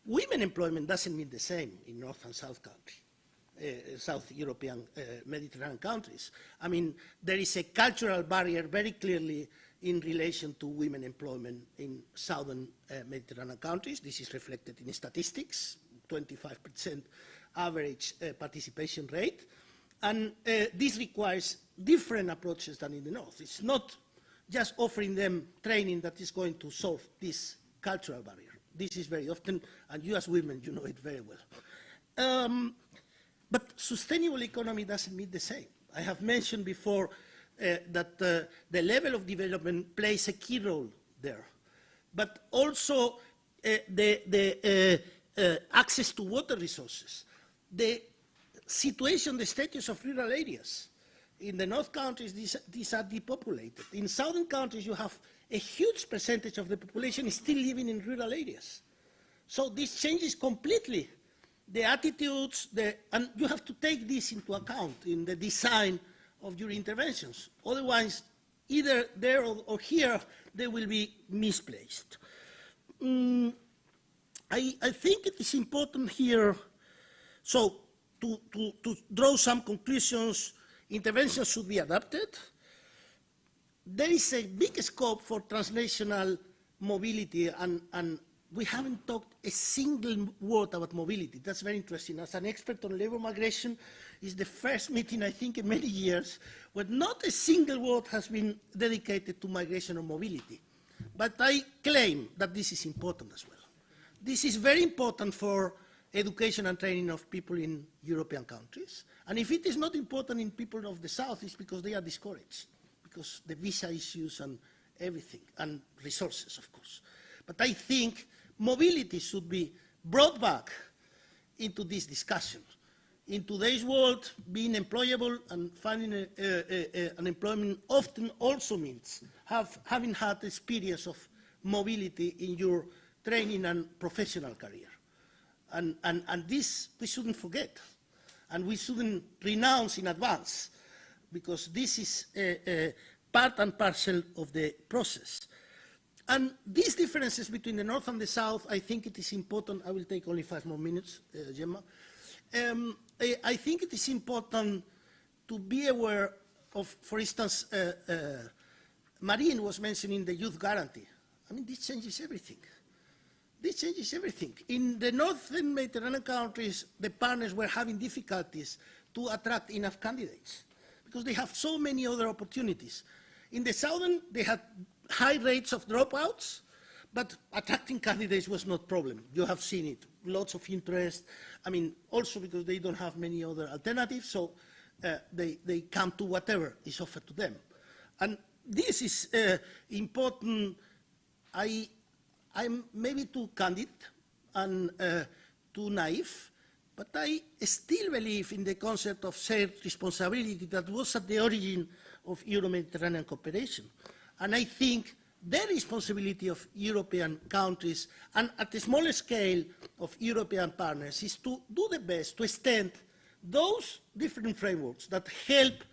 Women employment doesn't mean the same in North and South countries, South European Mediterranean countries. I mean, there is a cultural barrier very clearly in relation to women employment in Southern Mediterranean countries. This is reflected in statistics, 25% average participation rate. And this requires different approaches than in the North. It's not just offering them training that is going to solve this cultural barrier. This is very often, and you as women, you know it very well. But sustainable economy doesn't mean the same. I have mentioned before that the level of development plays a key role there. But also the access to water resources, the situation, the status of rural areas. In the north countries, these are depopulated. In southern countries, you have a huge percentage of the population is still living in rural areas. So this changes completely the attitudes, and you have to take this into account in the design of your interventions. Otherwise, either there or here, they will be misplaced. I think it is important here, so to draw some conclusions, interventions should be adapted. There is a big scope for transnational mobility, and we haven't talked a single word about mobility. That's very interesting. As an expert on labor migration, it's the first meeting, I think, in many years where not a single word has been dedicated to migration or mobility. But I claim that this is important as well. This is very important for education and training of people in European countries. And if it is not important in people of the South, it's because they are discouraged, because the visa issues and everything, and resources, of course. But I think mobility should be brought back into this discussion. In today's world, being employable and finding an employment often also means having had experience of mobility in your training and professional career. And this we shouldn't forget. And we shouldn't renounce in advance, because this is part and parcel of the process. And these differences between the North and the South, I think it is important. I will take only 5 more minutes, Gemma. I think it is important to be aware of, for instance, Marine was mentioning the youth guarantee. I mean, this changes everything. This changes everything. In the northern Mediterranean countries, the partners were having difficulties to attract enough candidates because they have so many other opportunities. In the southern, they had high rates of dropouts, but attracting candidates was not a problem. You have seen it, lots of interest. I mean, also because they don't have many other alternatives, so they come to whatever is offered to them. And this is important. I'm maybe too candid and too naive, but I still believe in the concept of shared responsibility that was at the origin of Euro-Mediterranean cooperation. And I think the responsibility of European countries and at a smaller scale of European partners is to do the best to extend those different frameworks that help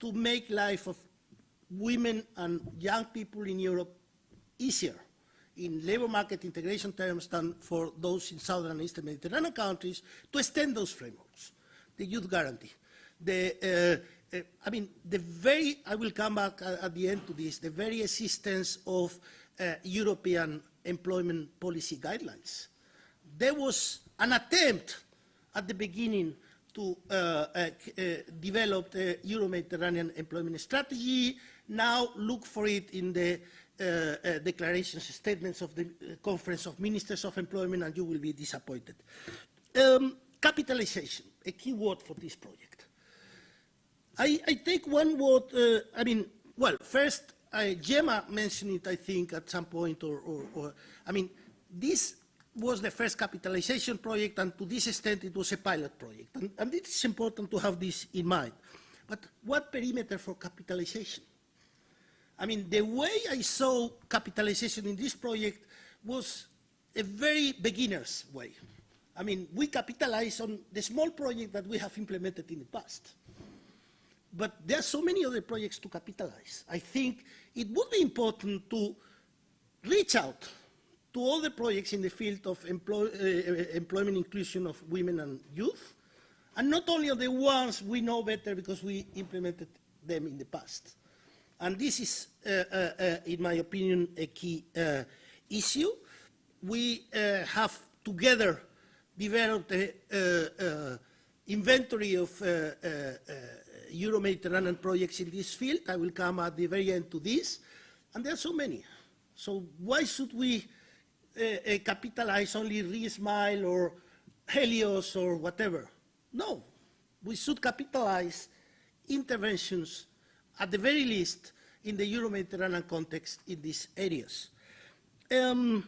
to make life of women and young people in Europe easier in labor market integration terms than for those in southern and eastern Mediterranean countries, to extend those frameworks. The youth guarantee. I will come back at the end to this, the very existence of European employment policy guidelines. There was an attempt at the beginning to develop the Euro-Mediterranean employment strategy. Now look for it in the declarations, statements of the Conference of Ministers of Employment, and you will be disappointed. Capitalization, a key word for this project. I take one word, first, Gemma mentioned it, I think, at some point, this was the first capitalization project, and to this extent, it was a pilot project. And it is important to have this in mind. But what perimeter for capitalization? I mean, the way I saw capitalization in this project was a very beginner's way. I mean, we capitalize on the small project that we have implemented in the past. But there are so many other projects to capitalize. I think it would be important to reach out to all the projects in the field of employment inclusion of women and youth, and not only on the ones we know better because we implemented them in the past. And this is, in my opinion, a key issue. We have together developed an inventory of Euro-Mediterranean projects in this field. I will come at the very end to this. And there are so many. So why should we capitalize only ReSmile or Helios or whatever? No, we should capitalize interventions at the very least, in the Euro-Mediterranean context in these areas. And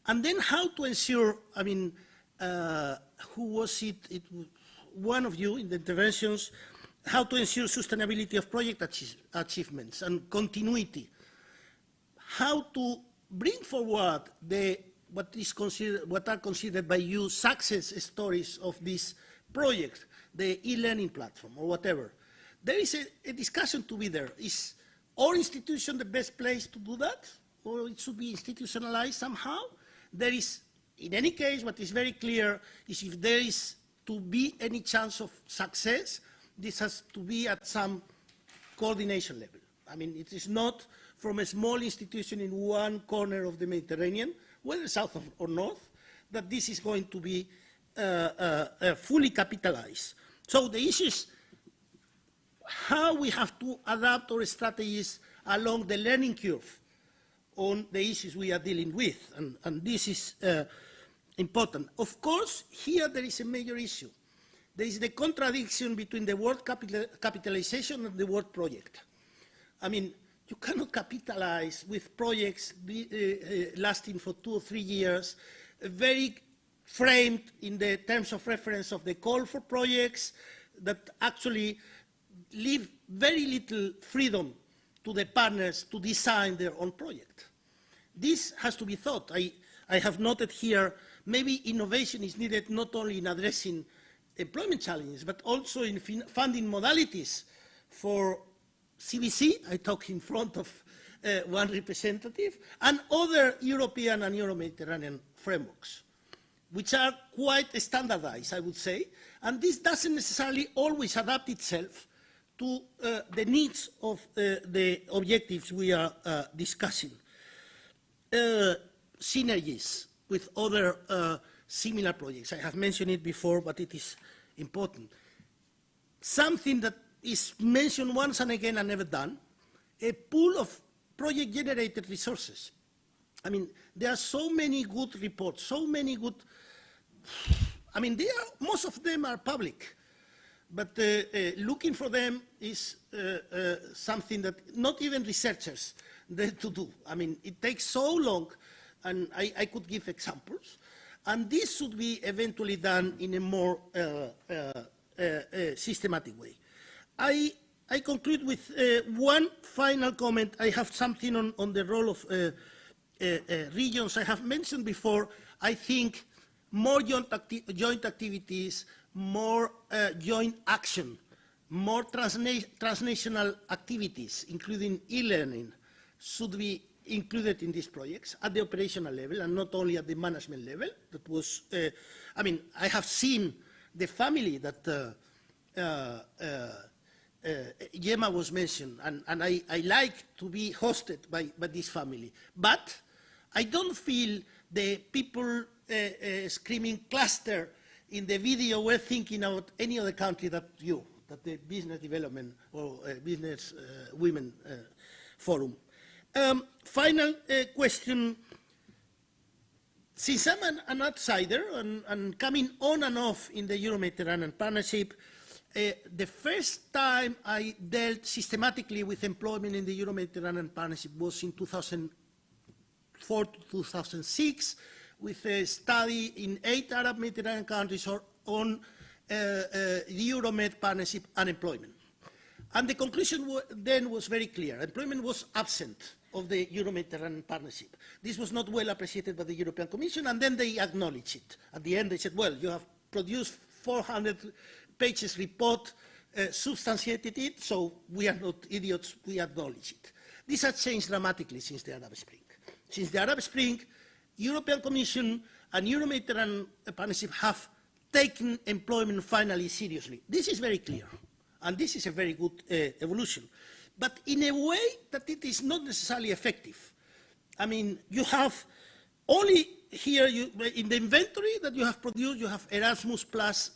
then how to ensure, I mean, who was it? It was one of you in the interventions, how to ensure sustainability of project achievements and continuity. How to bring forward what are considered by you success stories of this project, the e-learning platform or whatever. There is a discussion to be there. Is our institution the best place to do that? Or it should be institutionalized somehow? There is, in any case, what is very clear is if there is to be any chance of success, this has to be at some coordination level. I mean, it is not from a small institution in one corner of the Mediterranean, whether south or north, that this is going to be fully capitalized. So the issue is how we have to adapt our strategies along the learning curve on the issues we are dealing with, and this is important. Of course, here there is a major issue. There is the contradiction between the word capitalization and the word project. I mean, you cannot capitalize with projects lasting for 2 or 3 years, very framed in the terms of reference of the call for projects that actually leave very little freedom to the partners to design their own project. This has to be thought. I have noted here, maybe innovation is needed not only in addressing employment challenges, but also in funding modalities for CBC, I talk in front of one representative, and other European and Euro-Mediterranean frameworks, which are quite standardized, I would say, and this doesn't necessarily always adapt itself to the needs of the objectives we are discussing. Synergies with other similar projects. I have mentioned it before, but it is important. Something that is mentioned once and again and never done, a pool of project-generated resources. I mean, there are so many good reports, so many good, I mean, most of them are public, but looking for them is something that not even researchers dare to do. I mean, it takes so long, and I could give examples, and this should be eventually done in a more systematic way. I conclude with one final comment. I have something on the role of regions. I have mentioned before, I think more joint activities, more joint action, more transnational activities, including e-learning, should be included in these projects at the operational level and not only at the management level. That was, I mean, I have seen the family that Gemma was mentioned, and I like to be hosted by this family. But I don't feel the people screaming cluster in the video were thinking about any other country that the business development or business women forum. Final question. Since I'm an outsider and coming on and off in the Euro-Mediterranean Partnership, the first time I dealt systematically with employment in the Euro-Mediterranean Partnership was in 2004 to 2006, with a study in 8 Arab Mediterranean countries on the Euro-Med Partnership unemployment. And the conclusion then was very clear. Employment was absent of the Euro-Mediterranean Partnership. This was not well appreciated by the European Commission, and then they acknowledged it. At the end, they said, well, you have produced 400 pages report, substantiated it, so we are not idiots, we acknowledge it. This has changed dramatically since the Arab Spring. Since the Arab Spring, European Commission and Euro-Mediterranean Partnership have taken employment finally seriously. This is very clear, and this is a very good evolution, but in a way that it is not necessarily effective. I mean, you have only here, in the inventory that you have produced, you have Erasmus Plus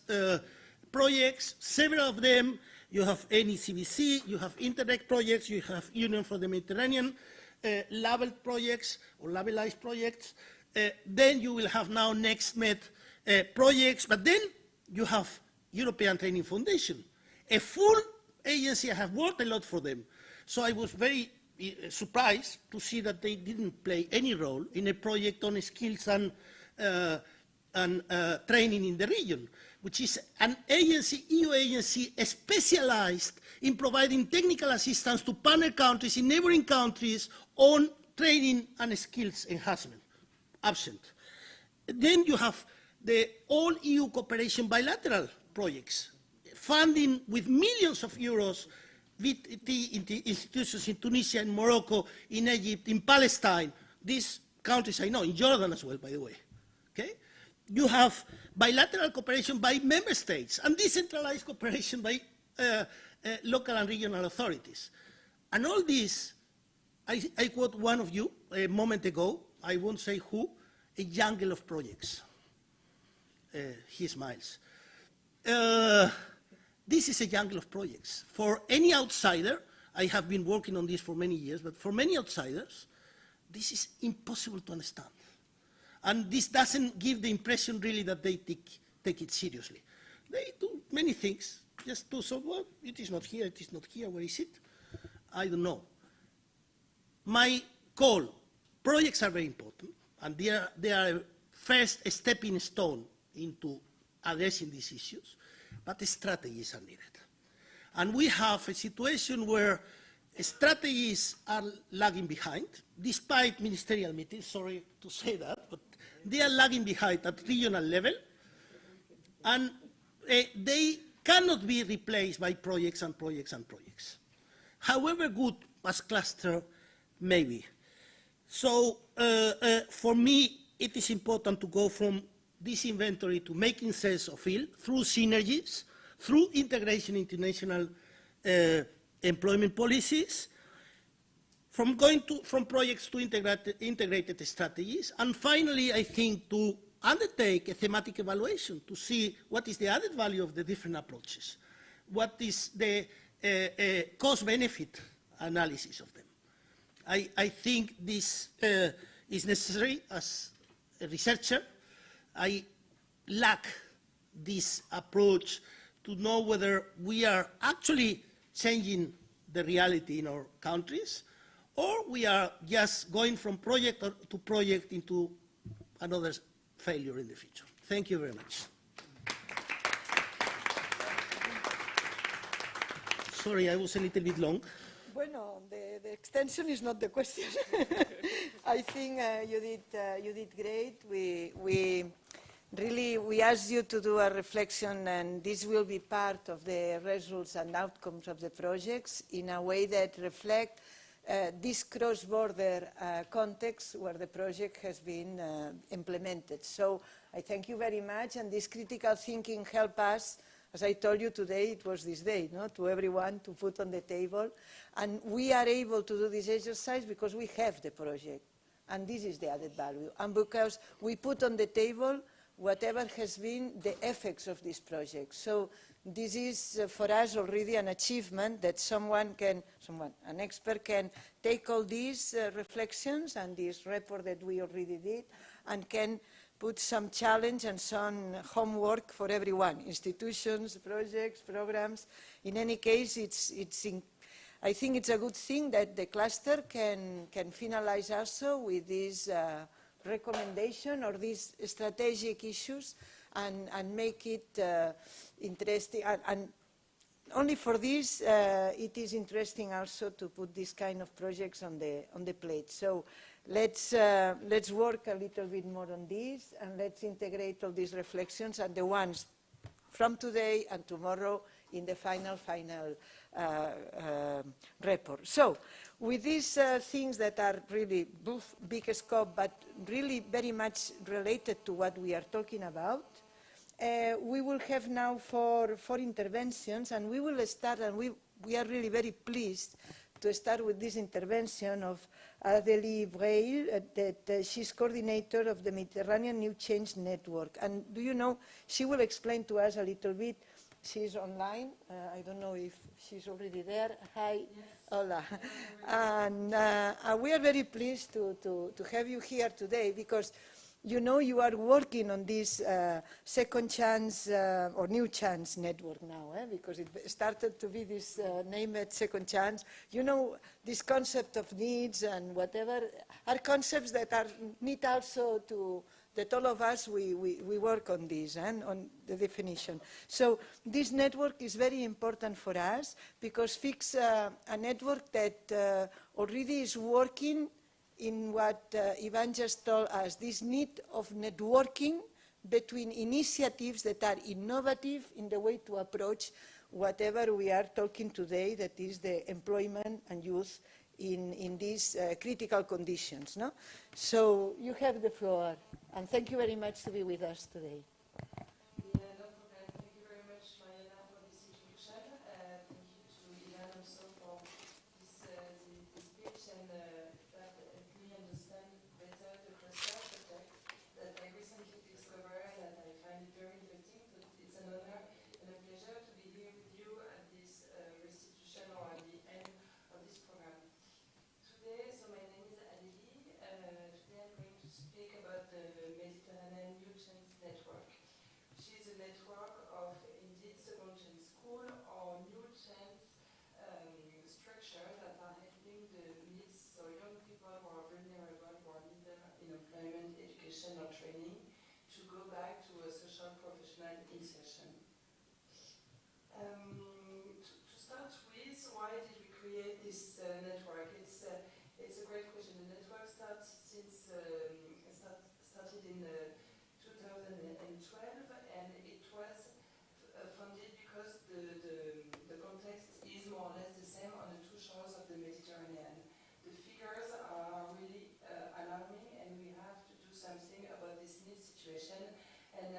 projects, several of them. You have NECBC, you have Interreg projects, you have Union for the Mediterranean, labeled projects or labelized projects. Then you will have now NextMed projects, but then you have European Training Foundation, a full agency. I have worked a lot for them. So I was very surprised to see that they didn't play any role in a project on skills and training in the region, which is an agency, EU agency, specialized in providing technical assistance to partner countries in neighboring countries on training and skills enhancement. Absent. Then you have the all EU cooperation bilateral projects, funding with millions of euros VT institutions in Tunisia, in Morocco, in Egypt, in Palestine. These countries I know, in Jordan as well, by the way. Okay? You have bilateral cooperation by member states and decentralized cooperation by local and regional authorities. And all this, I quote one of you a moment ago, I won't say who, a jungle of projects. He smiles. This is a jungle of projects. For any outsider, I have been working on this for many years, but for many outsiders, this is impossible to understand. And this doesn't give the impression really that they take it seriously. They do many things, just to say, well, it is not here, where is it? I don't know. My call, projects are very important, and they are a first stepping stone into addressing these issues, but strategies are needed. And we have a situation where strategies are lagging behind, despite ministerial meetings, sorry to say that, but they are lagging behind at regional level, and they cannot be replaced by projects and projects and projects, however good as cluster may be. So for me, it is important to go from this inventory to making sense of it through synergies, through integration into national employment policies, from projects to integrated strategies, and finally, I think, to undertake a thematic evaluation to see what is the added value of the different approaches, what is the cost-benefit analysis of them. I think this is necessary as a researcher. I lack this approach to know whether we are actually changing the reality in our countries, or we are just going from project to project into another failure in the future. Thank you very much. Sorry, I was a little bit long. Bueno, the extension is not the question. I think you did great. We asked you to do a reflection, and this will be part of the results and outcomes of the projects in a way that reflect this cross-border context where the project has been implemented. So I thank you very much, and this critical thinking helped us. As I told you today, it was this day, no? To everyone to put on the table. And we are able to do this exercise because we have the project. And this is the added value. And because we put on the table whatever has been the effects of this project. So this is for us already an achievement that an expert can take all these reflections and this report that we already did and can put some challenge and some homework for everyone, institutions, projects, programs. In any case, I think it's a good thing that the cluster can finalize also with this recommendation or these strategic issues and make it interesting. And only for this, it is interesting also to put this kind of projects on the plate. So let's work a little bit more on this, and let's integrate all these reflections and the ones from today and tomorrow in the final report. So with these things that are really both big scope but really very much related to what we are talking about, we will have now four interventions, and we will start, and we are really very pleased to start with this intervention of Adélie Breil, that she's coordinator of the Mediterranean New Change Network. And do you know, she will explain to us a little bit. She's online. I don't know if she's already there. Hi. Yes. Hola. And we are very pleased to have you here today, because you know you are working on this second chance or new chance network now, because it started to be this named second chance. You know, this concept of needs and whatever are concepts that are need also to, that all of us, we work on this and on the definition. So this network is very important for us because fix a network that already is working in what Ivan just told us, this need of networking between initiatives that are innovative in the way to approach whatever we are talking today, that is the employment and youth in these critical conditions. No? So you have the floor, and thank you very much to be with us today. Or training to go back to a social professional insertion. To start with, why did we create this network? It's a great question. The network started in 2012, and it was funded because the context is more or less the same on the two shores of the Mediterranean. The figures are really alarming, and we have to do something about this need situation and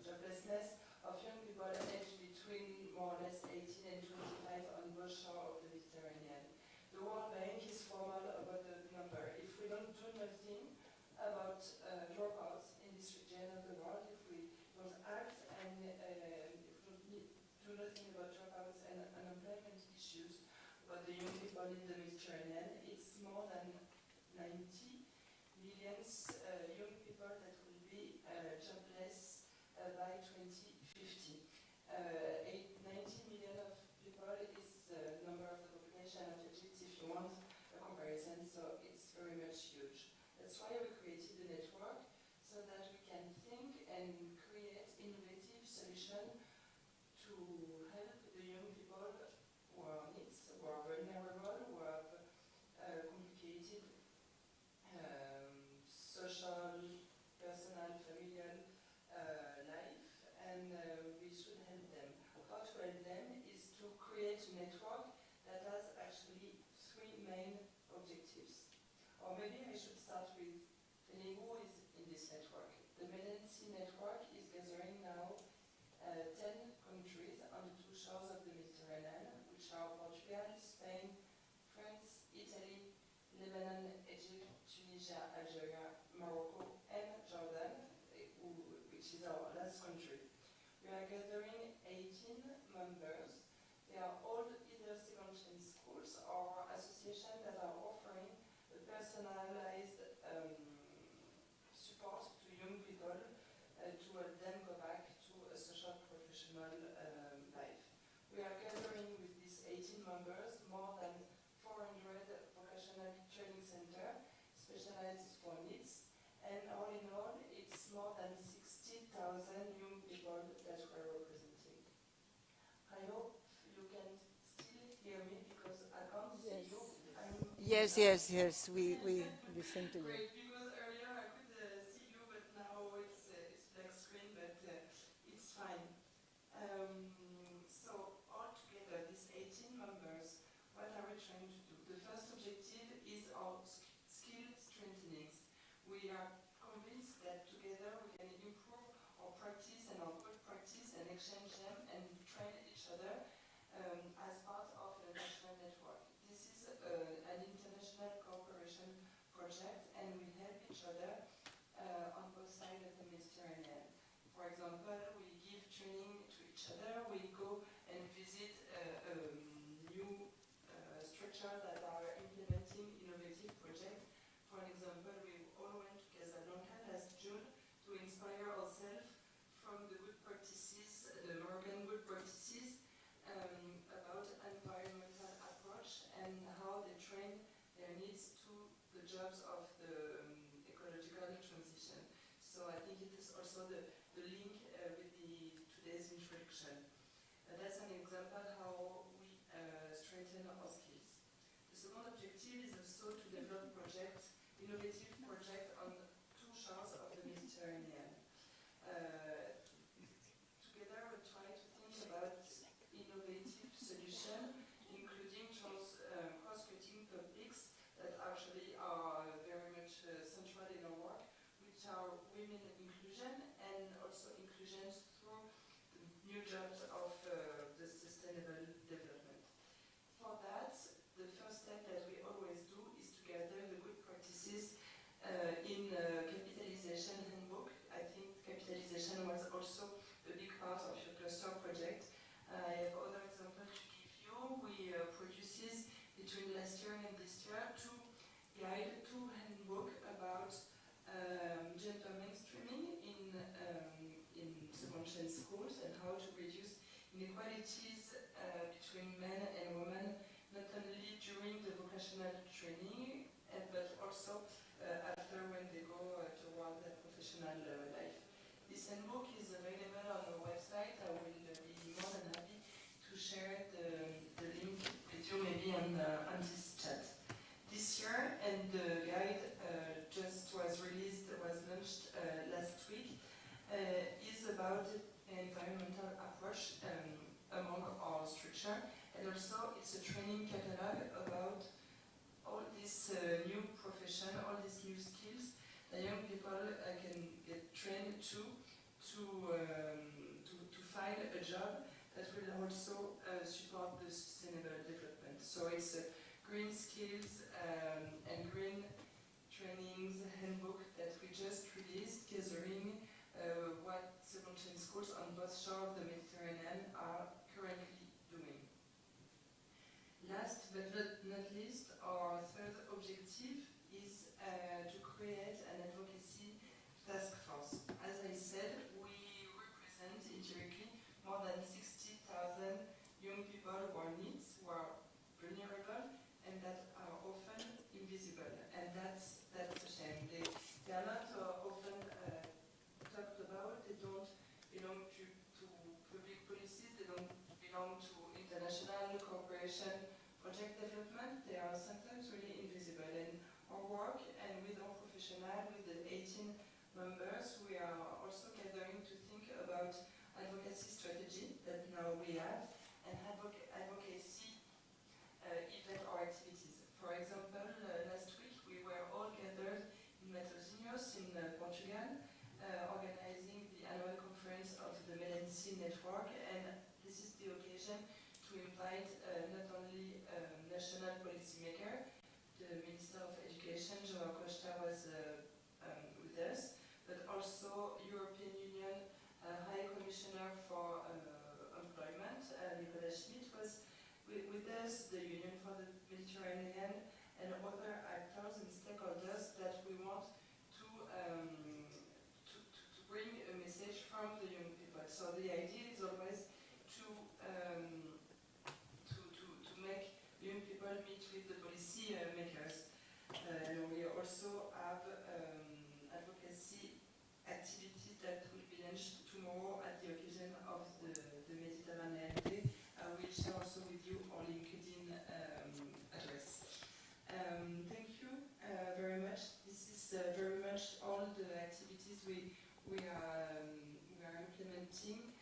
joblessness of young people aged between more or less 18 and 25 on both shores of the Mediterranean. The World Bank is formal about the number. If we don't do nothing about dropouts in this region of the world, if we don't act and if we do nothing about dropouts and unemployment issues about the young people in the Mediterranean, it's more than 90 million young people that will be jobless by 2050. 90 million of people is the number of the population of Egypt, if you want a comparison, so it's very much huge. That's why we created the network, so that we can think and create innovative solutions to help the young people who are needs, who are vulnerable, who have complicated social, personal, familial life, and we should help them. How to help them is to create a network that has actually three main objectives. Or maybe I should start with telling who is in this network. The Medellin network is gathering now 10 countries on the two shores of the Mediterranean, which are Portugal, Spain, France, Italy, Lebanon, Egypt, Tunisia, Algeria, Morocco, and Jordan, which is our last country. We are gathering 18 members. They are all either second-hand schools or associations that are offering a personalized support to young people to help them go back to a social professional life. We are gathering with these 18 members more than 400 vocational training centers specialized for needs, and all in all, it's more than 60,000 young people that we're representing. I hope you can still hear me because I can't see you. Yes, we listen to you. Great, because earlier I could see you, but now it's black screen, but it's fine. So all together, these 18 members, what are we trying to do? The first objective is our skill strengthening. We are convinced that together we can improve our practice and our good practice and exchange them and train each other as part of a national network. This is an international cooperation project, and we help each other on both sides of the Mediterranean. For example, we give training to each other. We go and visit new structures that are implementing innovative projects. For example, the Moroccan good practices about environmental approach and how they train their needs to the jobs of the ecological transition. So I think it is also the link with today's introduction. That's an example how we strengthen our skills. The second objective is also to develop innovative projects on two shores of the Mediterranean. Together we try to think about innovative solutions, including cross-cutting topics that actually are very much central in our work, which are women inclusion and also inclusion through the new jobs of the sustainable development. For that, the first step that we always do is to gather the good practices in capitalization handbook. I think capitalization was also a big part of your cluster project. I have other examples to give you. We produces between last year and this year two handbook about gender mainstreaming in secondary schools and how to reduce inequalities between men and women, not only during the vocational training, but also after when they go toward their professional life. This handbook is available on our website. I will be more than happy to share the link with you maybe on this chat. This year, and the guide just was launched last week, is about environmental approach among our structure, and also it's a training catalog about all this new profession, all these new skills that young people can get trained to find a job that will also support the sustainable development. So it's a green skills and green trainings handbook that we just released, gathering what secondary schools on both shores of the Mediterranean are currently doing. Last but not least, our third objective is to create an advocacy task force. As I said, we represent in Turkey more than 60,000 young people who are needs, who are vulnerable, and that are often invisible. And that's a shame. They are not often talked about. They don't belong to public policies. They don't belong to international cooperation, project development. They are sometimes really invisible. And our work, and with our professional, with the 18 members, we are also gathering to think about advocacy strategy that now we have, and advocacy event or activities. For example, last week we were all gathered in Matosinhos in Portugal, organizing the annual conference of the Melency Network, and this is the occasion to invite not only national policymaker, the Minister of Education, João Costa, was with us, but also European Union High Commissioner for Employment, Nicolas Schmidt, was with us, the Union for the Mediterranean, and other actors and stakeholders that we want to bring a message from the young people. So the idea is always to make young people meet with the policy makers. And we also have advocacy activities that will be launched tomorrow at the occasion of the Mediterranean Day. I will share also with you our LinkedIn address. Thank you very much. This is very much all the activities we are implementing,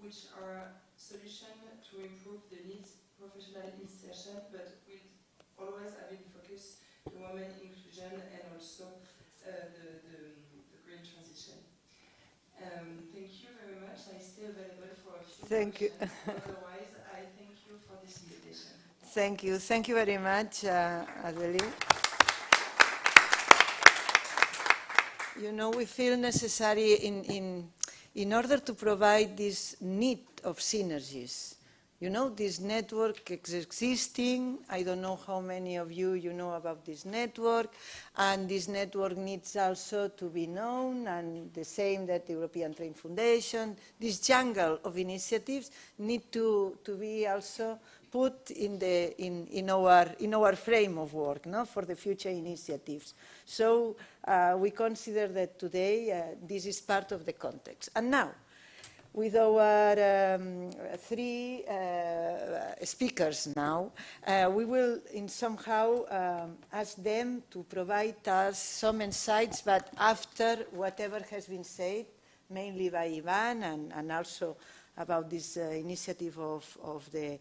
which are solutions to improve the needs professional insertion, but with always having focus the women inclusion and also the green transition. Thank you very much. I stay available for a few questions. Otherwise, I thank you for this invitation. Thank you. Thank you very much, Adeli. You know, we feel necessary in order to provide this need of synergies You know, this network is existing. I don't know how many of you know about this network, and this network needs also to be known, and the same that the European Trade Foundation. This jungle of initiatives need to be also put in our frame of work, no, for the future initiatives. So we consider that today this is part of the context. And now, with our three speakers now, we will somehow ask them to provide us some insights, but after whatever has been said, mainly by Ivan and also about this initiative of the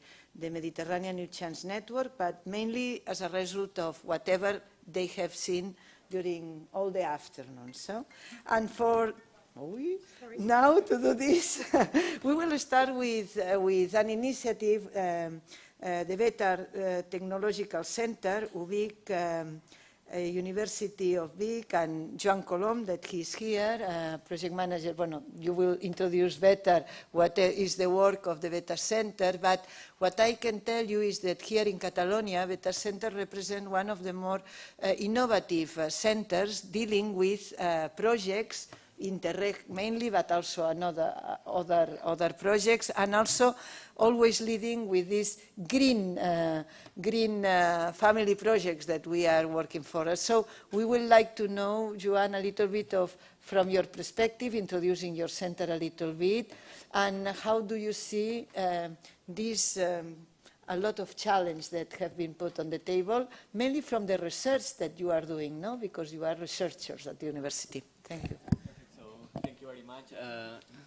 Mediterranean New Chance Network, but mainly as a result of whatever they have seen during all the afternoon. So, and for now, to do this, we will start with an initiative, the Better Technological Center, UBIC, University of Vic, and Joan Colom, that he's here, project manager. Bueno, you will introduce better what is the work of the Better Center, but what I can tell you is that here in Catalonia, Better Center represents one of the more innovative centers dealing with projects Interreg mainly, but also other projects, and also always leading with these green family projects that we are working for. So we would like to know, Joan, a little bit from your perspective, introducing your center a little bit, and how do you see this a lot of challenges that have been put on the table, mainly from the research that you are doing, no? Because you are researchers at the university. Thank you. Thank you very much.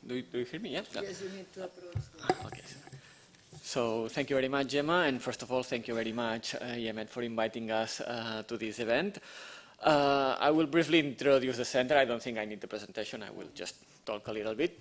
Do you hear me? Yes? Yes, you need to approach. Okay. So thank you very much, Gemma, and first of all, thank you very much, IEMed, for inviting us to this event. I will briefly introduce the center. I don't think I need the presentation. I will just talk a little bit.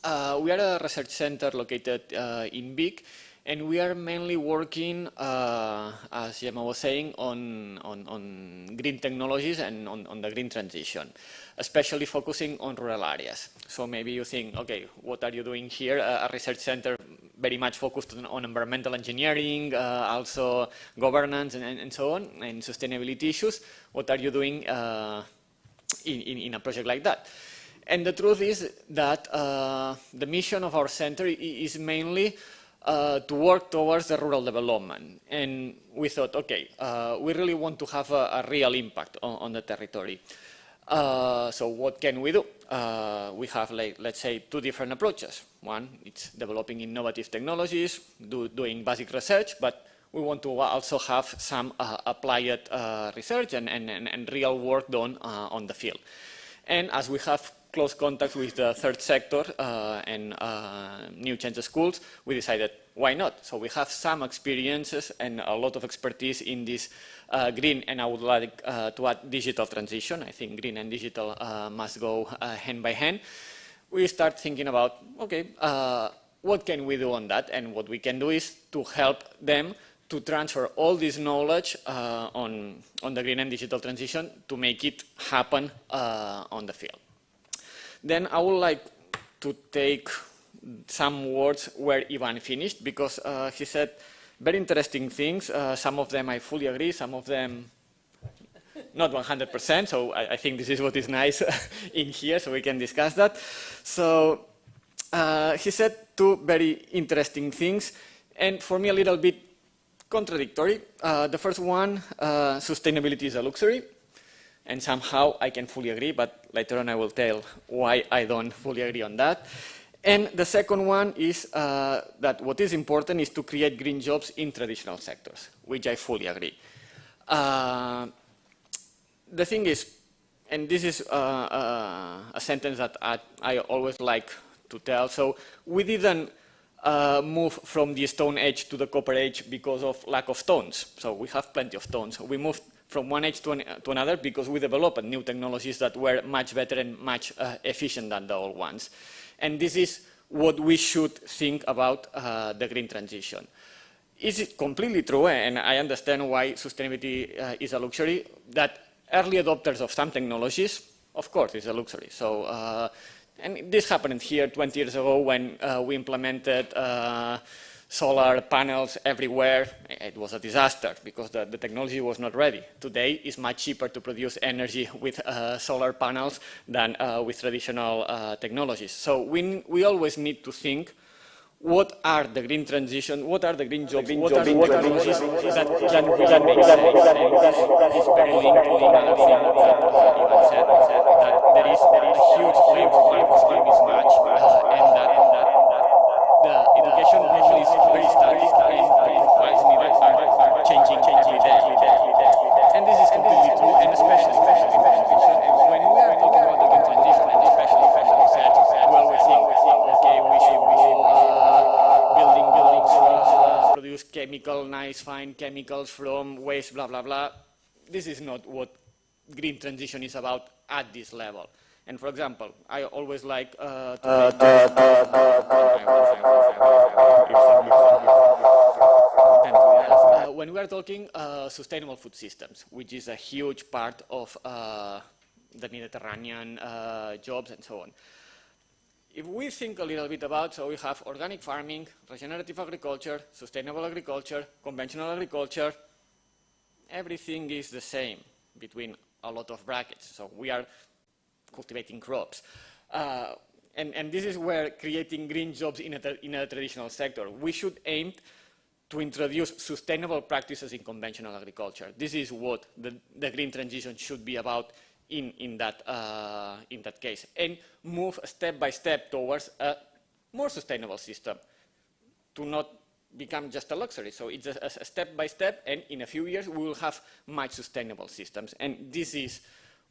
We are a research center located in Vic, and we are mainly working, as Gemma was saying, on green technologies and on the green transition, especially focusing on rural areas. So maybe you think, okay, what are you doing here? A research center very much focused on environmental engineering, also governance and so on, and sustainability issues. What are you doing in a project like that? And the truth is that the mission of our center is mainly to work towards the rural development. And we thought, okay, we really want to have a real impact on the territory. So what can we do? We have, like, let's say, two different approaches. One, it's developing innovative technologies, doing basic research, but we want to also have some applied research and real work done on the field. And as we have close contact with the third sector and new change schools, we decided, why not? So we have some experiences and a lot of expertise in this green, and I would like to add digital transition. I think green and digital must go hand by hand. We start thinking about, okay, what can we do on that? And what we can do is to help them to transfer all this knowledge on the green and digital transition to make it happen on the field. Then I would like to take some words where Ivan finished, because he said very interesting things. Some of them I fully agree, some of them not 100%, so I think this is what is nice in here, so we can discuss that. So he said two very interesting things, and for me a little bit contradictory. The first one, sustainability is a luxury. And somehow I can fully agree, but later on I will tell why I don't fully agree on that. And the second one is that what is important is to create green jobs in traditional sectors, which I fully agree. The thing is, and this is a sentence that I always like to tell, so we didn't move from the Stone Age to the Copper Age because of lack of stones. So we have plenty of stones. We moved from one age to another because we developed new technologies that were much better and much efficient than the old ones. And this is what we should think about the green transition. Is it completely true, and I understand why sustainability is a luxury, that early adopters of some technologies, of course, is a luxury. So, and this happened here 20 years ago when we implemented solar panels everywhere, it was a disaster because the technology was not ready. Today, it's much cheaper to produce energy with solar panels than with traditional technologies. So we always need to think what are the green transition, what are the green jobs, what are the technologies that can really make sense. And this is very linked to another thing that Ivan said, that there is a huge labor market skill mismatch, and that the education model is very static and the profiles needed are changing every day. And this is completely true, and especially in education. And when we are talking about the green transition, and especially as you said, we always think, okay, we should go building buildings, produce chemical, nice, fine chemicals from waste, blah, blah, blah. This is not what green transition is about at this level. And for example, I always like when we are talking sustainable food systems, which is a huge part of the Mediterranean jobs and so on. If we think a little bit about, so we have organic farming, regenerative agriculture, sustainable agriculture, conventional agriculture, everything is the same between a lot of brackets. So we are cultivating crops. And this is where creating green jobs in a traditional sector. We should aim to introduce sustainable practices in conventional agriculture. This is what the green transition should be about in that case, and move step by step towards a more sustainable system to not become just a luxury. So it's a step by step, and in a few years we will have much sustainable systems. And this is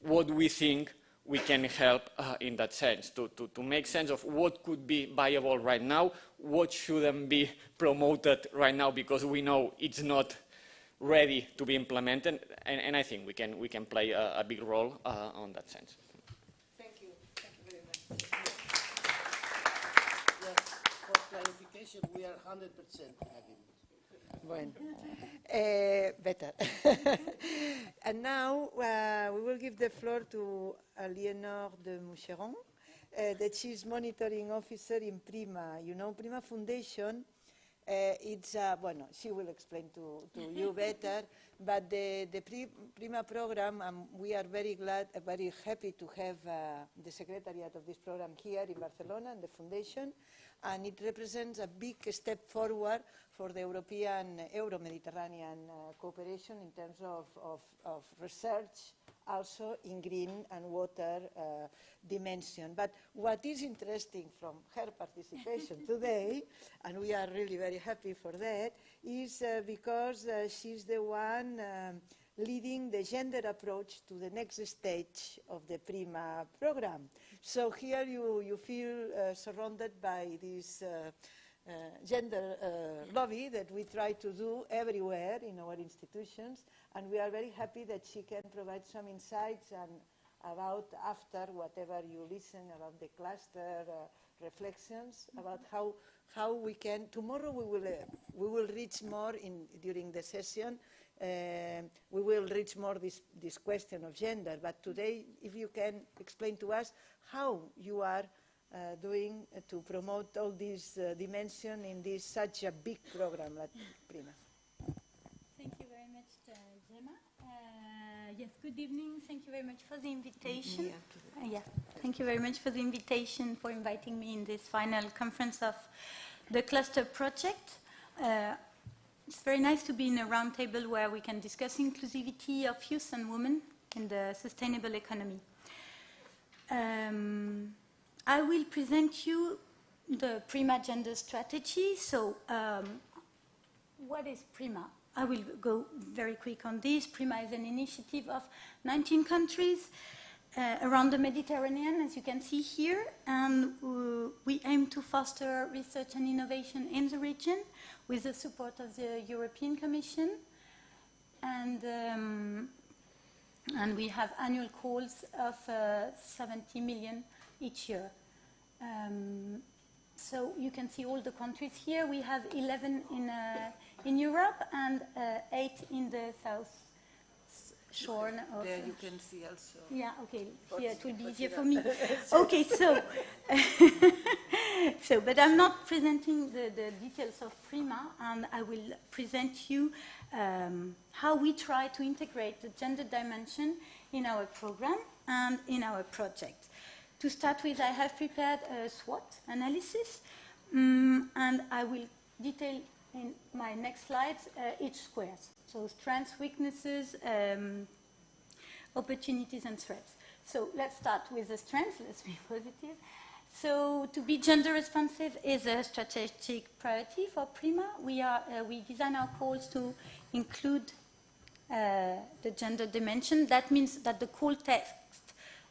what we think we can help in that sense, to make sense of what could be viable right now, what shouldn't be promoted right now because we know it's not ready to be implemented, and I think we can play a big role on that sense. Thank you very much. Yes, for clarification, we are 100% agreement. Bueno, better. And now we will give the floor to Aliénor de Moucheron, that she's monitoring officer in Prima. You know, Prima Foundation. It's bueno, she will explain to you better, but the Prima program, we are very glad, very happy to have the secretariat of this program here in Barcelona and the foundation, and it represents a big step forward for the European, Euro-Mediterranean cooperation in terms of research, also in green and water dimension. But what is interesting from her participation today, and we are really very happy for that, is because she's the one leading the gender approach to the next stage of the Prima program. So here you feel surrounded by this gender lobby that we try to do everywhere in our institutions, and we are very happy that she can provide some insights and about after whatever you listen about the cluster reflections about how we can. Tomorrow we will reach more during the session. We will reach more this question of gender. But today, if you can explain to us how you are doing to promote all these dimensions in this such a big program like Prima. Thank you very much, Gemma. Yes, good evening. Thank you very much for the invitation. Thank you very much for the invitation, for inviting me in this final conference of the cluster project. It's very nice to be in a roundtable where we can discuss inclusivity of youth and women in the sustainable economy. I will present you the Prima gender strategy. So what is Prima? I will go very quick on this. Prima is an initiative of 19 countries around the Mediterranean, as you can see here, and we aim to foster research and innovation in the region with the support of the European Commission, and we have annual calls of 70 million each year. So you can see all the countries here. We have 11 in Europe and 8 in the south shore. Of there you can see also. Yeah, okay. Here it will be easier for me. Okay, so So, but I'm not presenting the details of Prima, and I will present you how we try to integrate the gender dimension in our program and in our project. To start with, I have prepared a SWOT analysis, and I will detail in my next slides each squares. So strengths, weaknesses, opportunities and threats. So let's start with the strengths, let's be positive. So to be gender responsive is a strategic priority for Prima. We design our calls to include the gender dimension. That means that the call text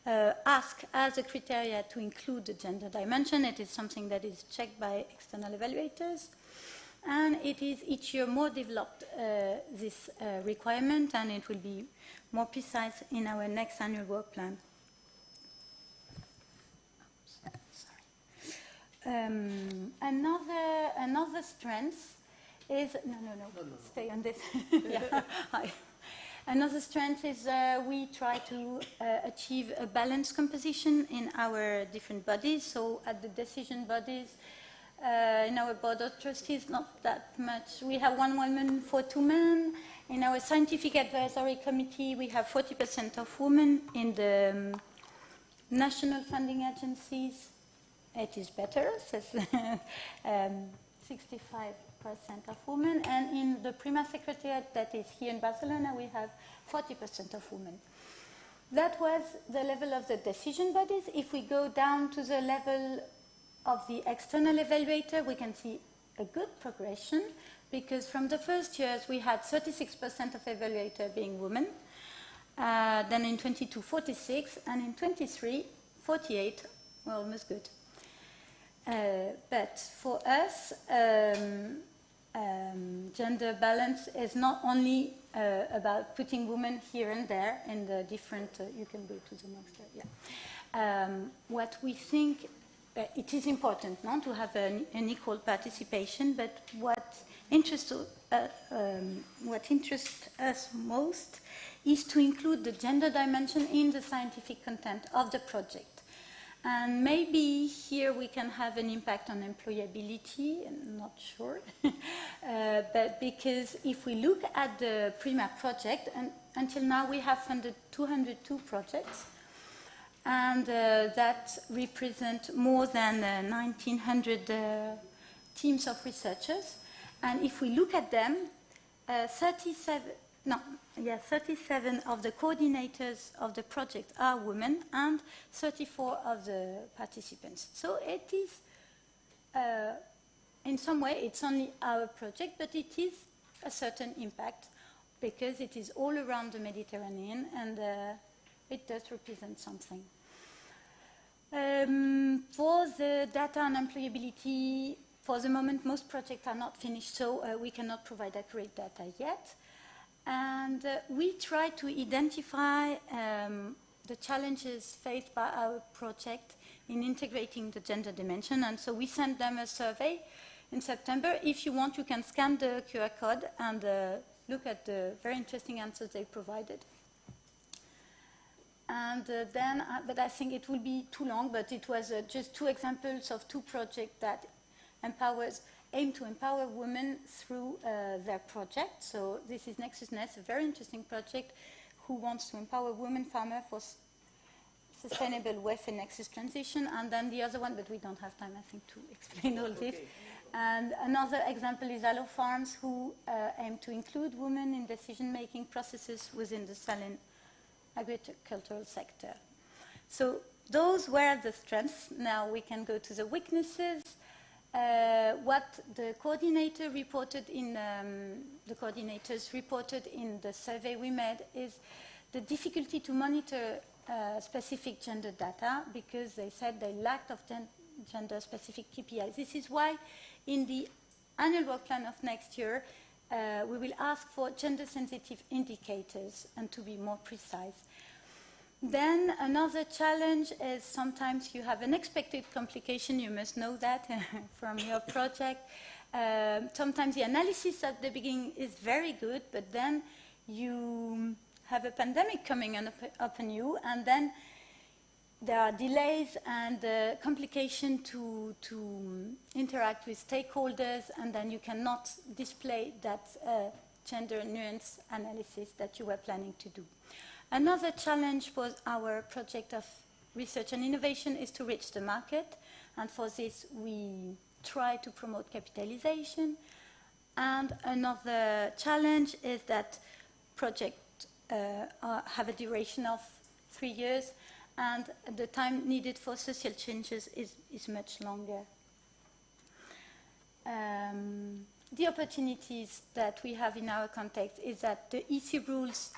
asks as a criteria to include the gender dimension. It is something that is checked by external evaluators. And it is each year more developed, this requirement, and it will be more precise in our next annual work plan. Another strength is, no, stay on this. Yeah. Hi. Another strength is we try to achieve a balanced composition in our different bodies. So at the decision bodies, in our board of trustees, not that much. We have 1 woman for 2 men. In our scientific advisory committee, we have 40% of women. In the national funding agencies, it is better, says 65% of women. And in the Prima Secretariat, that is here in Barcelona, we have 40% of women. That was the level of the decision bodies. If we go down to the level of the external evaluator, we can see a good progression, because from the first years we had 36% of evaluator being women, then in 22, 46, and in 23, 48, we're almost good. But for us, gender balance is not only about putting women here and there in the different, you can go to the next slide, yeah. What we think, it is important not to have an equal participation, but what interests us most is to include the gender dimension in the scientific content of the project. And maybe here we can have an impact on employability, I'm not sure. But because if we look at the Prima project, and until now we have funded 202 projects, and that represent more than 1,900 teams of researchers. And if we look at them, 37 of the coordinators of the project are women, and 34 of the participants. So it is, in some way, it's only our project, but it is a certain impact, because it is all around the Mediterranean, and it does represent something. For the data and employability, for the moment, most projects are not finished, so we cannot provide accurate data yet. And we try to identify the challenges faced by our project in integrating the gender dimension. And so we sent them a survey in September. If you want, you can scan the QR code and look at the very interesting answers they provided. And then, but I think it will be too long, but it was just 2 examples of 2 projects that aim to empower women through their project. So this is Nexus Nest, a very interesting project who wants to empower women farmers for sustainable welfare Nexus transition. And then the other one, but we don't have time, I think, to explain all this. And another example is Allo Farms, who aim to include women in decision-making processes within the silent agricultural sector. So those were the strengths. Now we can go to the weaknesses. What the coordinators reported in the survey we made is the difficulty to monitor specific gender data, because they said they lacked of gender-specific KPIs. This is why in the annual work plan of next year, we will ask for gender-sensitive indicators and to be more precise. Then another challenge is sometimes you have unexpected complication. You must know that from your project. Sometimes the analysis at the beginning is very good, but then you have a pandemic coming upon you, and then there are delays and complication to interact with stakeholders, and then you cannot display that gender nuance analysis that you were planning to do. Another challenge was our project of research and innovation is to reach the market, and for this we try to promote capitalization. And another challenge is that projects have a duration of 3 years, and the time needed for social changes is much longer. The opportunities that we have in our context is that the EC rules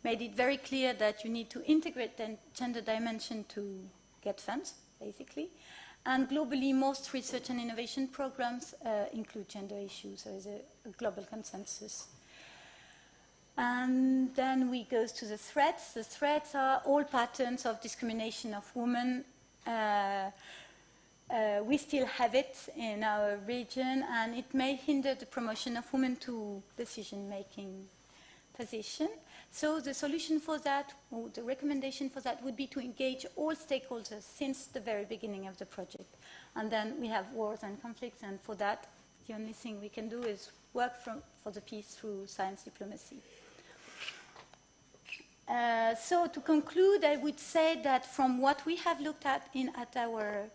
made it very clear that you need to integrate the gender dimension to get funds, basically. And globally, most research and innovation programs include gender issues. There is a global consensus. And then we go to the threats. The threats are all patterns of discrimination of women. We still have it in our region, and it may hinder the promotion of women to decision-making position. So the solution for that, or the recommendation for that, would be to engage all stakeholders since the very beginning of the project. And then we have wars and conflicts, and for that, the only thing we can do is work for the peace through science diplomacy. So to conclude, I would say that from what we have looked at at our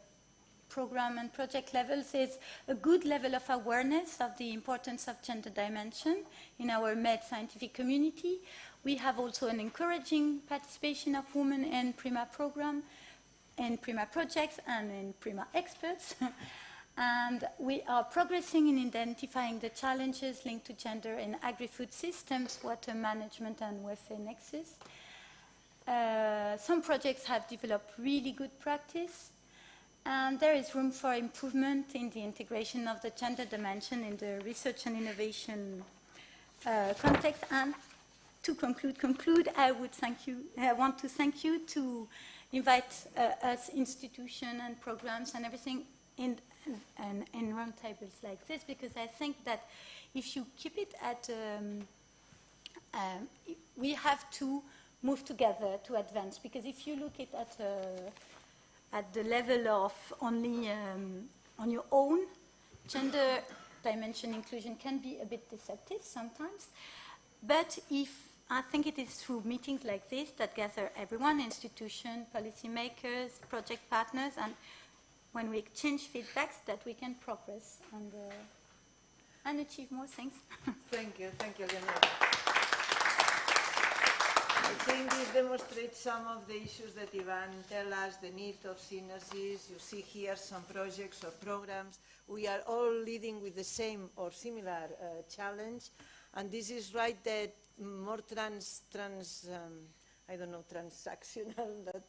program and project levels is a good level of awareness of the importance of gender dimension in our MED scientific community. We have also an encouraging participation of women in PRIMA program, in PRIMA projects, and in PRIMA experts. And we are progressing in identifying the challenges linked to gender in agri-food systems, water management, and welfare nexus. Some projects have developed really good practice, and there is room for improvement in the integration of the gender dimension in the research and innovation context. And to conclude, I want to thank you to invite us, institutions and programs and everything in roundtables like this, because I think that if you keep it at, we have to move together to advance, because if you look at the level of only on your own, gender dimension inclusion can be a bit deceptive sometimes. But I think it is through meetings like this that gather everyone, institutions, policymakers, project partners, and when we exchange feedbacks, that we can progress and achieve more things. Thank you, Leonor. I think this demonstrates some of the issues that Ivan tell us, the need of synergies. You see here some projects or programs. We are all leading with the same or similar challenge, and this is right that more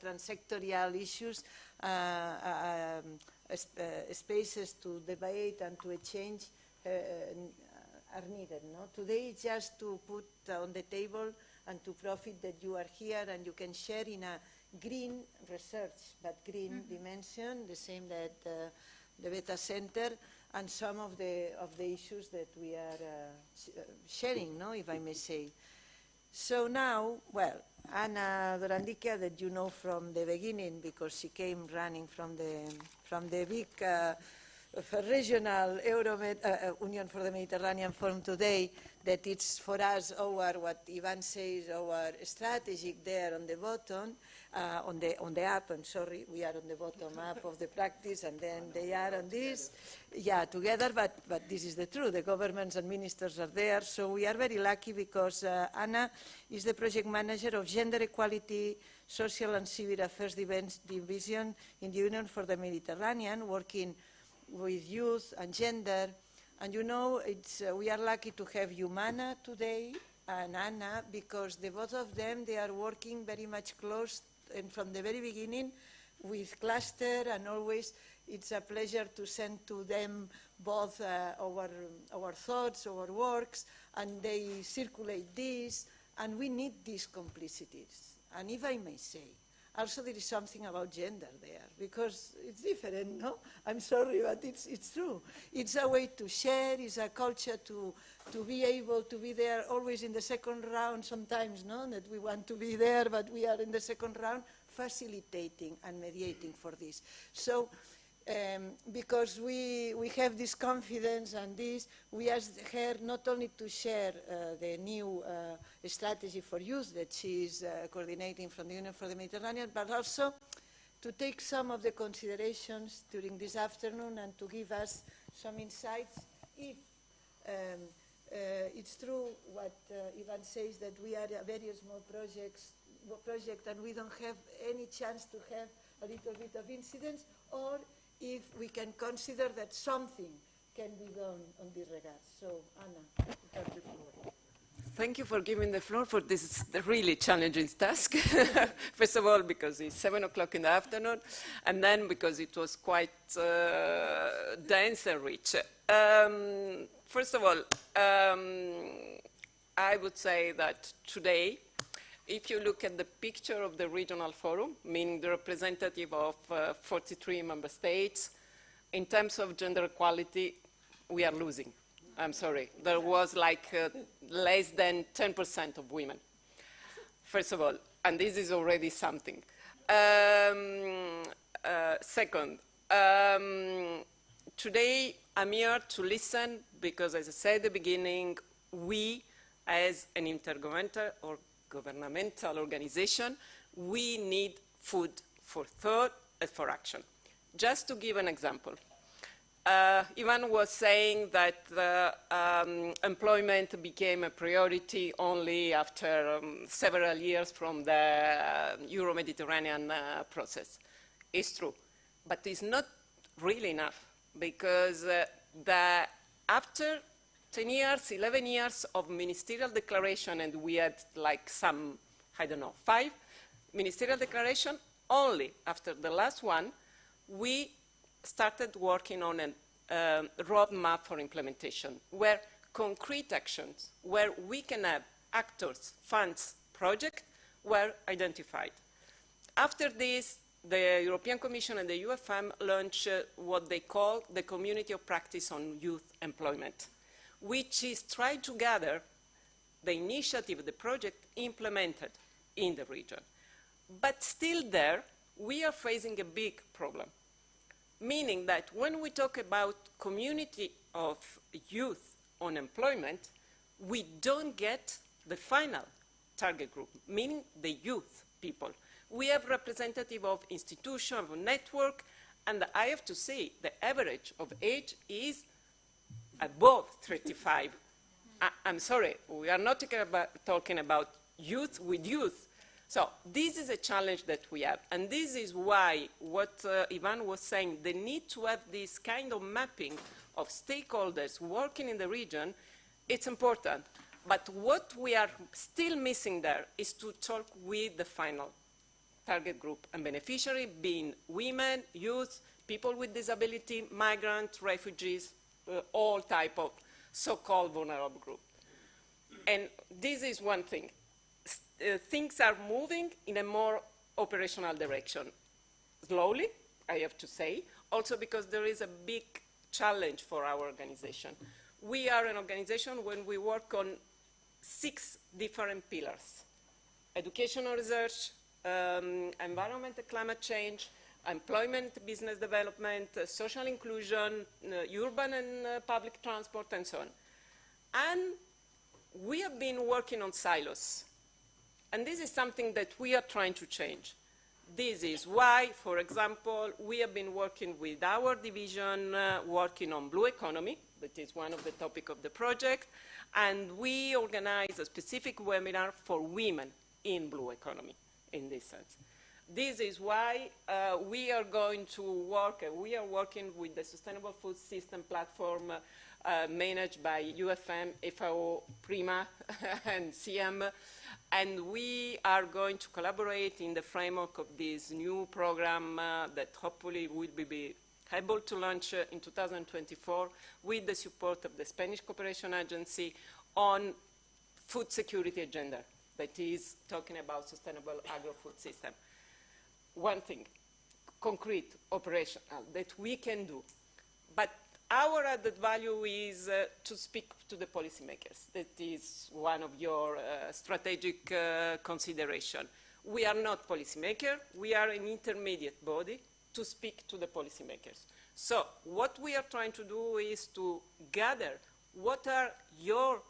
transsectorial issues, spaces to debate and to exchange are needed. No? Today, it's just to put on the table and to profit that you are here and you can share in a green research, but green dimension, the same that the Beta Center, and some of the issues that we are sharing, no, if I may say. So now, well, Anna Dorandica, that you know from the beginning, because she came running from the big regional Union for the Mediterranean Forum today, that it's for us what Ivan says, our strategic there on the bottom, on the up, I'm sorry, we are on the bottom up of the practice, and then they are on this, together, but this is the truth. The governments and ministers are there, so we are very lucky because Anna is the project manager of Gender Equality, Social and Civil Affairs Division in the Union for the Mediterranean, working with youth and gender. And you know, we are lucky to have Humana today and Anna, because the both of them, they are working very much close and from the very beginning with cluster, and always it's a pleasure to send to them both our thoughts, our works, and they circulate this, and we need these complicities. And if I may say, also there is something about gender there, because it's different, no? I'm sorry, but it's true. It's a way to share, it's a culture to be able to be there always in the second round sometimes, no? That we want to be there, but we are in the second round. facilitating and mediating for this. So because we have this confidence and this, we asked her not only to share the new strategy for youth that she is coordinating from the Union for the Mediterranean, but also to take some of the considerations during this afternoon and to give us some insights if it's true what Ivan says, that we are a very small project and we don't have any chance to have a little bit of incidence, or if we can consider that something can be done on this regard. So, Anna, you have the floor. Thank you for giving the floor for this really challenging task. First of all, because it's 7 o'clock in the afternoon, and then because it was quite dense and rich. First of all, I would say that today, if you look at the picture of the regional forum, meaning the representative of 43 member states, in terms of gender equality, we are losing. I'm sorry. There was like less than 10% of women, first of all, and this is already something. Second, today I'm here to listen because, as I said at the beginning, we, as an intergovernmental or governmental organization, we need food for thought and for action. Just to give an example, Ivan was saying that employment became a priority only after several years from the Euro-Mediterranean process. It's true, but it's not really enough, because after 10 years, 11 years of ministerial declaration, and we had like some, I don't know, 5 ministerial declaration, only after the last one, we started working on a roadmap for implementation, where concrete actions, where we can have actors, funds, projects, were identified. After this, the European Commission and the UFM launched what they call the Community of Practice on Youth Employment, which is trying to gather the initiative, the project implemented in the region. But still there, we are facing a big problem, meaning that when we talk about community of youth on employment, we don't get the final target group, meaning the youth people. We have representative of institution, of network, and I have to say the average of age is above 35. I'm sorry, we are not talking about youth with youth. So this is a challenge that we have, and this is why what Ivan was saying, the need to have this kind of mapping of stakeholders working in the region, it's important. But what we are still missing there is to talk with the final target group and beneficiary, being women, youth, people with disability, migrants, refugees, all type of so-called vulnerable group. And this is one thing. Things are moving in a more operational direction. Slowly, I have to say, also because there is a big challenge for our organization. We are an organization when we work on 6 different pillars: educational research, environment and climate change, employment, business development, social inclusion, urban and public transport, and so on. And we have been working on silos. And this is something that we are trying to change. This is why, for example, we have been working with our division, working on blue economy. That is one of the topics of the project. And we organize a specific webinar for women in blue economy, in this sense. This is why we are going to work, we are working with the Sustainable Food System Platform managed by UFM, FAO, PRIMA, and CM. And we are going to collaborate in the framework of this new program that hopefully will be able to launch in 2024 with the support of the Spanish Cooperation Agency on food security agenda, that is talking about sustainable agro-food system. One thing, concrete, operational, that we can do. But our added value is to speak to the policymakers. That is one of your strategic considerations. We are not policymakers. We are an intermediate body to speak to the policymakers. So what we are trying to do is to gather what are your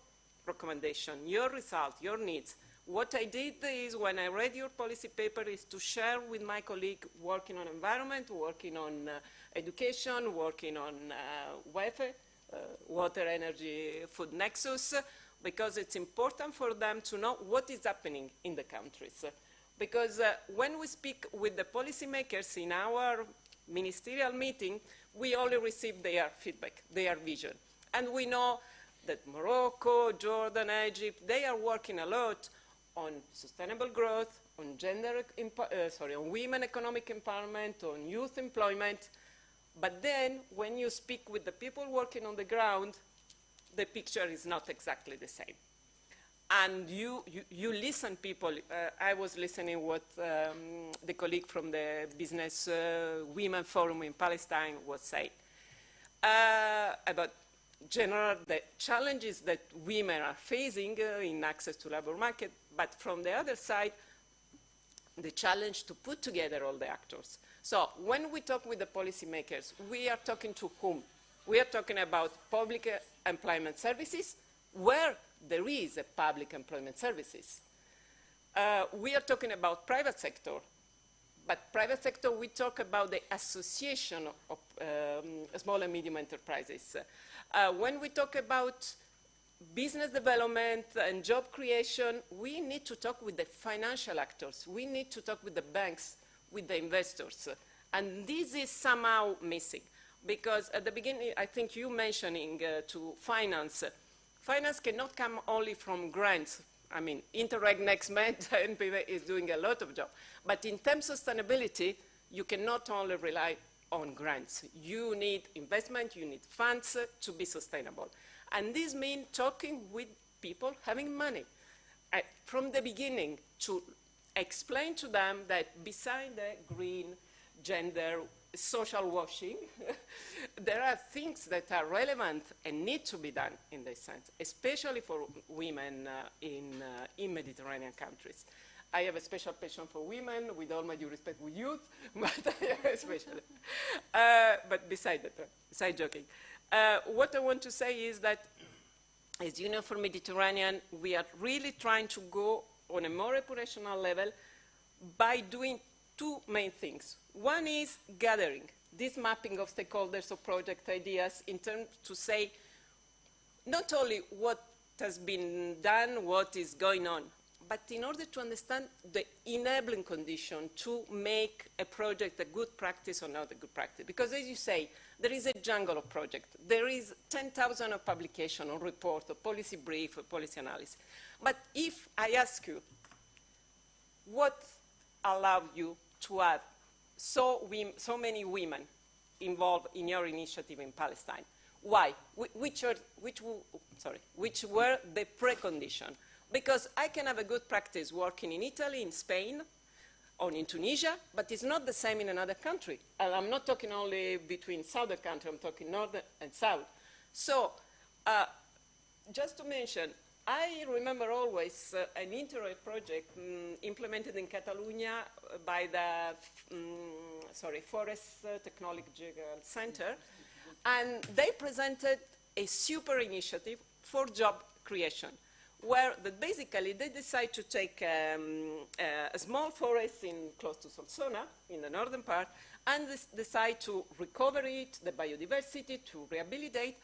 recommendations, your results, your needs. What I did is, when I read your policy paper, is to share with my colleague working on environment, working on education, working on welfare, water, energy, food nexus, because it's important for them to know what is happening in the countries. Because when we speak with the policymakers in our ministerial meeting, we only receive their feedback, their vision. And we know that Morocco, Jordan, Egypt, they are working a lot on sustainable growth, on on women economic empowerment, on youth employment. But then, when you speak with the people working on the ground, the picture is not exactly the same. And you listen people. I was listening what the colleague from the Business Women Forum in Palestine was saying about the challenges that women are facing in access to labor market, but from the other side, the challenge to put together all the actors. So when we talk with the policymakers, we are talking to whom? We are talking about public employment services, where there is a public employment services. We are talking about private sector, but private sector, we talk about the association of small and medium enterprises. When we talk about business development and job creation, we need to talk with the financial actors. We need to talk with the banks, with the investors. And this is somehow missing. Because at the beginning, I think you mentioning to finance. Finance cannot come only from grants. I mean, Interreg NextMed, NPV is doing a lot of job. But in terms of sustainability, you cannot only rely on grants. You need investment, you need funds to be sustainable. And this means talking with people having money. From the beginning, to explain to them that beside the green, gender, social washing, there are things that are relevant and need to be done in this sense, especially for women in Mediterranean countries. I have a special passion for women, with all my due respect with youth, but especially. But beside joking, what I want to say is that, as you know, for Mediterranean, we are really trying to go on a more operational level by doing two main things. One is gathering this mapping of stakeholders of project ideas in terms to say not only what has been done, what is going on, but in order to understand the enabling condition to make a project a good practice or not a good practice. Because as you say, there is a jungle of projects. There is 10,000 of publication or report or policy brief or policy analysis. But if I ask you, what allowed you to have so many women involved in your initiative in Palestine? Why? Which were the preconditions? Because I can have a good practice working in Italy, in Spain, or in Tunisia, but it's not the same in another country. And I'm not talking only between southern countries, I'm talking northern and south. So, just to mention, I remember always an Interreg project implemented in Catalonia by the Forest Technological Center, and they presented a super initiative for job creation, where basically they decide to take a small forest close to Solsona, in the northern part, and decide to recover it, the biodiversity, to rehabilitate,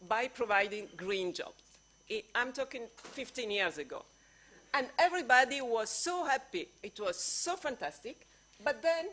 by providing green jobs. I'm talking 15 years ago. And everybody was so happy. It was so fantastic. But then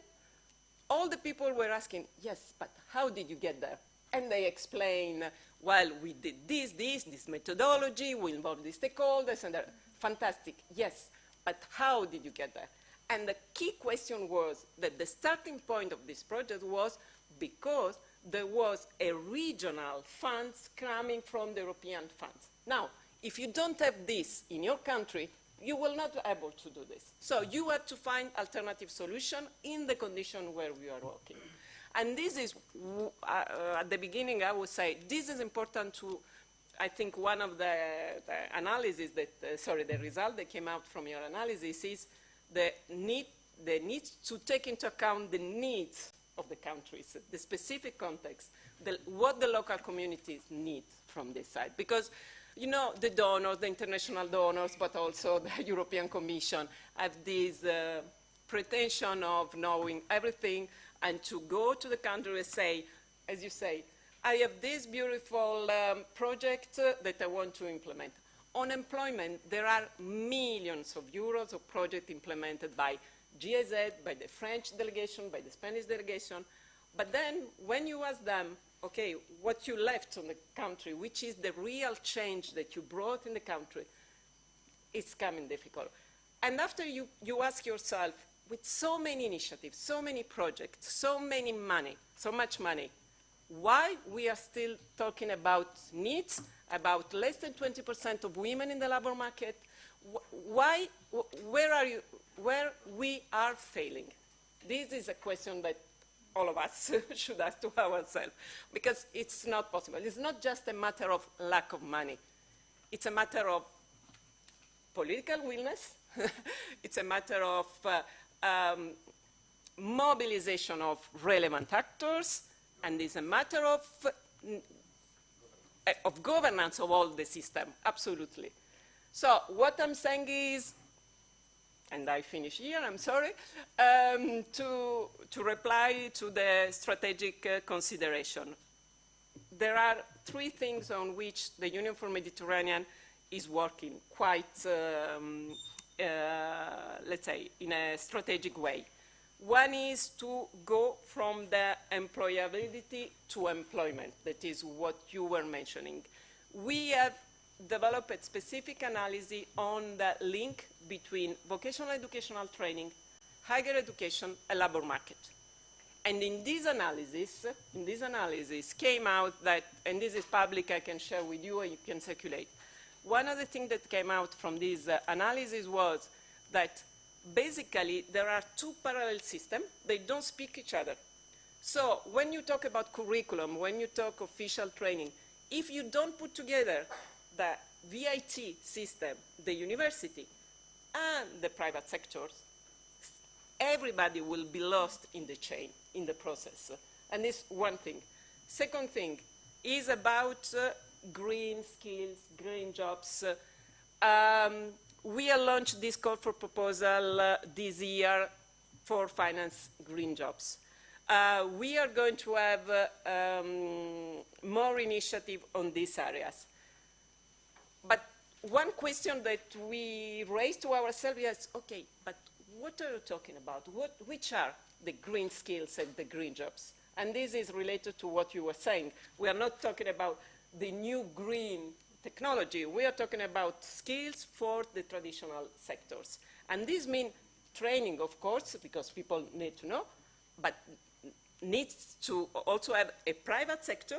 all the people were asking, yes, but how did you get there? And they explain, well, we did this methodology, we involved the stakeholders, and fantastic, yes, but how did you get there? And the key question was that the starting point of this project was because there was a regional funds coming from the European funds. Now, if you don't have this in your country, you will not be able to do this. So you have to find alternative solution in the condition where we are working. And this is, at the beginning, I would say, this is important to, I think one of the analysis that, the result that came out from your analysis is the needs to take into account the needs of the countries, the specific context, what the local communities need from this side. Because, you know, the donors, the international donors, but also the European Commission have this pretension of knowing everything and to go to the country and say, as you say, I have this beautiful project that I want to implement. On employment, there are millions of euros of projects implemented by GIZ, by the French delegation, by the Spanish delegation. But then when you ask them, okay, what you left on the country, which is the real change that you brought in the country, it's coming difficult. And after you ask yourself, with so many initiatives, so many projects, so much money, why we are still talking about needs, about less than 20% of women in the labor market? Why, where we are failing? This is a question that all of us should ask to ourselves, because it's not possible. It's not just a matter of lack of money. It's a matter of political willingness. It's a matter of mobilization of relevant actors, and it's a matter of governance of all the system, absolutely. So what I'm saying is, and I finish here, I'm sorry, to reply to the strategic consideration. There are three things on which the Union for Mediterranean is working quite, let's say, in a strategic way. One is to go from the employability to employment. That is what you were mentioning. We have developed a specific analysis on the link between vocational educational training, higher education, and labor market. And in this analysis came out that, and this is public, I can share with you and you can circulate. One of the things that came out from this analysis was that basically there are two parallel systems. They don't speak each other. So when you talk about curriculum, when you talk official training, if you don't put together the VIT system, the university, and the private sectors, everybody will be lost in the chain, in the process. And this one thing. Second thing is about green skills, green jobs. We have launched this call for proposal this year for finance green jobs. We are going to have more initiative on these areas. But one question that we raised to ourselves is, okay, but what are you talking about? Which are the green skills and the green jobs? And this is related to what you were saying. We are not talking about the new green technology. We are talking about skills for the traditional sectors. And this means training, of course, because people need to know, but needs to also have a private sector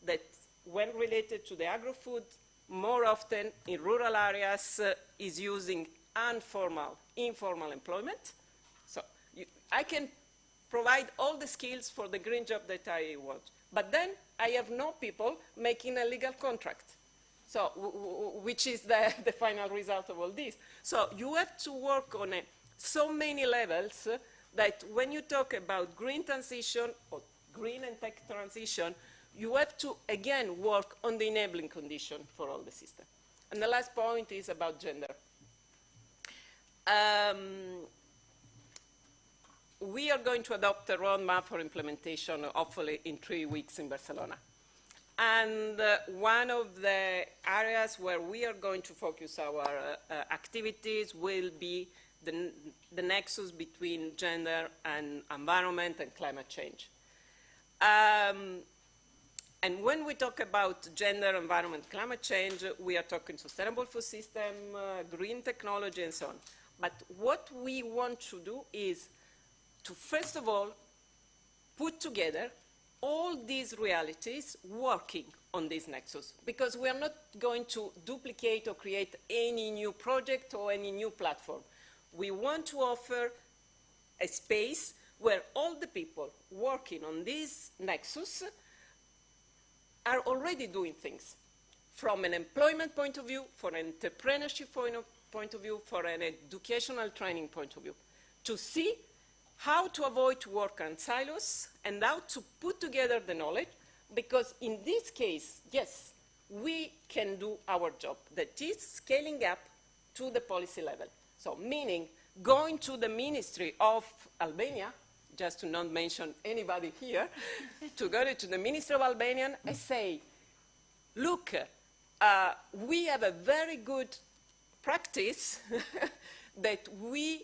that, when related to the agro-food, more often in rural areas is using informal employment. So I can provide all the skills for the green job that I want. But then I have no people making a legal contract. So, which is the final result of all this. So you have to work on so many levels that when you talk about green transition or green and tech transition, you have to, again, work on the enabling condition for all the system. And the last point is about gender. We are going to adopt a roadmap for implementation, hopefully in 3 weeks in Barcelona. And one of the areas where we are going to focus our activities will be the nexus between gender and environment and climate change. And when we talk about gender, environment, climate change, we are talking sustainable food system, green technology, and so on. But what we want to do is to, first of all, put together all these realities working on this nexus, because we are not going to duplicate or create any new project or any new platform. We want to offer a space where all the people working on this nexus are already doing things from an employment point of view, from an entrepreneurship point of view, for an educational training point of view, to see how to avoid work in silos and how to put together the knowledge, because in this case, yes, we can do our job, that is scaling up to the policy level. So meaning going to the Ministry of Albania, just to not mention anybody here, to go to the Ministry of Albania and say, look, we have a very good practice that we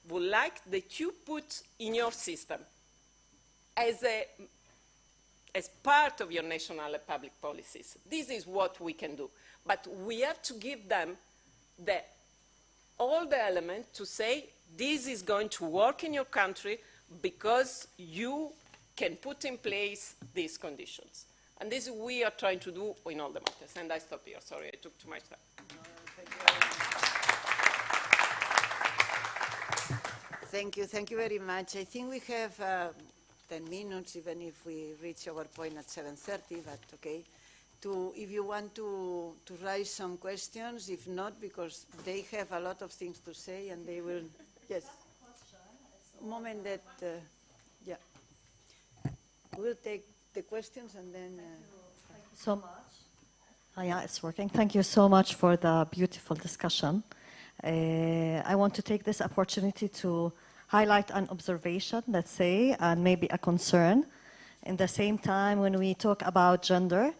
would like that you put in your system as part of your national public policies. This is what we can do. But we have to give them all the elements to say, this is going to work in your country because you can put in place these conditions. And this we are trying to do in all the matters. And I stop here. Sorry, I took too much time. Thank you very much. I think we have 10 minutes, even if we reach our point at 7:30, but okay. If you want to raise some questions, if not, because they have a lot of things to say and they will, yes. Moment that, yeah. We'll take the questions and then. Thank you so much. Yeah, it's working. Thank you so much for the beautiful discussion. I want to take this opportunity to highlight an observation, let's say, and maybe a concern. In the same time, when we talk about gender,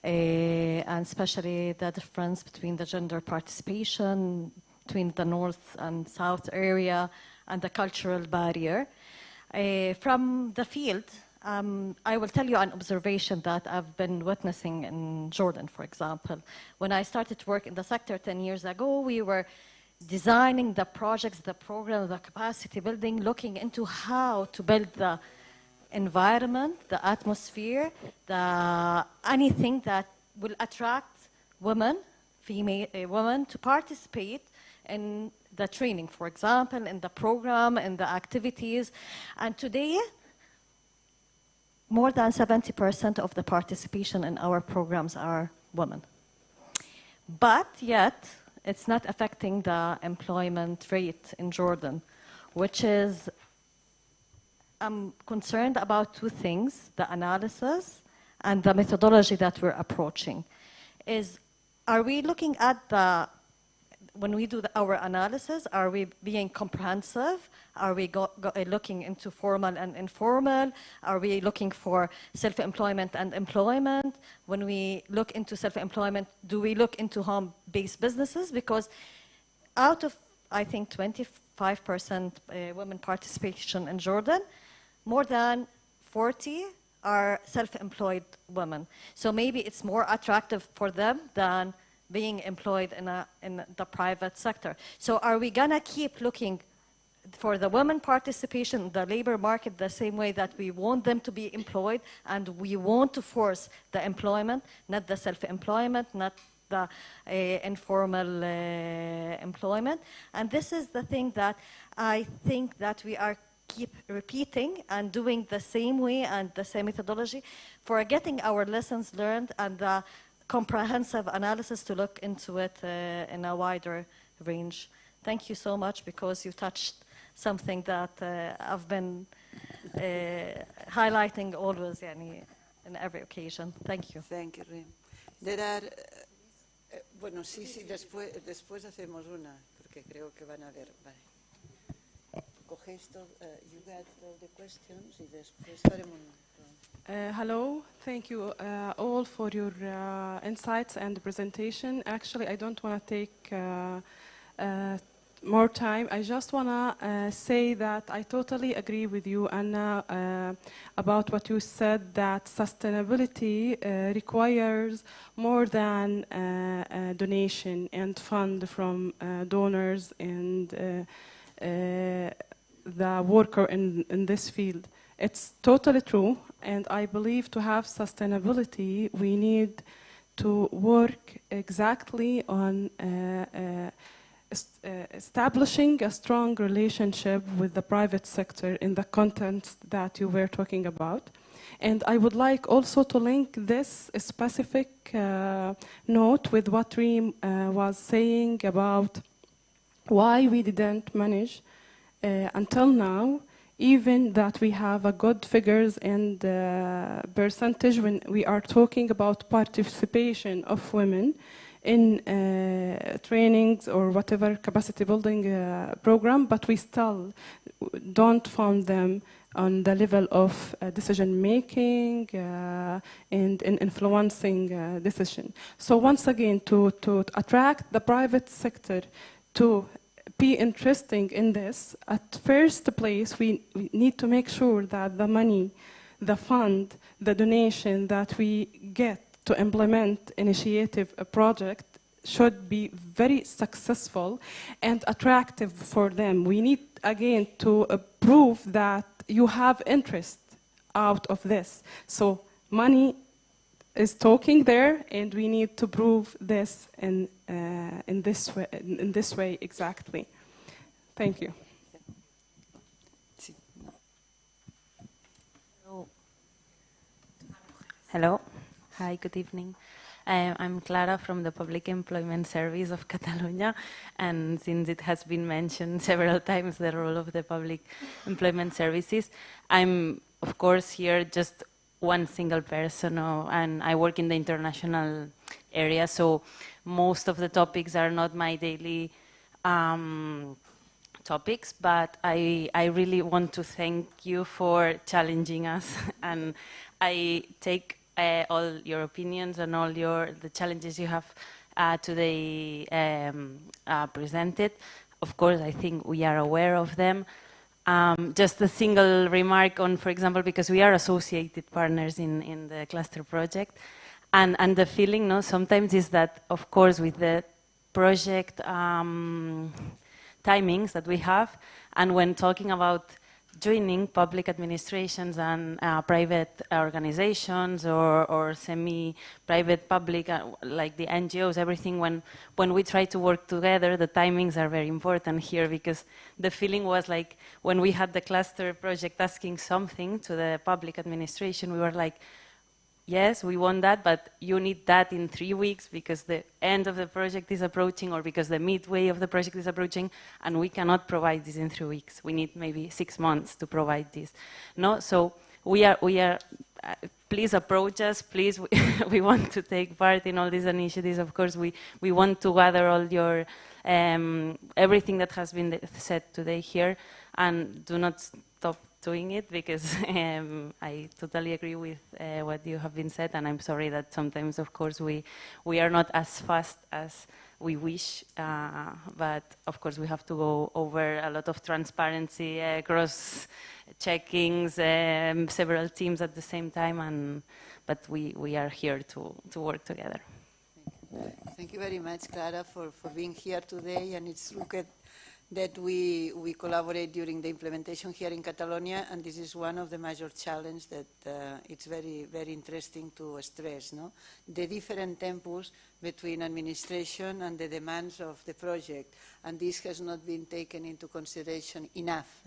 and especially the difference between the gender participation between the north and south area and the cultural barrier. From the field, I will tell you an observation that I've been witnessing in Jordan, for example. When I started to work in the sector 10 years ago, we were designing the projects, the programs, the capacity building, looking into how to build the environment, the atmosphere, anything that will attract women, women to participate in the training, for example, in the program, in the activities. And today, more than 70% of the participation in our programs are women. But yet, it's not affecting the employment rate in Jordan, which is, I'm concerned about two things, the analysis and the methodology that we're approaching. Are we looking at when we do our analysis, are we being comprehensive? Are we looking into formal and informal? Are we looking for self-employment and employment? When we look into self-employment, do we look into home-based businesses? Because out of, I think, 25% women participation in Jordan, more than 40 are self-employed women. So maybe it's more attractive for them than being employed in the private sector. So are we gonna keep looking for the women participation in the labor market the same way that we want them to be employed and we want to force the employment, not the self-employment, not the informal employment? And this is the thing that I think that we are keep repeating and doing the same way and the same methodology, forgetting our lessons learned and the comprehensive analysis to look into it in a wider range. Thank you so much, because you touched something that I've been highlighting always in every occasion. Thank you. Thank you, Rim. There are, bueno, sí, después hacemos una, porque creo que van a ver. Vale. Cogéis you got all the questions y después haremos. Hello, thank you all for your insights and presentation. Actually, I don't want to take more time. I just want to say that I totally agree with you, Anna, about what you said, that sustainability requires more than a donation and fund from donors and the worker in this field. It's totally true, and I believe to have sustainability, we need to work exactly on establishing a strong relationship with the private sector in the content that you were talking about. And I would like also to link this specific note with what Reem was saying about why we didn't manage until now, even that we have a good figures and percentage when we are talking about participation of women in trainings or whatever capacity building program, but we still don't fund them on the level of decision making and in influencing decision. So once again, to attract the private sector to be interesting in this, at first place, we need to make sure that the money, the fund, the donation that we get to implement initiative, a project, should be very successful and attractive for them. We need, again, to prove that you have interest out of this. So money is talking there, and we need to prove this in this way exactly. Thank you. Hello. Hi, good evening. I'm Clara from the Public Employment Service of Catalonia, and since it has been mentioned several times, the role of the public employment services, I'm, of course, here just one single person, and I work in the international area, so most of the topics are not my daily topics, but I really want to thank you for challenging us, and I take all your opinions and all the challenges you have today presented. Of course, I think we are aware of them. Just a single remark on, for example, because we are associated partners in the cluster project, and the feeling, no, sometimes is that, of course, with the project timings that we have, and when talking about joining public administrations and private organizations or semi-private public, like the NGOs, everything, when we try to work together, the timings are very important here, because the feeling was like when we had the cluster project asking something to the public administration, we were like, yes, we want that, but you need that in 3 weeks because the end of the project is approaching, or because the midway of the project is approaching, and we cannot provide this in 3 weeks. We need maybe 6 months to provide this. No, so we are. Please approach us. Please, we want to take part in all these initiatives. Of course, we want to gather all your everything that has been said today here, and do not stop doing it, because I totally agree with what you have been said, and I'm sorry that sometimes, of course, we are not as fast as we wish, but of course we have to go over a lot of transparency, cross-checkings, several teams at the same time, but we are here to work together. Thank you very much, Clara, for being here today, and it's looked that we collaborate during the implementation here in Catalonia, and this is one of the major challenges that it's very, very interesting to stress, no? The different tempos between administration and the demands of the project, and this has not been taken into consideration enough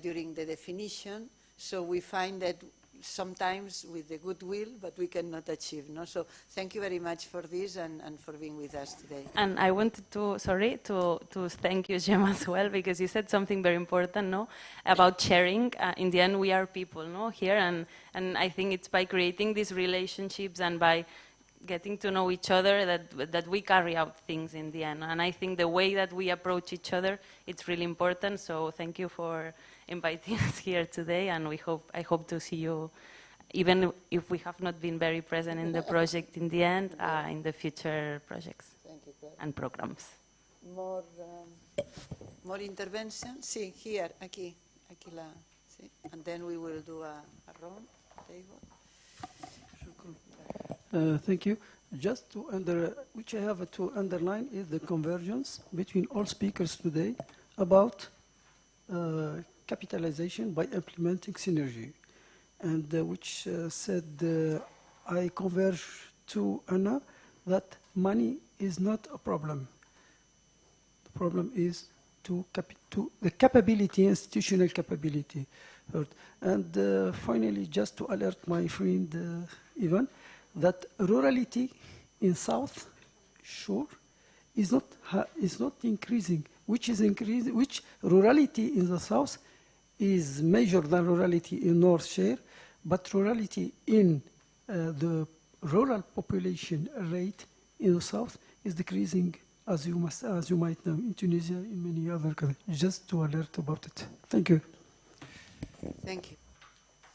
during the definition, so we find that sometimes with the goodwill, but we cannot achieve. No? So thank you very much for this and for being with us today. And I wanted to thank you, Gemma, as well, because you said something very important, no, about sharing. In the end, we are people, no, here, and I think it's by creating these relationships and by getting to know each other that we carry out things in the end. And I think the way that we approach each other, it's really important. So thank you for inviting us here today, and I hope to see you, even if we have not been very present in the project in the end, in the future projects and programs. More intervention? Sí, here, aquí sí. And then we will do a round table. Thank you. Just which I have to underline is the convergence between all speakers today about capitalization by implementing synergy, and which said I converge to Anna that money is not a problem. The problem is the capability, institutional capability. And finally, just to alert my friend Ivan, that rurality in South Shore is not increasing, which is increasing, which rurality in the south is major than rurality in North Shore, but rurality in the rural population rate in the south is decreasing, as you might know, in Tunisia, in many other countries. Just to alert about it. Thank you. Thank you.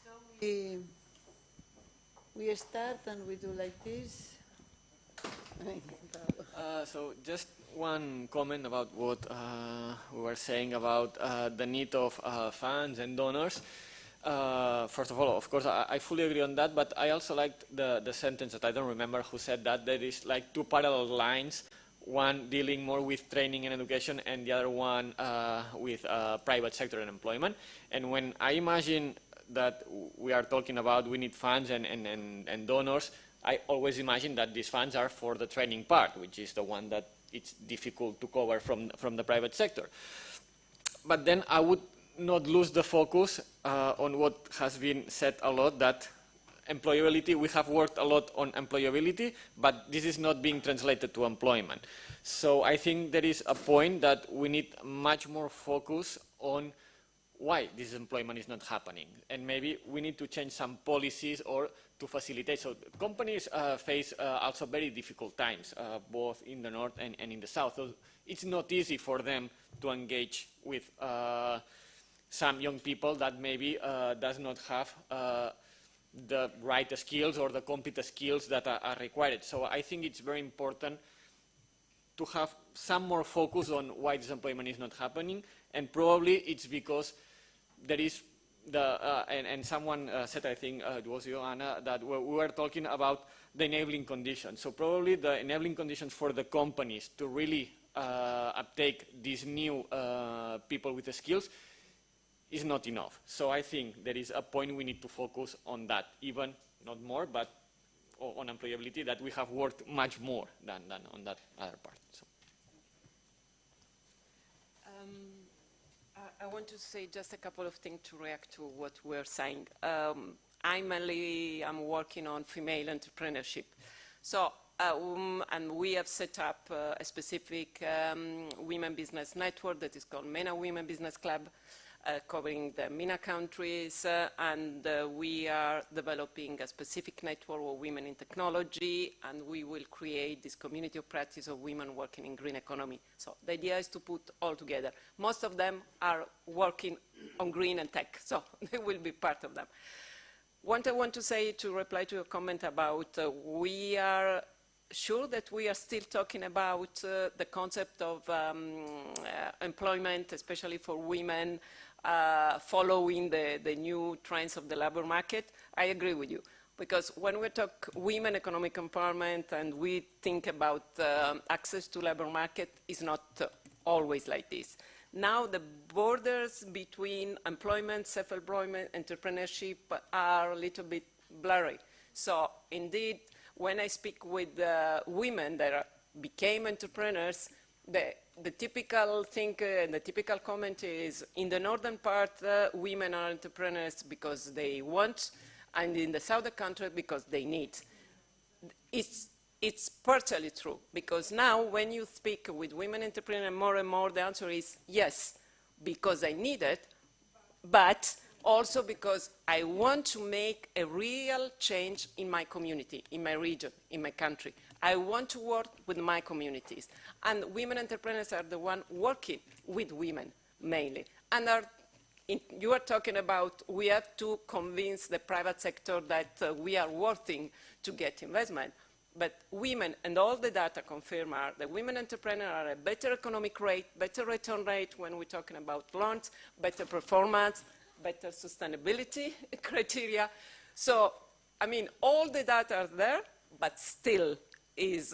So we start and we do like this. So just one comment about what we were saying about the need of funds and donors. First of all, of course, I fully agree on that, but I also liked the sentence that I don't remember who said that. There is like two parallel lines, one dealing more with training and education and the other one with private sector and employment. And when I imagine that we are talking about we need funds and donors, I always imagine that these funds are for the training part, which is the one that it's difficult to cover from the private sector. But then I would not lose the focus on what has been said a lot, that employability, we have worked a lot on employability, but this is not being translated to employment. So I think there is a point that we need much more focus on why this employment is not happening. And maybe we need to change some policies or to facilitate. So companies face also very difficult times, both in the north and in the south. So it's not easy for them to engage with some young people that maybe does not have the right skills or the competent skills that are required. So I think it's very important to have some more focus on why this employment is not happening, and probably it's because there is and someone said, I think it was you, Anna, that we were talking about the enabling conditions. So probably the enabling conditions for the companies to really uptake these new people with the skills is not enough. So I think there is a point we need to focus on that, even not more, but on employability, that we have worked much more than on that other part. So. I want to say just a couple of things to react to what we're saying. I'm working on female entrepreneurship. So, and we have set up a specific women business network that is called MENA Women Business Club, covering the MENA countries, and we are developing a specific network of women in technology, and we will create this community of practice of women working in green economy. So the idea is to put all together. Most of them are working on green and tech, so they will be part of them. What I want to say to reply to your comment about we are sure that we are still talking about the concept of employment, especially for women, following the new trends of the labor market. I agree with you, because when we talk women economic empowerment and we think about access to labor market, it's not always like this. Now the borders between employment, self-employment, entrepreneurship are a little bit blurry. So indeed, when I speak with women that became entrepreneurs, the typical thing, the typical comment is, in the northern part, women are entrepreneurs because they want, and in the southern country because they need. It's partially true, because now when you speak with women entrepreneurs more and more, the answer is yes, because I need it, but also because I want to make a real change in my community, in my region, in my country. I want to work with my communities. And women entrepreneurs are the ones working with women, mainly. And you are talking about we have to convince the private sector that we are worthy to get investment. But women, and all the data confirm, are the women entrepreneurs are a better economic rate, better return rate when we're talking about loans, better performance, better sustainability criteria. So, I mean, all the data are there, but still is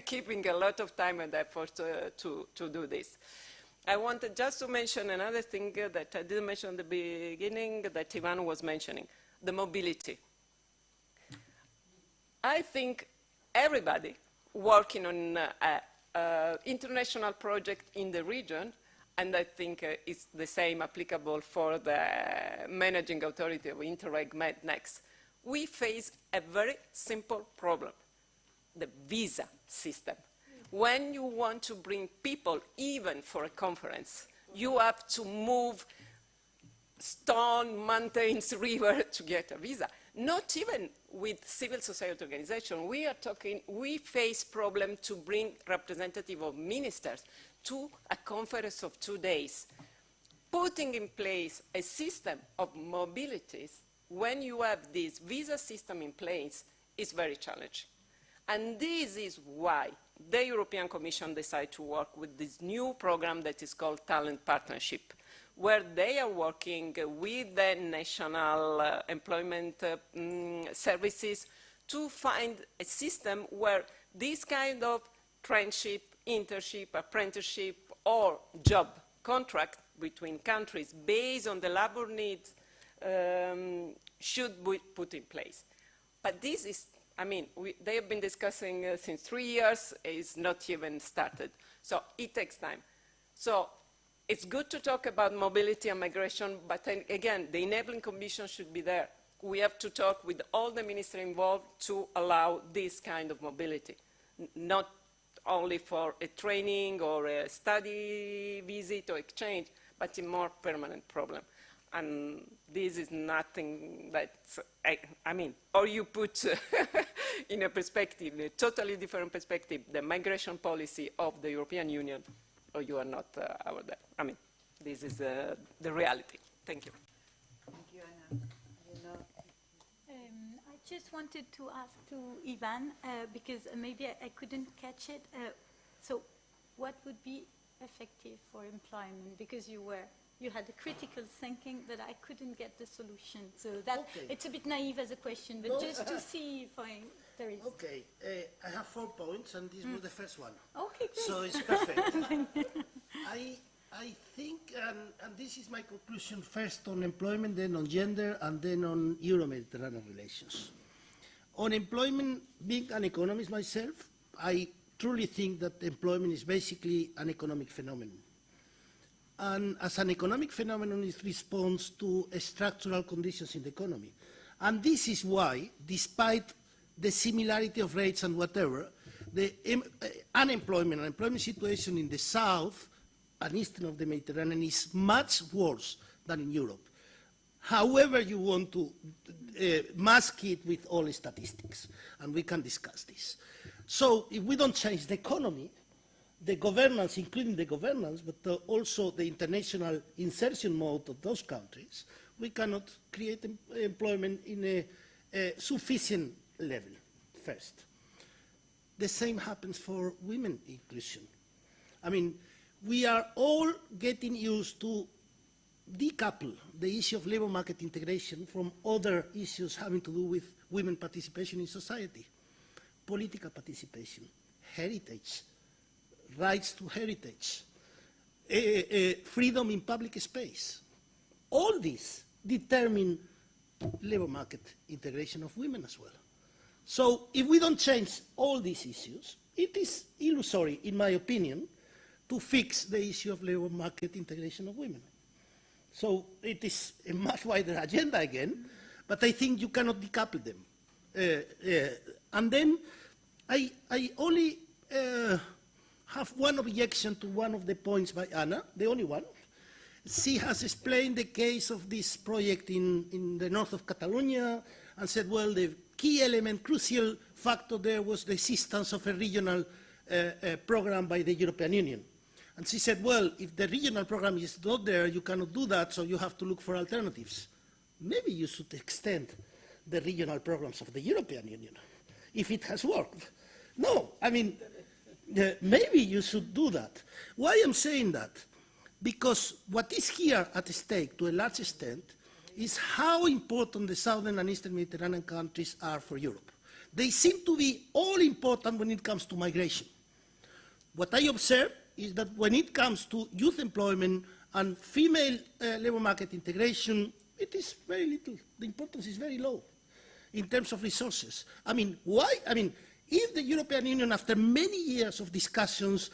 keeping a lot of time and effort to do this. I wanted just to mention another thing that I didn't mention at the beginning that Ivan was mentioning, the mobility. I think everybody working on an international project in the region, and I think it's the same applicable for the managing authority of Interreg Med next. We face a very simple problem, the visa system. When you want to bring people, even for a conference, you have to move stone, mountains, river to get a visa. Not even with civil society organization. We face problem to bring representative of ministers to a conference of 2 days. Putting in place a system of mobilities when you have this visa system in place is very challenging. And this is why the European Commission decided to work with this new program that is called Talent Partnership, where they are working with the national employment services to find a system where this kind of traineeship, internship, apprenticeship, or job contract between countries based on the labor needs should be put in place. But this is, I mean, they have been discussing since 3 years, it's not even started. So it takes time. So it's good to talk about mobility and migration, but then again, the enabling conditions should be there. We have to talk with all the ministers involved to allow this kind of mobility, not only for a training or a study visit or exchange, but a more permanent problem. And this is nothing that, I mean, or you put in a perspective, a totally different perspective, the migration policy of the European Union, or you are not over there. I mean, this is the reality. Thank you. Thank you, Anna. I just wanted to ask to Ivan, because maybe I couldn't catch it. So what would be effective for employment? Because you had a critical thinking, but I couldn't get the solution. So that it's a bit naive as a question, but just to see if there is. Okay, I have 4 points, and this was the first one. Okay, great. So it's perfect. I think, and this is my conclusion, first on employment, then on gender, and then on Euro-Mediterranean relations. On employment, being an economist myself, I truly think that employment is basically an economic phenomenon. And as an economic phenomenon, it responds to structural conditions in the economy. And this is why, despite the similarity of rates and whatever, the unemployment and employment situation in the south and eastern of the Mediterranean is much worse than in Europe. However you want to mask it with all the statistics, and we can discuss this. So if we don't change the economy, the governance, including the governance, but also the international insertion mode of those countries, we cannot create employment in a sufficient level, first. The same happens for women inclusion. I mean, we are all getting used to decouple the issue of labor market integration from other issues having to do with women participation in society, political participation, heritage, rights to heritage, freedom in public space. All these determine labor market integration of women as well. So if we don't change all these issues, it is illusory, in my opinion, to fix the issue of labor market integration of women. So it is a much wider agenda again, but I think you cannot decouple them. And then I only have one objection to one of the points by Anna, the only one. She has explained the case of this project in the north of Catalonia and said, well, the key element, crucial factor there was the existence of a regional program by the European Union. And she said, well, if the regional program is not there, you cannot do that, so you have to look for alternatives. Maybe you should extend the regional programs of the European Union, if it has worked. No, I mean, maybe you should do that. Why I'm saying that? Because what is here at stake, to a large extent, is how important the southern and eastern Mediterranean countries are for Europe. They seem to be all important when it comes to migration. What I observe is that when it comes to youth employment and female labor market integration, it is very little. The importance is very low in terms of resources. I mean, why? I mean, if the European Union, after many years of discussions,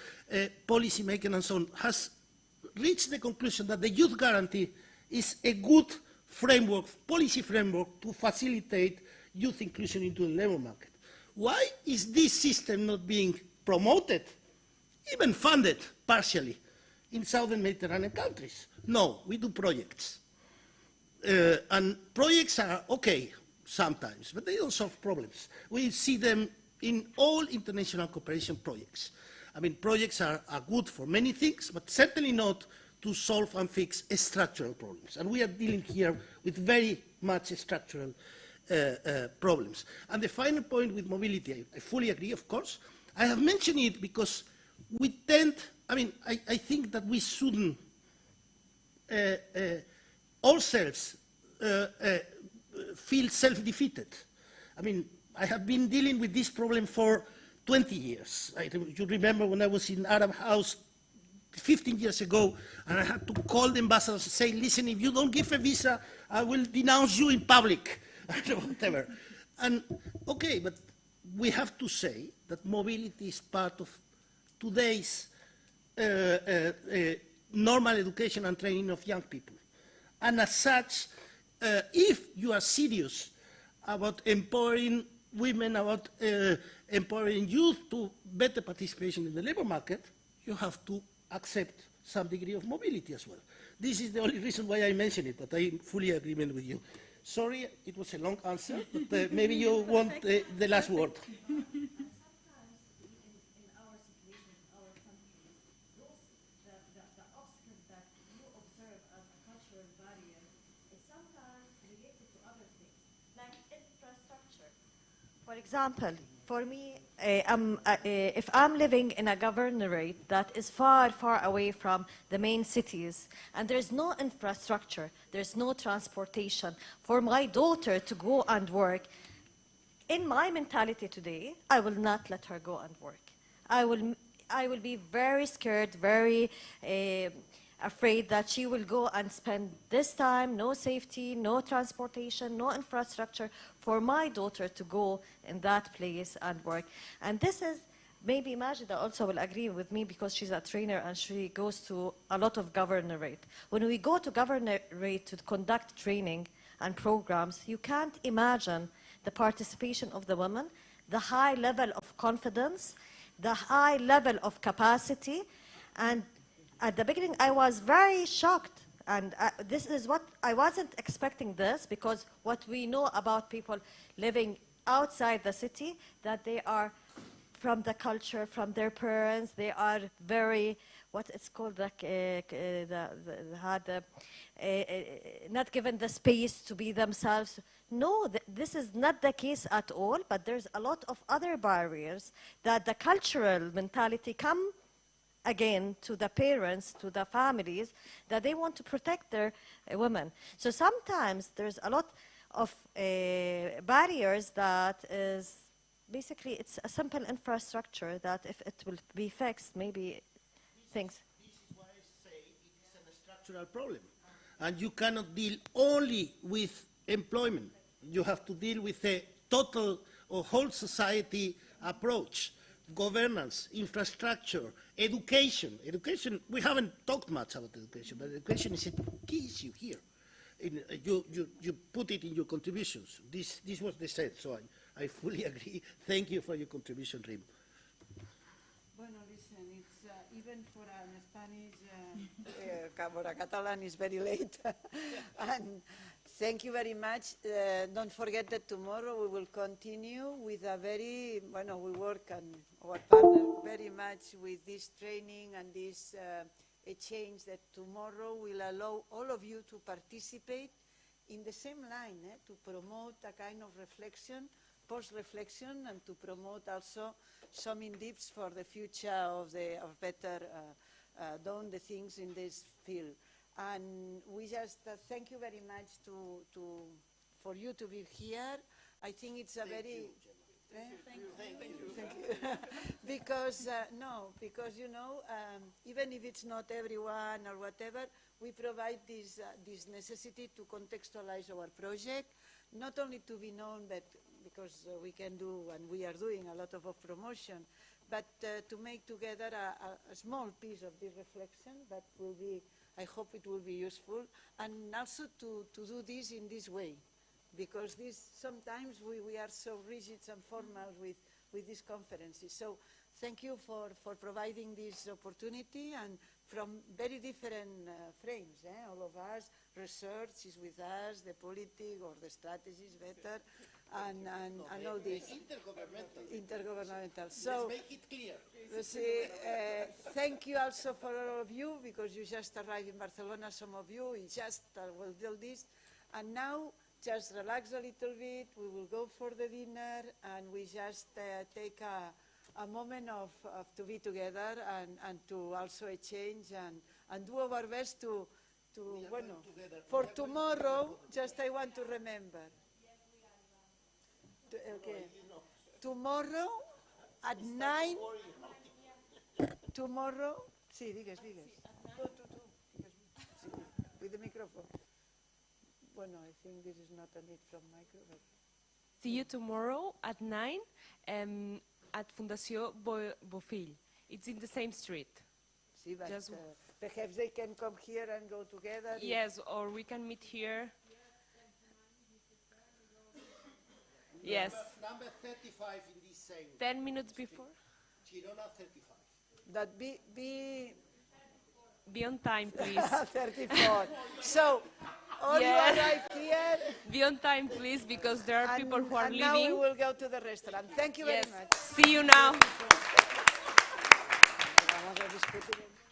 policy making and so on, has reached the conclusion that the youth guarantee is a good framework, policy framework to facilitate youth inclusion into the labor market, why is this system not being promoted even funded partially in southern Mediterranean countries. No, we do projects. And projects are okay sometimes, but they don't solve problems. We see them in all international cooperation projects. I mean, projects are good for many things, but certainly not to solve and fix structural problems. And we are dealing here with very much structural problems. And the final point with mobility, I fully agree, of course. I have mentioned it because we tend, I think that we shouldn't ourselves feel self-defeated. I mean, I have been dealing with this problem for 20 years. You remember when I was in Arab House 15 years ago, and I had to call the ambassadors and say, listen, if you don't give a visa, I will denounce you in public, whatever. And okay, but we have to say that mobility is part of today's normal education and training of young people. And as such, if you are serious about empowering women, about empowering youth to better participation in the labor market, you have to accept some degree of mobility as well. This is the only reason why I mention it, but I am fully in agreement with you. Sorry, it was a long answer, but maybe you want the last word. For example, for me, if I'm living in a governorate that is far, far away from the main cities, and there's no infrastructure, there's no transportation, for my daughter to go and work, in my mentality today, I will not let her go and work. I will be very scared, very afraid that she will go and spend this time, no safety, no transportation, no infrastructure, for my daughter to go in that place and work. And this is, maybe Majida also will agree with me because she's a trainer and she goes to a lot of governorate. When we go to governorate to conduct training and programs, you can't imagine the participation of the women, the high level of confidence, the high level of capacity. And at the beginning, I was very shocked. And this is what I wasn't expecting this, because what we know about people living outside the city, that they are from the culture, from their parents, they are very, what it's called, like, not given the space to be themselves. No, this is not the case at all, but there's a lot of other barriers that the cultural mentality come again to the parents, to the families, that they want to protect their women. So sometimes there's a lot of barriers that is, basically it's a simple infrastructure that if it will be fixed, maybe things. This is why I say it is a structural problem. And you cannot deal only with employment. You have to deal with a total or whole society approach. Governance, infrastructure, education. Education, we haven't talked much about education, but education is a key issue here. You put it in your contributions. This was the said, so I fully agree. Thank you for your contribution, Rim. Bueno, listen, it's even for an Spanish, for a Catalan, it's very late. And thank you very much. Don't forget that tomorrow we will continue with a very, bueno, we work and our partner very much with this training and this a change that tomorrow will allow all of you to participate in the same line, to promote a kind of reflection, post-reflection, and to promote also some in-depths for the future of better doing the things in this field. And we just thank you very much for you to be here. I think it's a very... Thank you. Because, because, you know, even if it's not everyone or whatever, we provide this necessity to contextualize our project, not only to be known, but because we can do, and we are doing a lot of promotion, but to make together a small piece of this reflection that will be, I hope it will be useful, and also to do this in this way. Because this, sometimes we are so rigid and formal with with these conferences. So thank you for providing this opportunity, and from very different frames. All of us, research is with us, the politics or the strategy is better, and all this. Intergovernmental. So, let's make it clear. thank you also for all of you, because you just arrived in Barcelona, some of you, you just will do this. And now, just relax a little bit, we will go for the dinner, and we just take a moment to be together and to also exchange and do our best to bueno, for tomorrow, just I want to remember. Okay. Tomorrow at 9, tomorrow, sí, digues. With the microphone. Bueno, I think this is not a need from microphone. See you tomorrow at 9 at Fundació Bofill. It's in the same street. See, but perhaps they can come here and go together. Yes, or we can meet here. Yes. Number 35 in this same. 10 minutes before. Girona 35. That be on time, please. 34. So, all you arrive here. Be on time, please, because there are people who are leaving. Now we will go to the restaurant. Thank you very much. See you now. Vamos a discutir.